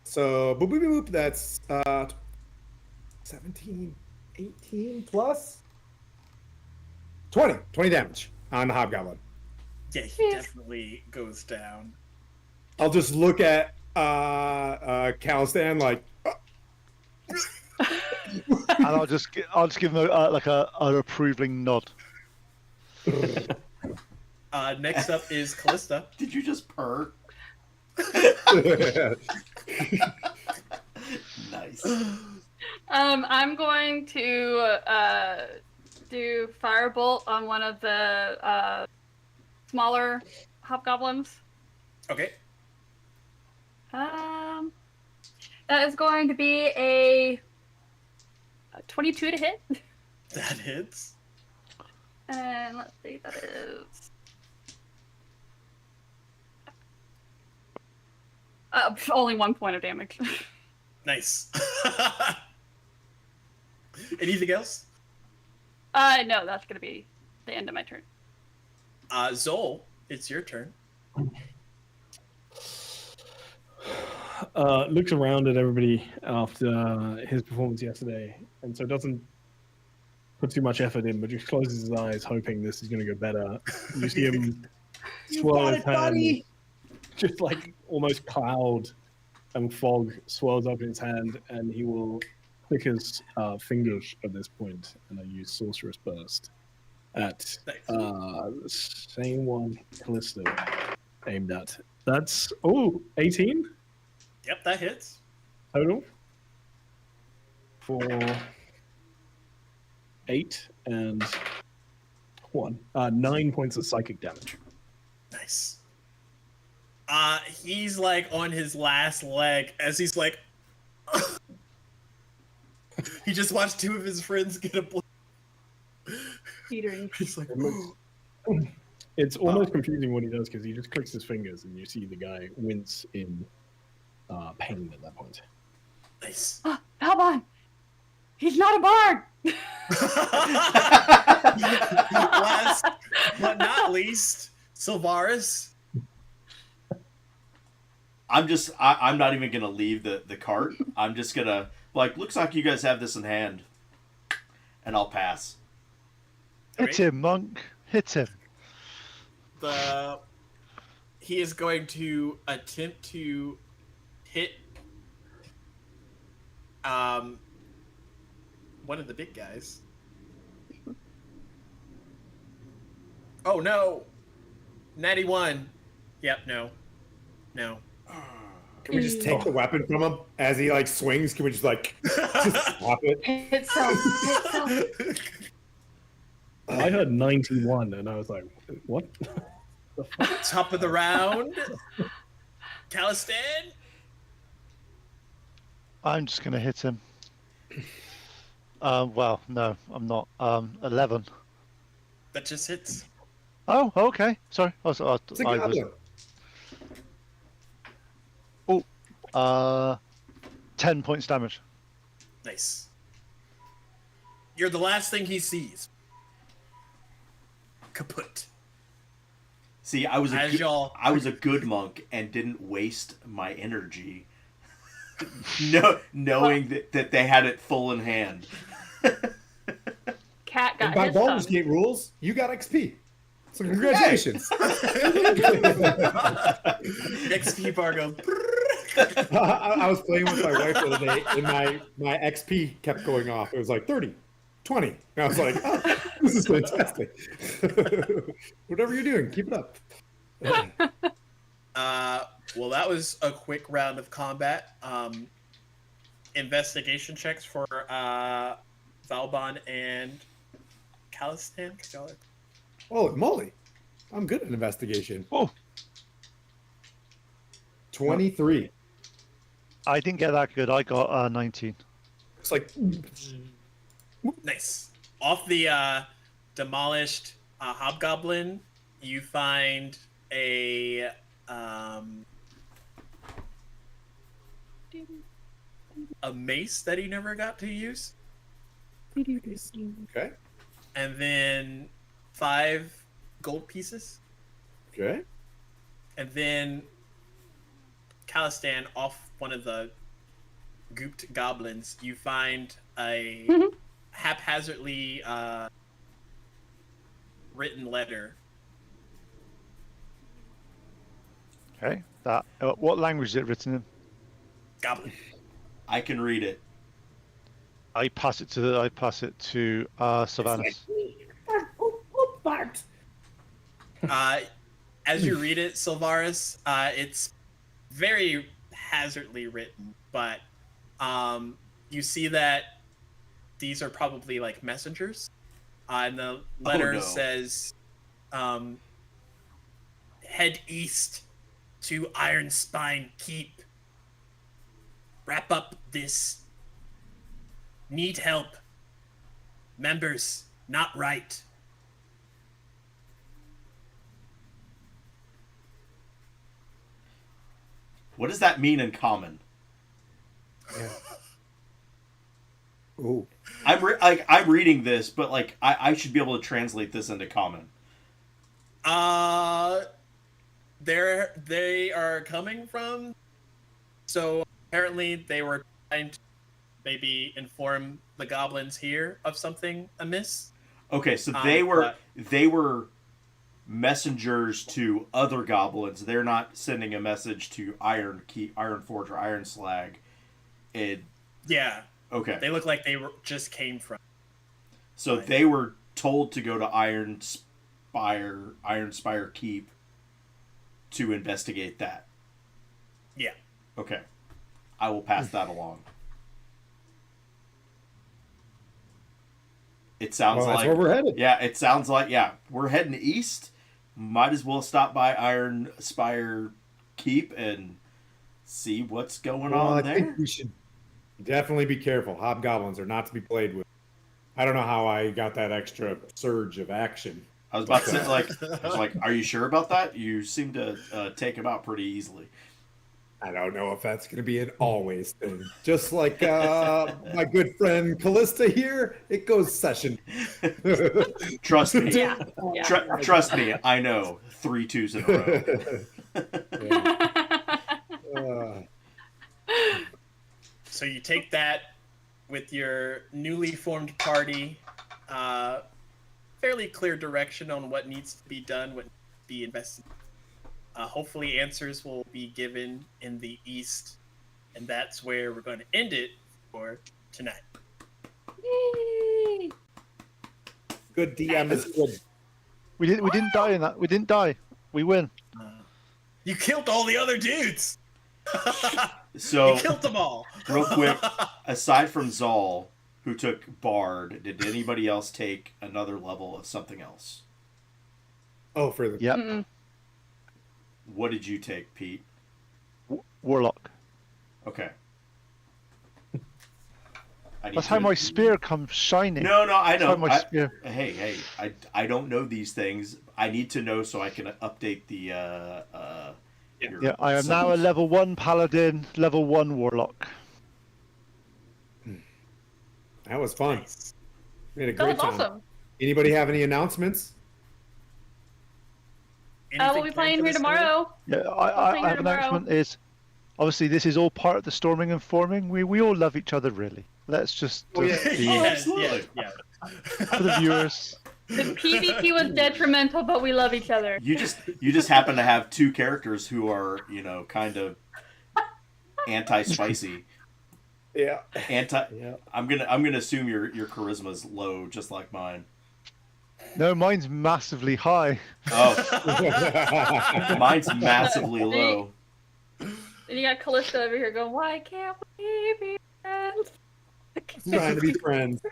So, boop, boop, boop, boop. That's 17, 18 plus 20 damage on the hobgoblin. Yeah, he definitely goes down. I'll just look at Calistan like, And I'll just give him like a approving nod. Next up is Callista. Did you just purr? Nice. I'm going to do firebolt on one of the smaller hobgoblins. Okay. That is going to be a 22 to hit. That hits. And let's see, that is only 1 point of damage. Nice. Anything else? No, that's gonna be the end of my turn. Zol, it's your turn. Looks around at everybody after his performance yesterday, and so doesn't put too much effort in, but just closes his eyes, hoping this is going to go better. You see him swirl his hand, just like almost cloud and fog swirls up in his hand, and he will click his fingers at this point, and I use Sorcerous Burst at the same one Callisto aimed at. That's 18. Yep, that hits. Total for 8 and 9 points of psychic damage. Nice. He's like on his last leg as he's like, he just watched 2 of his friends get a blow. Teetering. He's like, It's almost confusing what he does because he just clicks his fingers and you see the guy wince in pain at that point. nice. Come on! He's not a bard! Last but not least, Sylvaris. I'm not even gonna leave the cart. I'm just gonna looks like you guys have this in hand, and I'll pass. Hit him, monk. Hit him. He is going to attempt to hit one of the big guys. Oh no. Natty 1. Yep, no. can we just take the weapon from him as he like swings? Can we just like just stop it? Hit self. I heard 91 and I was like, what? Top of the round. Calistan. I'm just gonna hit him. Well, no, I'm not. 11. That just hits. Oh, okay. Sorry. It's a I was. goblin. Oh, 10 points damage. Nice. You're the last thing he sees. Kaput. See, I was As y'all- I was a good monk and didn't waste my energy, knowing that they had it full in hand. Cat And got by his Baldur's tongue. Gate rules, you got XP. So congratulations. XP bar goes. I was playing with my wife the other day, and my XP kept going off. It was like 30, 20. And I was like, oh, this is fantastic. Whatever you're doing, keep it up. Well, that was a quick round of combat. Investigation checks for Valbon and Calistan. Holy moly. I'm good at investigation. Oh, 23. I didn't get that good. I got 19. It's like, Nice. Off the demolished hobgoblin, you find a mace that he never got to use, okay. and then 5 gold pieces, Okay. and then Calistan, off one of the gooped goblins, you find a haphazardly written letter. Okay. That. What language is it written in? Goblin. I can read it. I pass it to Sylvanas. As you read it, Sylvaris, it's very hazardly written, but you see that these are probably like messengers. And the letter no. says, head east to Iron Spine Keep. Wrap up this. Need help. Members, not right. What does that mean in common? Ooh. I'm reading this, but like I should be able to translate this into common. They are coming from. So apparently they were trying to maybe inform the goblins here of something amiss. Okay, so they were messengers to other goblins. They're not sending a message to Ironforge or Iron Slag. Yeah. Okay. They look like they just came from. So they were told to go to Iron Spire Keep to investigate that. Yeah. Okay. I will pass that along. It sounds Well, like that's where we're headed. Yeah, it sounds like we're heading east. Might as well stop by Iron Spire Keep and see what's going on I there. think we should definitely be careful. Hobgoblins are not to be played with. I don't know how I got that extra surge of action. I was about to say, are you sure about that? You seem to take them out pretty easily. I don't know if that's going to be an always thing. Just like my good friend Callista here, it goes session. Trust me. Yeah. Trust me. I know 3 2s in a row. So you take that with your newly formed party, fairly clear direction on what needs to be done, what needs to be investigated. Hopefully answers will be given in the east, and that's where we're going to end it for tonight. Yay! Good DM is good. We didn't die in that. We didn't die. We win. You killed all the other dudes! So, you killed them all! real quick, aside from Zal, who took Bard, did anybody else take another level of something else? Oh, for the Yep. Mm-mm. What did you take, Pete? Warlock. Okay. I need That's to- how my spear comes shiny. No, I That's how know. my spear. Hey, I don't know these things. I need to know so I can update the. Your Yeah, I am now a symbols. level 1 paladin, level 1 warlock. That was fun. Nice. We had a That great was time. awesome. Anybody have any announcements? We'll Anything be planned playing for here the story? tomorrow. Yeah, playing I here have an tomorrow. announcement is, obviously this is all part of the storming and forming. We all love each other, really. Let's just Oh, yeah. be Yes, absolutely. yes. for the viewers. The PvP was detrimental, but we love each other. You just happen to have two characters who are kind of anti-spicy. Yeah. Yeah. I'm gonna assume your charisma's low, just like mine. No, mine's massively high. Oh, mine's massively low. And you got Callista over here going, "Why can't we be friends?" Trying to be friends.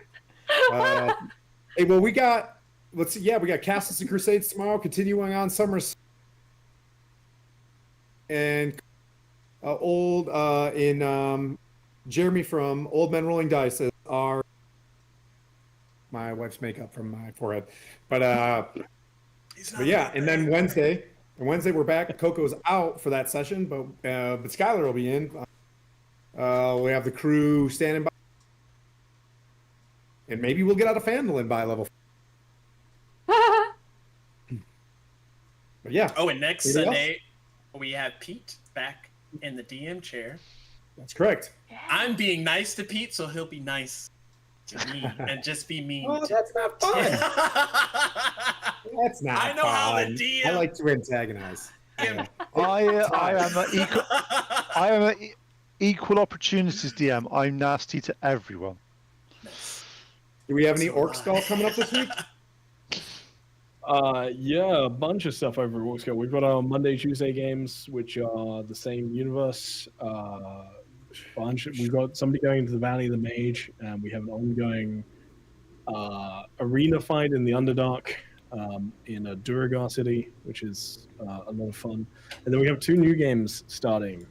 Hey, well, we got Castles and Crusades tomorrow, continuing on Summer. And Jeremy from Old Men Rolling Dice says my wife's makeup from my forehead. But yeah, and then Wednesday we're back. Coco's out for that session, but Skylar will be in. We have the crew standing by. And maybe we'll get out of Fandolin by level. But yeah. Oh, and next Anything Sunday, we have Pete back in the DM chair. That's correct. I'm being nice to Pete, so he'll be nice to me and just be mean. Oh, to that's not fun. That's not I know fun. how the DM I like to antagonize. him. I am an equal opportunities DM. I'm nasty to everyone. Do we have any So Orc am I. Skull coming up this week? Yeah, a bunch of stuff over at Orcscale. We've got our Monday, Tuesday games, which are the same universe. We've got somebody going into the Valley of the Mage, and we have an ongoing arena fight in the Underdark in a Duragar city, which is a lot of fun. And then we have 2 new games starting.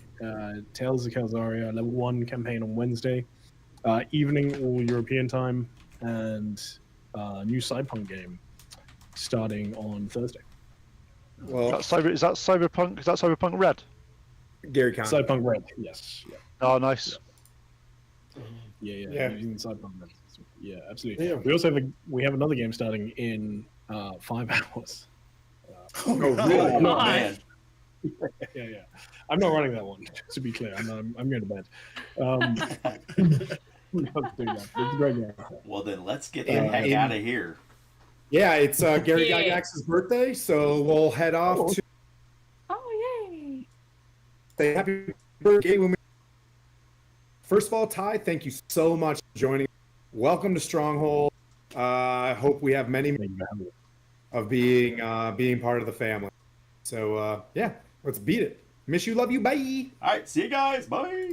Tales of Kalzaria, level 1 campaign on Wednesday, evening all European time, and a new Cyberpunk game starting on Thursday. Well, Is that Cyberpunk? Is that Cyberpunk Red? Gary Conn. Cyberpunk Red, yes. Yeah. Oh, nice. Yeah. Using Cyberpunk Red. Yeah, absolutely. Yeah. We also have another game starting in 5 hours. Oh, really? Oh man. Yeah. I'm not running that one, to be clear. I'm going to bed. It's a great game. Well then, let's get the And- heck and- out of here. Yeah, it's Gary Yeah. Gygax's birthday, so we'll head off to Oh, yay! say happy birthday. First of all, Ty, thank you so much for joining. Welcome to Stronghold. I hope we have many of being part of the family. So yeah, let's beat it. Miss you, love you, bye. All right, see you guys. Bye.